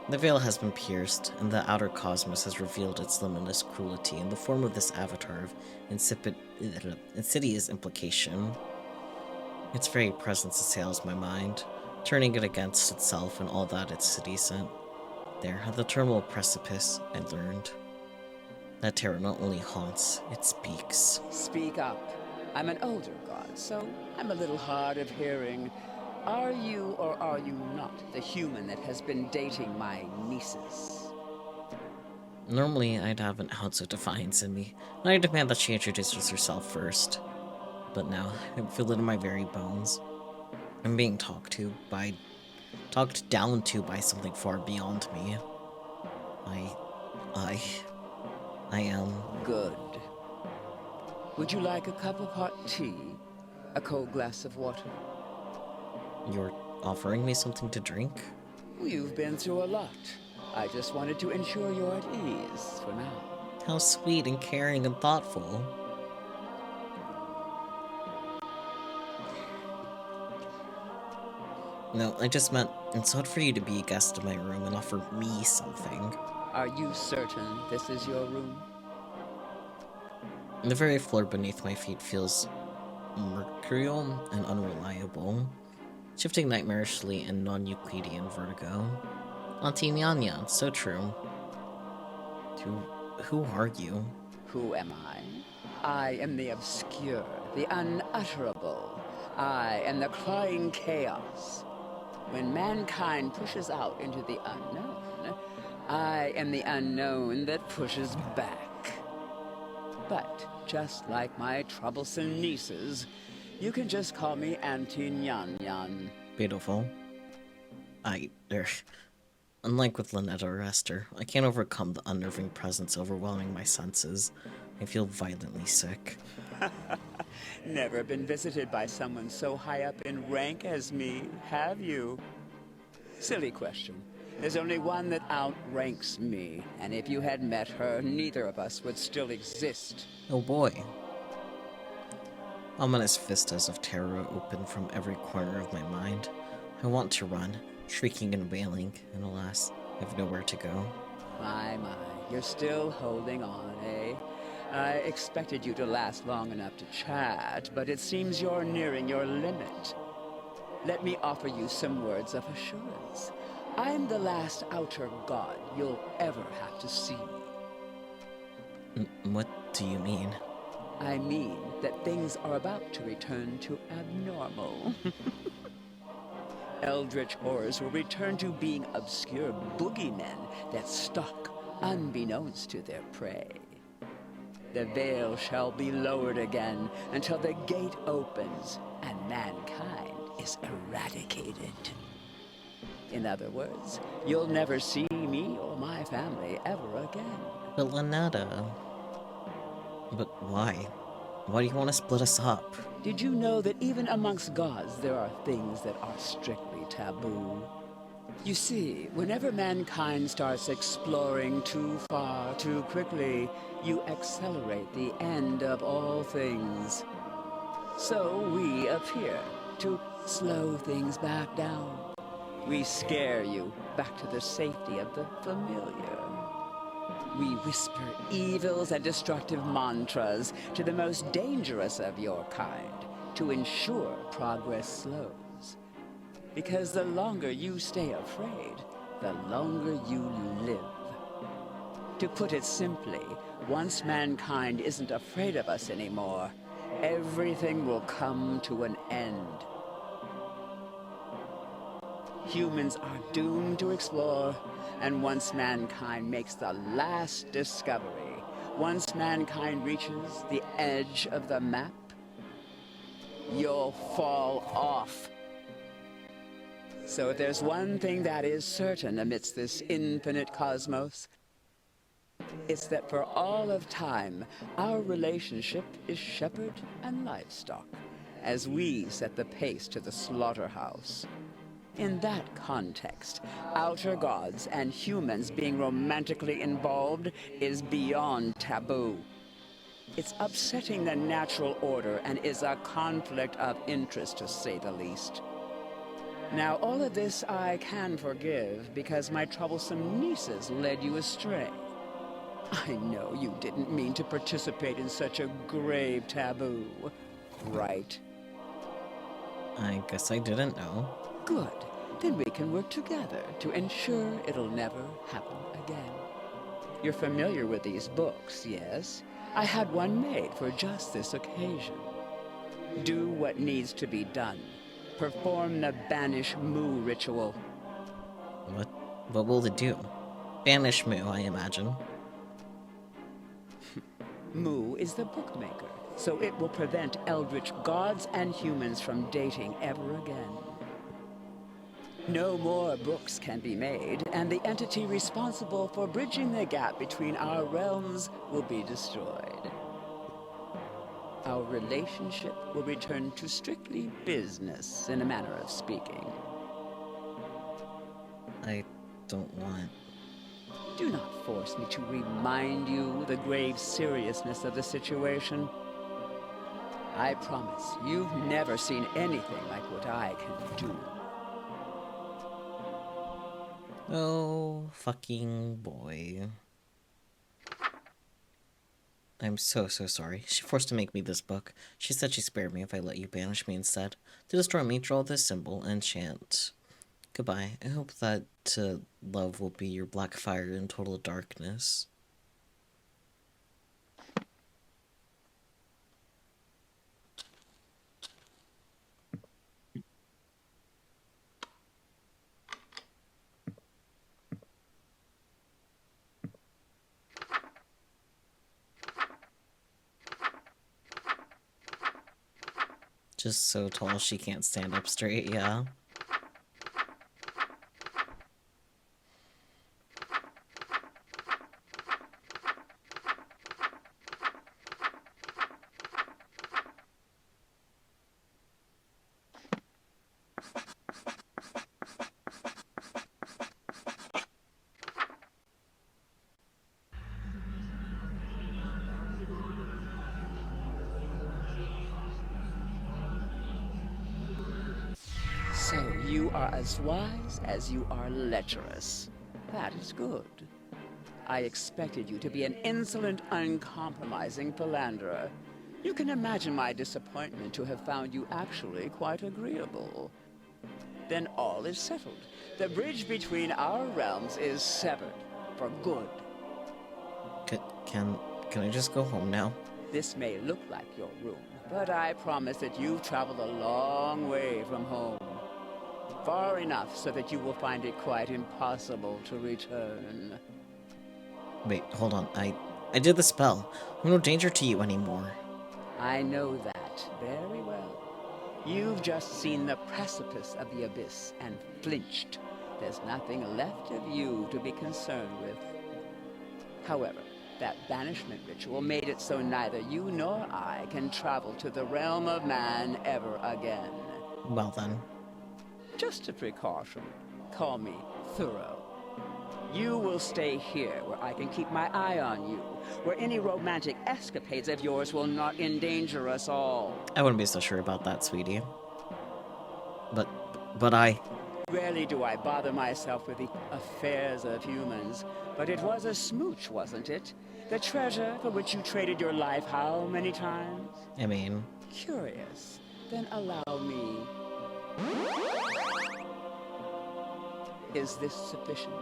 The veil has been pierced, and the outer cosmos has revealed its limitless cruelty in the form of this avatar of insidious implication. Its very presence assails my mind, turning it against itself and all that its city sent. There, at the terminal precipice, I learned that terror not only haunts, it speaks. Speak up. I'm an older god, so I'm a little hard of hearing. Are you or are you not the human that has been dating my nieces? Normally, I'd have an ounce of defiance in me, and I demand that she introduces herself first. But now, I feel it in my very bones. I'm being talked down to by something far beyond me. I am... Good. Would you like a cup of hot tea? A cold glass of water? You're offering me something to drink? You've been through a lot. I just wanted to ensure you're at ease for now. How sweet and caring and thoughtful. No, I just meant it's odd for you to be a guest in my room and offer me something. Are you certain this is your room? The very floor beneath my feet feels mercurial and unreliable, shifting nightmarishly in non-Euclidean vertigo. Auntie Nyanya, so true. Who are you? Who am I? I am the obscure, the unutterable. I am the crying chaos. When mankind pushes out into the unknown, I am the unknown that pushes back. But, just like my troublesome nieces, you can just call me Auntie Nyan. Beautiful. Unlike with ln'eta or Esther, I can't overcome the unnerving presence overwhelming my senses. I feel violently sick. Never been visited by someone so high up in rank as me, have you? Silly question. There's only one that outranks me, and if you had met her, neither of us would still exist. Oh boy. Ominous vistas of terror open from every corner of my mind. I want to run, shrieking and wailing, and alas, I have nowhere to go. My, you're still holding on, eh? I expected you to last long enough to chat, but it seems you're nearing your limit. Let me offer you some words of assurance. I'm the last outer god you'll ever have to see. What do you mean? I mean that things are about to return to abnormal. Eldritch horrors will return to being obscure boogeymen that stalk unbeknownst to their prey. The veil shall be lowered again until the gate opens and mankind is eradicated. In other words, you'll never see me or my family ever again. But ln'eta... But why? Why do you want to split us up? Did you know that even amongst gods there are things that are strictly taboo? You see, whenever mankind starts exploring too far, too quickly, you accelerate the end of all things. So we appear to slow things back down. We scare you back to the safety of the familiar. We whisper evils and destructive mantras to the most dangerous of your kind to ensure progress slows. Because the longer you stay afraid, the longer you live. To put it simply, once mankind isn't afraid of us anymore, everything will come to an end. Humans are doomed to explore, and once mankind makes the last discovery, once mankind reaches the edge of the map, you'll fall off. So if there's one thing that is certain amidst this infinite cosmos, it's that for all of time, our relationship is shepherd and livestock, as we set the pace to the slaughterhouse. In that context, outer gods and humans being romantically involved is beyond taboo. It's upsetting the natural order and is a conflict of interest, to say the least. Now, all of this I can forgive because my troublesome nieces led you astray. I know you didn't mean to participate in such a grave taboo, right? I guess I didn't know. Good. Then we can work together to ensure it'll never happen again. You're familiar with these books, yes? I had one made for just this occasion. Do what needs to be done. Perform the Banish Moo ritual. What will it do? Banish Moo, I imagine. Moo is the bookmaker, so it will prevent Eldritch gods and humans from dating ever again. No more books can be made, and the entity responsible for bridging the gap between our realms will be destroyed. Our relationship will return to strictly business, in a manner of speaking. I don't want... Do not force me to remind you the grave seriousness of the situation. I promise you've never seen anything like what I can do. Oh, fucking boy. I'm so sorry. She forced to make me this book. She said she'd spare me if I let you banish me instead. To destroy me, draw this symbol and chant. Goodbye. I hope that love will be your black fire in total darkness. Just so tall she can't stand up straight, yeah. So you are as wise as you are lecherous. That is good. I expected you to be an insolent, uncompromising philanderer. You can imagine my disappointment to have found you actually quite agreeable. Then all is settled. The bridge between our realms is severed for good. Can I just go home now? This may look like your room, but I promise that you've traveled a long way from home. Far enough so that you will find it quite impossible to return. Wait, hold on. I did the spell. I'm no danger to you anymore. I know that very well. You've just seen the precipice of the abyss and flinched. There's nothing left of you to be concerned with. However, that banishment ritual made it so neither you nor I can travel to the realm of man ever again. Well then. Just a precaution. Call me thorough. You will stay here, where I can keep my eye on you, where any romantic escapades of yours will not endanger us all. I wouldn't be so sure about that, sweetie. But I... Rarely do I bother myself with the affairs of humans, but it was a smooch, wasn't it? The treasure for which you traded your life how many times? I mean... Curious. Then allow me. Is this sufficient?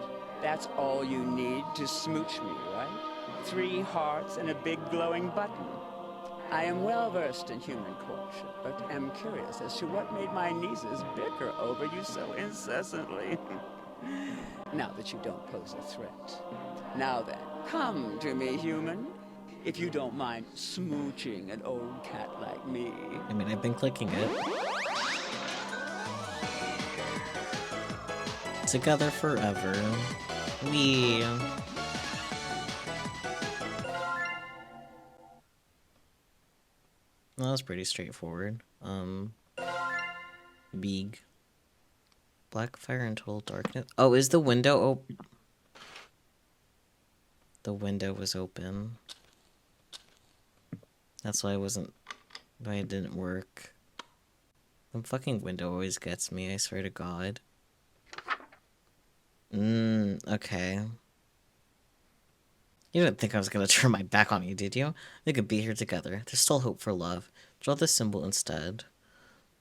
That's all you need to smooch me, right? 3 hearts and a big glowing button. I am well versed in human courtship, but am curious as to what made my nieces bicker over you so incessantly. Now that you don't pose a threat. Now then, come to me, human. If you don't mind smooching an old cat like me. I mean, I've been clicking it. Together forever. We... That was pretty straightforward. Big. Black fire and total darkness. Oh, is the window open? The window was open. That's why it didn't work. The fucking window always gets me, I swear to God. Okay. You didn't think I was gonna turn my back on you, did you? We could be here together. There's still hope for love. Draw this symbol instead.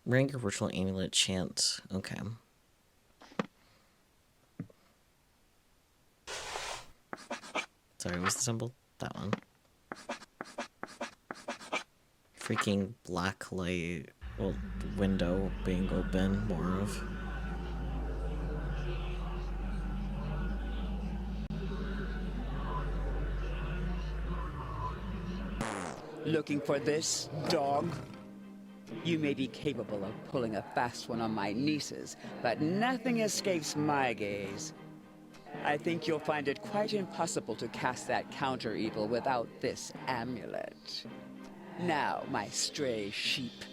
Ring your ritual amulet chant. Okay. Sorry, what's the symbol? That one. Freaking black light. Well, window being open, more of. Looking for this, dog? You may be capable of pulling a fast one on my nieces, but nothing escapes my gaze. I think you'll find it quite impossible to cast that counter-evil without this amulet. Now, my stray sheep,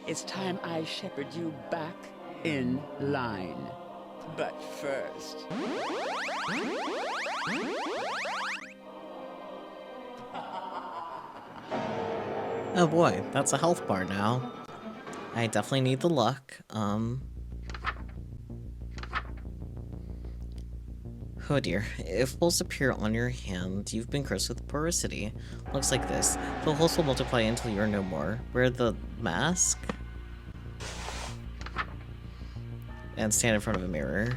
it's time I shepherd you back in line. But first... Oh boy, that's a health bar now. I definitely need the luck. Oh dear. If holes appear on your hand, you've been cursed with porosity. Looks like this. The holes will multiply until you're no more. Wear the mask? And stand in front of a mirror.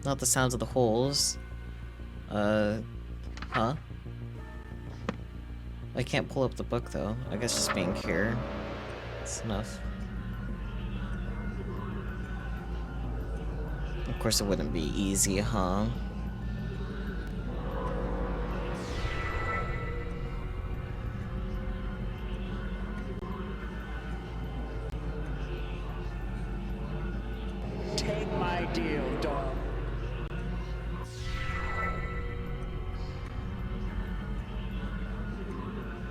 Not the sounds of the holes. Huh? I can't pull up the book, though. I guess just being here. It's enough. Of course it wouldn't be easy, huh? Take my deal, dog.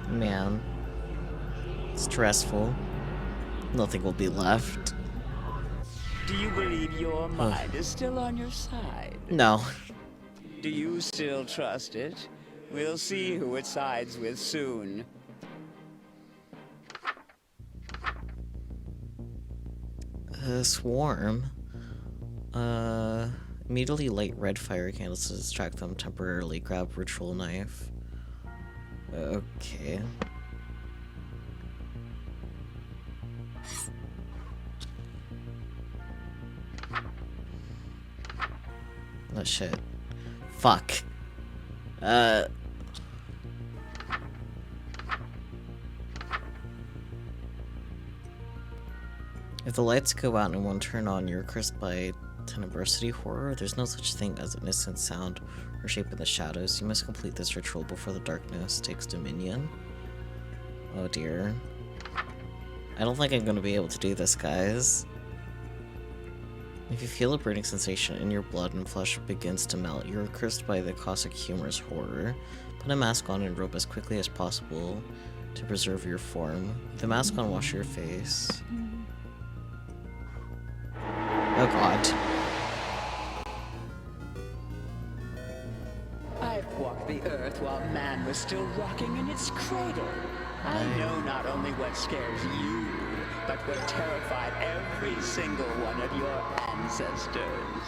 Man. Stressful. Nothing will be left. Do you believe your mind is still on your side? No. Do you still trust it? We'll see who it sides with soon. Swarm. Immediately light red fire candles to distract them. Temporarily grab ritual knife. Okay. Oh shit. Fuck. If the lights go out and won't turn on, you're cursed by tenebrosity horror. There's no such thing as an innocent sound or shape in the shadows. You must complete this ritual before the darkness takes dominion. Oh dear. I don't think I'm gonna be able to do this, guys. If you feel a burning sensation in your blood and flesh begins to melt, you're cursed by the caustic humor's horror. Put a mask on and robe as quickly as possible to preserve your form. With the mask on, wash your face. god. I've walked the earth while man was still rocking in its cradle. I know not only what scares you, but what terrified every single one of your ancestors.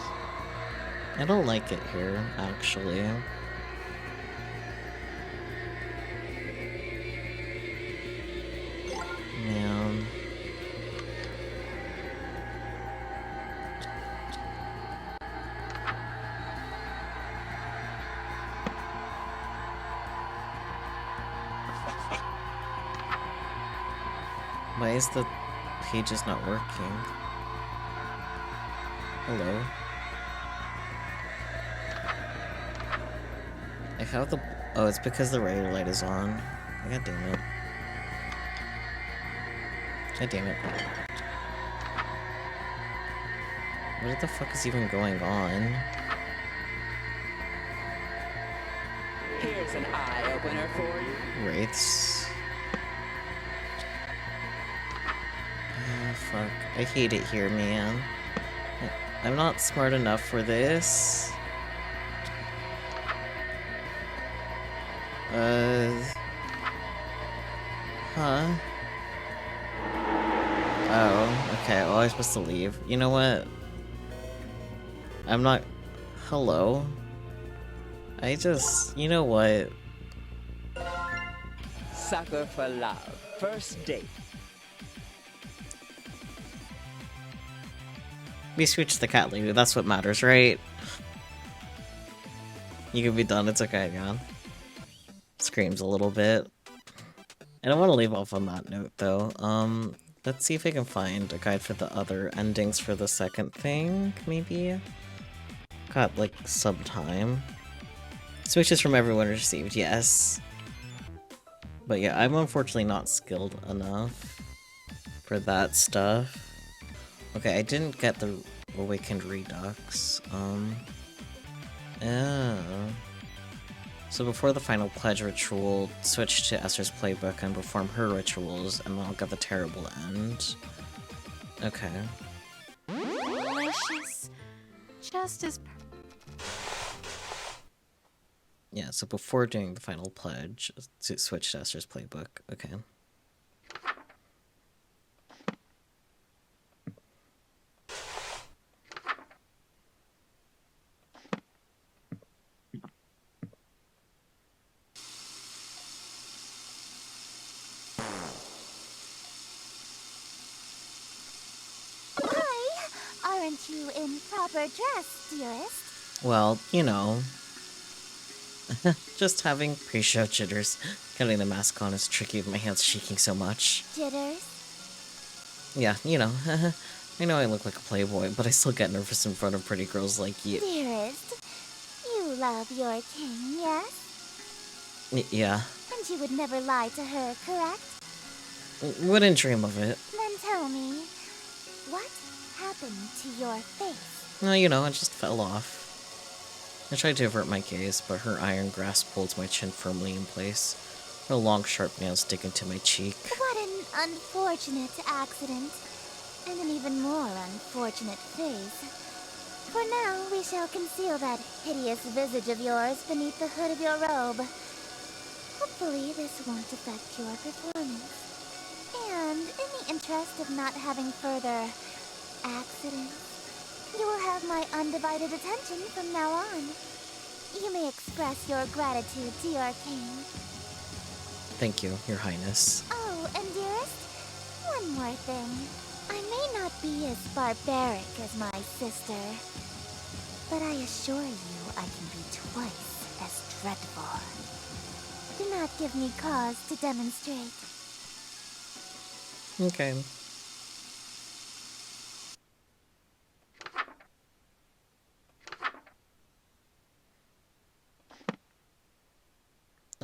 I don't like it here, actually. Man. Why is the pages not working? Hello? I have the... Oh, it's because the regular light is on. God damn it. God damn it. What the fuck is even going on? Here's an eye-opener for you. Wraiths. Oh, fuck. I hate it here, man. I'm not smart enough for this. Huh? Oh, okay. Well, I was supposed to leave. You know what? I'm not... Hello? I just... You know what? Sucker for love. First date. We switched the cat lady. That's what matters, right? You can be done. It's okay, man. Screams a little bit. I don't want to leave off on that note, though. Let's see if I can find a guide for the other endings for the second thing, maybe? Got, like, some time. Switches from everyone received, yes. But yeah, I'm unfortunately not skilled enough for that stuff. Okay, I didn't get the Awakened Redux. Oh. So before the final pledge ritual, switch to Esther's playbook and perform her rituals, and then I'll get the terrible end. Okay. Delicious. Just as Yeah, so before doing the final pledge, switch to Esther's playbook. Okay. Aren't you in proper dress, dearest? Well, you know. Just having pre-show jitters. Getting the mask on is tricky with my hands shaking so much. Jitters? Yeah, you know. I know I look like a playboy, but I still get nervous in front of pretty girls like you. Dearest, you love your king, yes? Yeah. And you would never lie to her, correct? Wouldn't dream of it. Then tell me, what happened to your face? No, you know, it just fell off. I tried to avert my gaze, but her iron grasp holds my chin firmly in place. Her long, sharp nails dig into my cheek. What an unfortunate accident. And an even more unfortunate face. For now, we shall conceal that hideous visage of yours beneath the hood of your robe. Hopefully, this won't affect your performance. And in the interest of not having further accidents, you will have my undivided attention from now on. You may express your gratitude to your king. Thank you, Your Highness. Oh, and dearest, one more thing. I may not be as barbaric as my sister, but I assure you I can be twice as dreadful. Do not give me cause to demonstrate. Okay.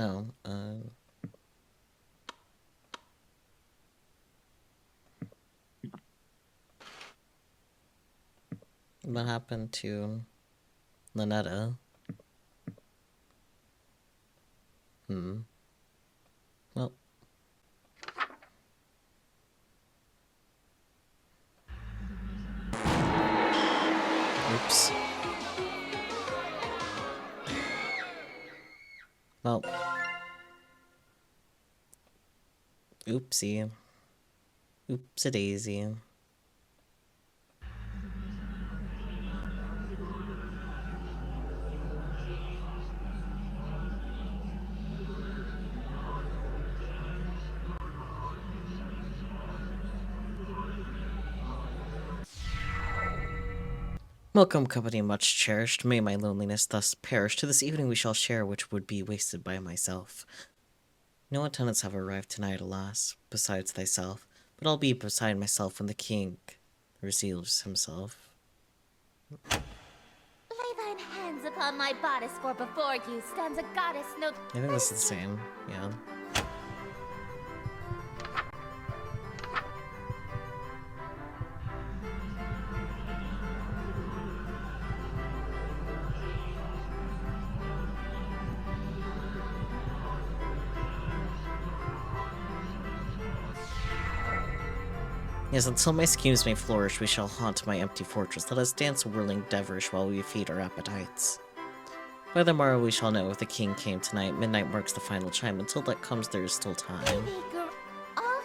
Oh, what happened to ln'eta? Well. Oops. Well. Oopsie. Oopsie-daisy. Welcome, company much cherished. May my loneliness thus perish. To this evening we shall share, which would be wasted by myself. No attendants have arrived tonight, alas, besides thyself. But I'll be beside myself when the king receives himself. Lay thine hands upon my bodice, for before you stands a goddess no. I think this is the same, yeah. Yes, until my schemes may flourish, we shall haunt my empty fortress. Let us dance whirling devilish while we feed our appetites. By the morrow we shall know if the king came tonight. Midnight marks the final chime. Until that comes, there is still time. Baby girl, all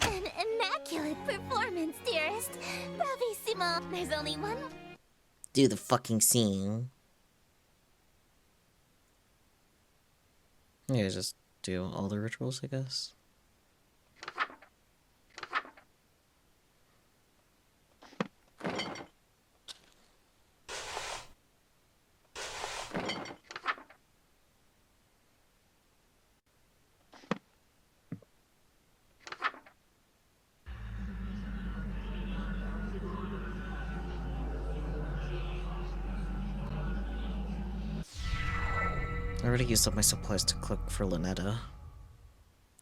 an immaculate performance, dearest. Bravissimo. There's only one. Do the fucking scene. Yeah, just do all the rituals, I guess. I already used up my supplies to cook for ln'eta.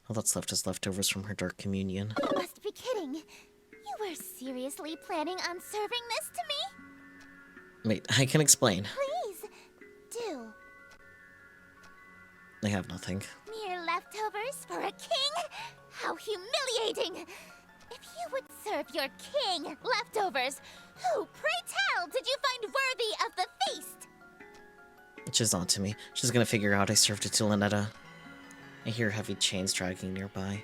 All that's left is leftovers from her dark communion. You must be kidding. You were seriously planning on serving this to me? Wait, I can explain. Please, do. I have nothing. Mere leftovers for a king? How humiliating! If you would serve your king leftovers, who, pray tell, did you find worthy of the feast? She's on to me. She's gonna figure out I served it to ln'eta. I hear heavy chains dragging nearby.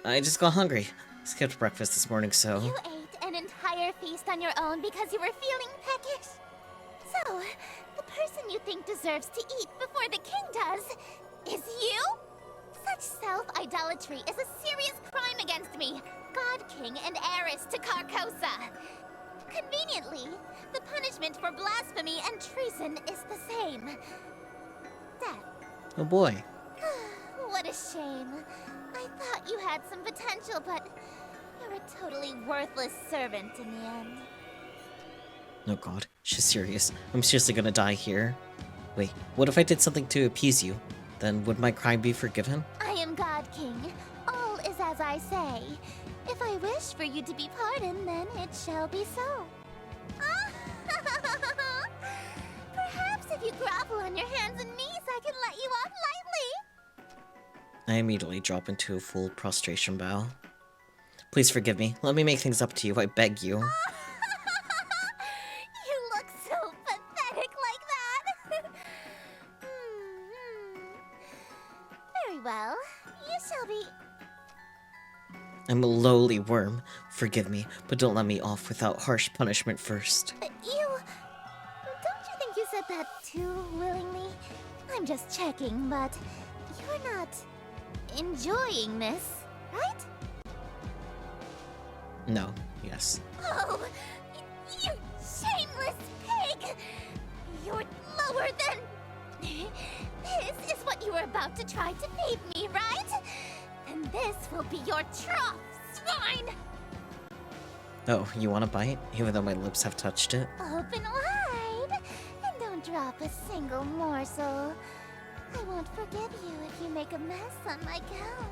I just got hungry. Skipped breakfast this morning, so... You ate an entire feast on your own because you were feeling peckish? So, the person you think deserves to eat before the king does is you? Such self-idolatry is a serious crime against me, God King and heiress to Carcosa. Conveniently, the punishment for blasphemy and treason is the same. Death. Oh boy. What a shame. I thought you had some potential, but you're a totally worthless servant in the end. Oh god, she's serious. I'm seriously gonna die here. Wait, what if I did something to appease you? Then would my crime be forgiven? I am God King. All is as I say. If I wish for you to be pardoned, then it shall be so. Perhaps if you grovel on your hands and knees, I can let you off lightly. I immediately drop into a full prostration bow. Please forgive me. Let me make things up to you, I beg you. You look so pathetic like that. Very well. You shall be... I'm a lowly worm. Forgive me, but don't let me off without harsh punishment first. You... Don't you think you said that too willingly? I'm just checking, but you're not enjoying this, right? No, yes. Oh, you shameless pig! You're lower than... This is what you were about to try to feed me, right? And this will be your trough, swine! Oh, you want a bite? Even though my lips have touched it? Open wide, and don't drop a single morsel. I won't forgive you if you make a mess on my gown.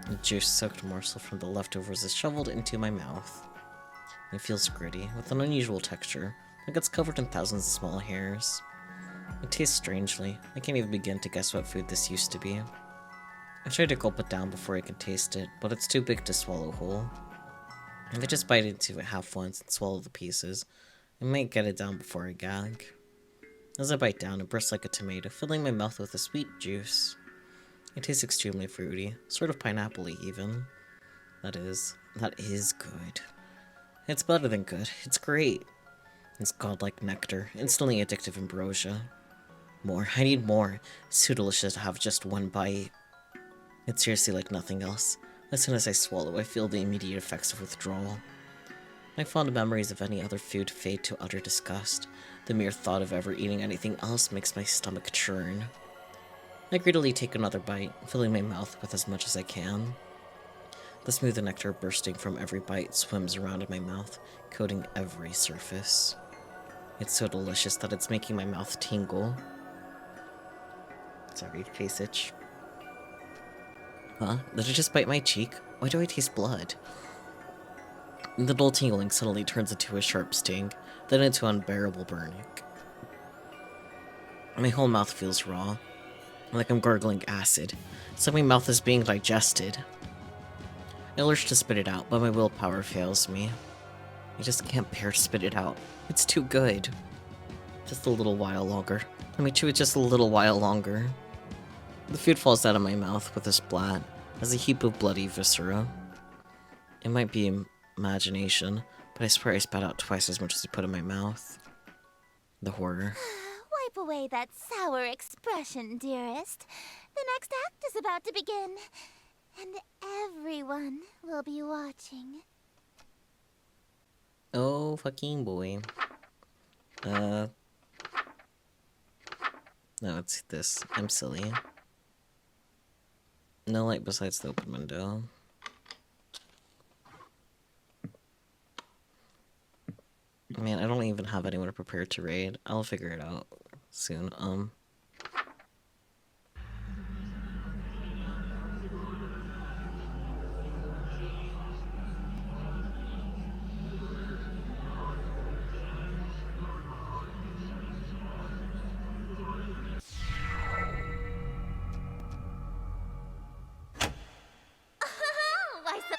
A juice-soaked morsel from the leftovers is shoveled into my mouth. It feels gritty, with an unusual texture, like it's covered in thousands of small hairs. It tastes strangely. I can't even begin to guess what food this used to be. I tried to gulp it down before I could taste it, but it's too big to swallow whole. If I just bite into it half once and swallow the pieces, I might get it down before I gag. As I bite down, it bursts like a tomato, filling my mouth with a sweet juice. It tastes extremely fruity, sort of pineapple-y even. That is good. It's better than good. It's great. It's godlike nectar, instantly addictive ambrosia. More. I need more. It's too delicious to have just one bite. It's seriously like nothing else. As soon as I swallow, I feel the immediate effects of withdrawal. My fond memories of any other food fade to utter disgust. The mere thought of ever eating anything else makes my stomach churn. I greedily take another bite, filling my mouth with as much as I can. The smooth nectar bursting from every bite swims around in my mouth, coating every surface. It's so delicious that it's making my mouth tingle. Sorry, face itch. Huh? Did it just bite my cheek? Why do I taste blood? The dull tingling suddenly turns into a sharp sting, then into unbearable burning. My whole mouth feels raw, like I'm gargling acid. It's like my mouth is being digested. I lurch to spit it out, but my willpower fails me. I just can't bear to spit it out. It's too good. Just a little while longer. Let me chew it just a little while longer. The food falls out of my mouth with a splat, as a heap of bloody viscera. It might be imagination, but I swear I spat out twice as much as I put in my mouth. The horror. Wipe away that sour expression, dearest. The next act is about to begin, and everyone will be watching. Oh, fucking boy. No, it's this. I'm silly. No light besides the open window. Man, I don't even have anyone prepared to raid. I'll figure it out soon. Why so...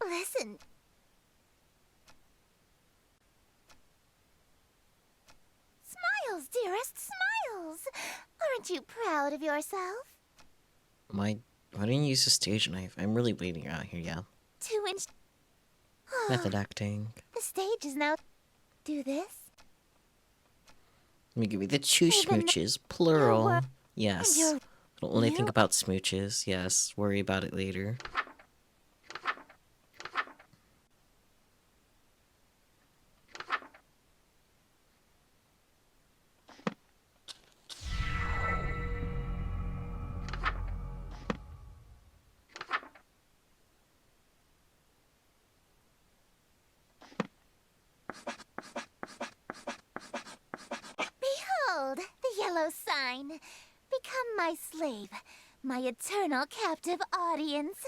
Listen. Smiles, dearest, smiles. Aren't you proud of yourself? Why didn't you use a stage knife? I'm really bleeding out here, yeah. 2-inch... Method acting. The stage is now... Do this? Let me give you the two Even smooches, plural. wor- Yes. you're- Don't only think you- about smooches. Yes, worry about it later. Behold, the yellow sign. Become my slave, my eternal captive audience.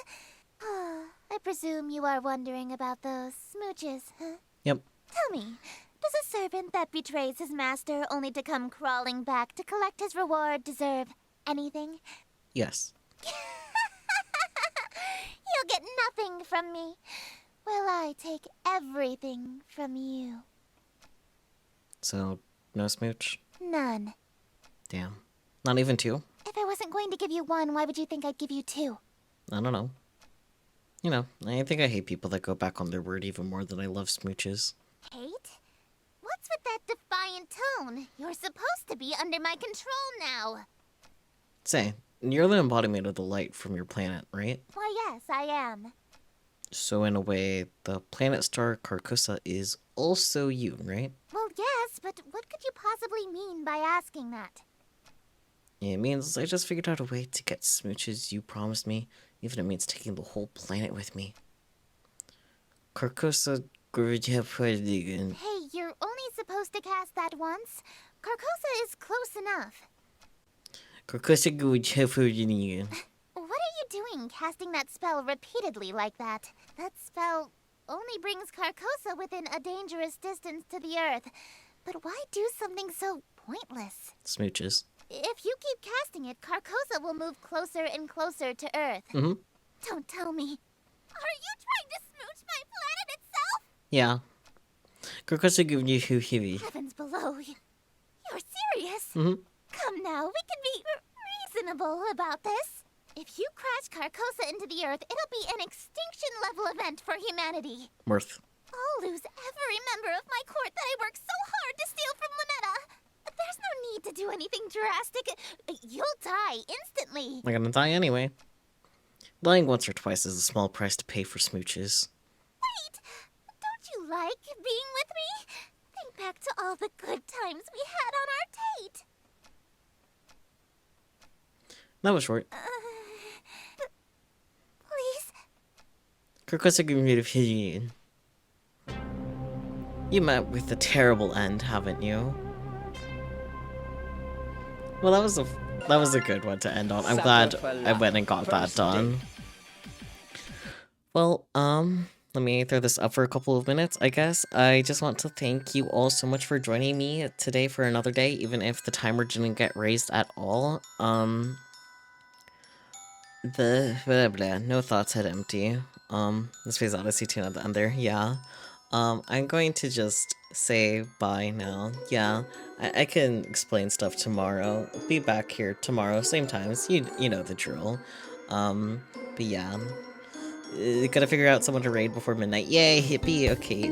I presume you are wondering about those smooches, huh? Yep. Tell me, does a servant that betrays his master only to come crawling back to collect his reward deserve anything? Yes. You'll get nothing from me. Will I take everything from you? So, no smooch? None. Damn. Not even two? If I wasn't going to give you one, why would you think I'd give you two? I don't know. You know, I think I hate people that go back on their word even more than I love smooches. Hate? What's with that defiant tone? You're supposed to be under my control now. Say, you're the embodiment of the light from your planet, right? Why, yes, I am. So in a way, the planet star Carcosa is also you, right? Well, yes, but what could you possibly mean by asking that? It means I just figured out a way to get smooches you promised me, even if it means taking the whole planet with me. Carcosa Gurjapadigan. Hey, you're only supposed to cast that once. Carcosa is close enough. Carcosa Gurjapadigan. What are you doing casting that spell repeatedly like that? That spell only brings Carcosa within a dangerous distance to the Earth. But why do something so pointless? Smooches. If you keep casting it, Carcosa will move closer and closer to Earth. Mm-hmm. Don't tell me. Are you trying to smooch my planet itself? Yeah. Carcosa Gurjapadigan. Heavens below. You're serious? Mm-hmm. Come now, we can be reasonable about this. If you crash Carcosa into the Earth, it'll be an extinction-level event for humanity. Worth. I'll lose every member of my court that I worked so hard to steal from ln'eta. There's no need to do anything drastic. You'll die instantly. I'm gonna die anyway. Lying once or twice is a small price to pay for smooches. Wait! Don't you like being with me? Think back to all the good times we had on our date. That was short. Please? Carcosa Gurjapadigan. You met with a terrible end, haven't you? Well, that was a good one to end on. I'm glad I went and got that done. Well, let me throw this up for a couple of minutes, I guess. I just want to thank you all so much for joining me today for another day, even if the timer didn't get raised at all. No thoughts head empty. This Space Odyssey tune at the end there, yeah. I'm going to just say bye now. Yeah, I can explain stuff tomorrow. Be back here tomorrow, same times. You know the drill. But yeah. Gotta figure out someone to raid before midnight. Yay, hippie, okay.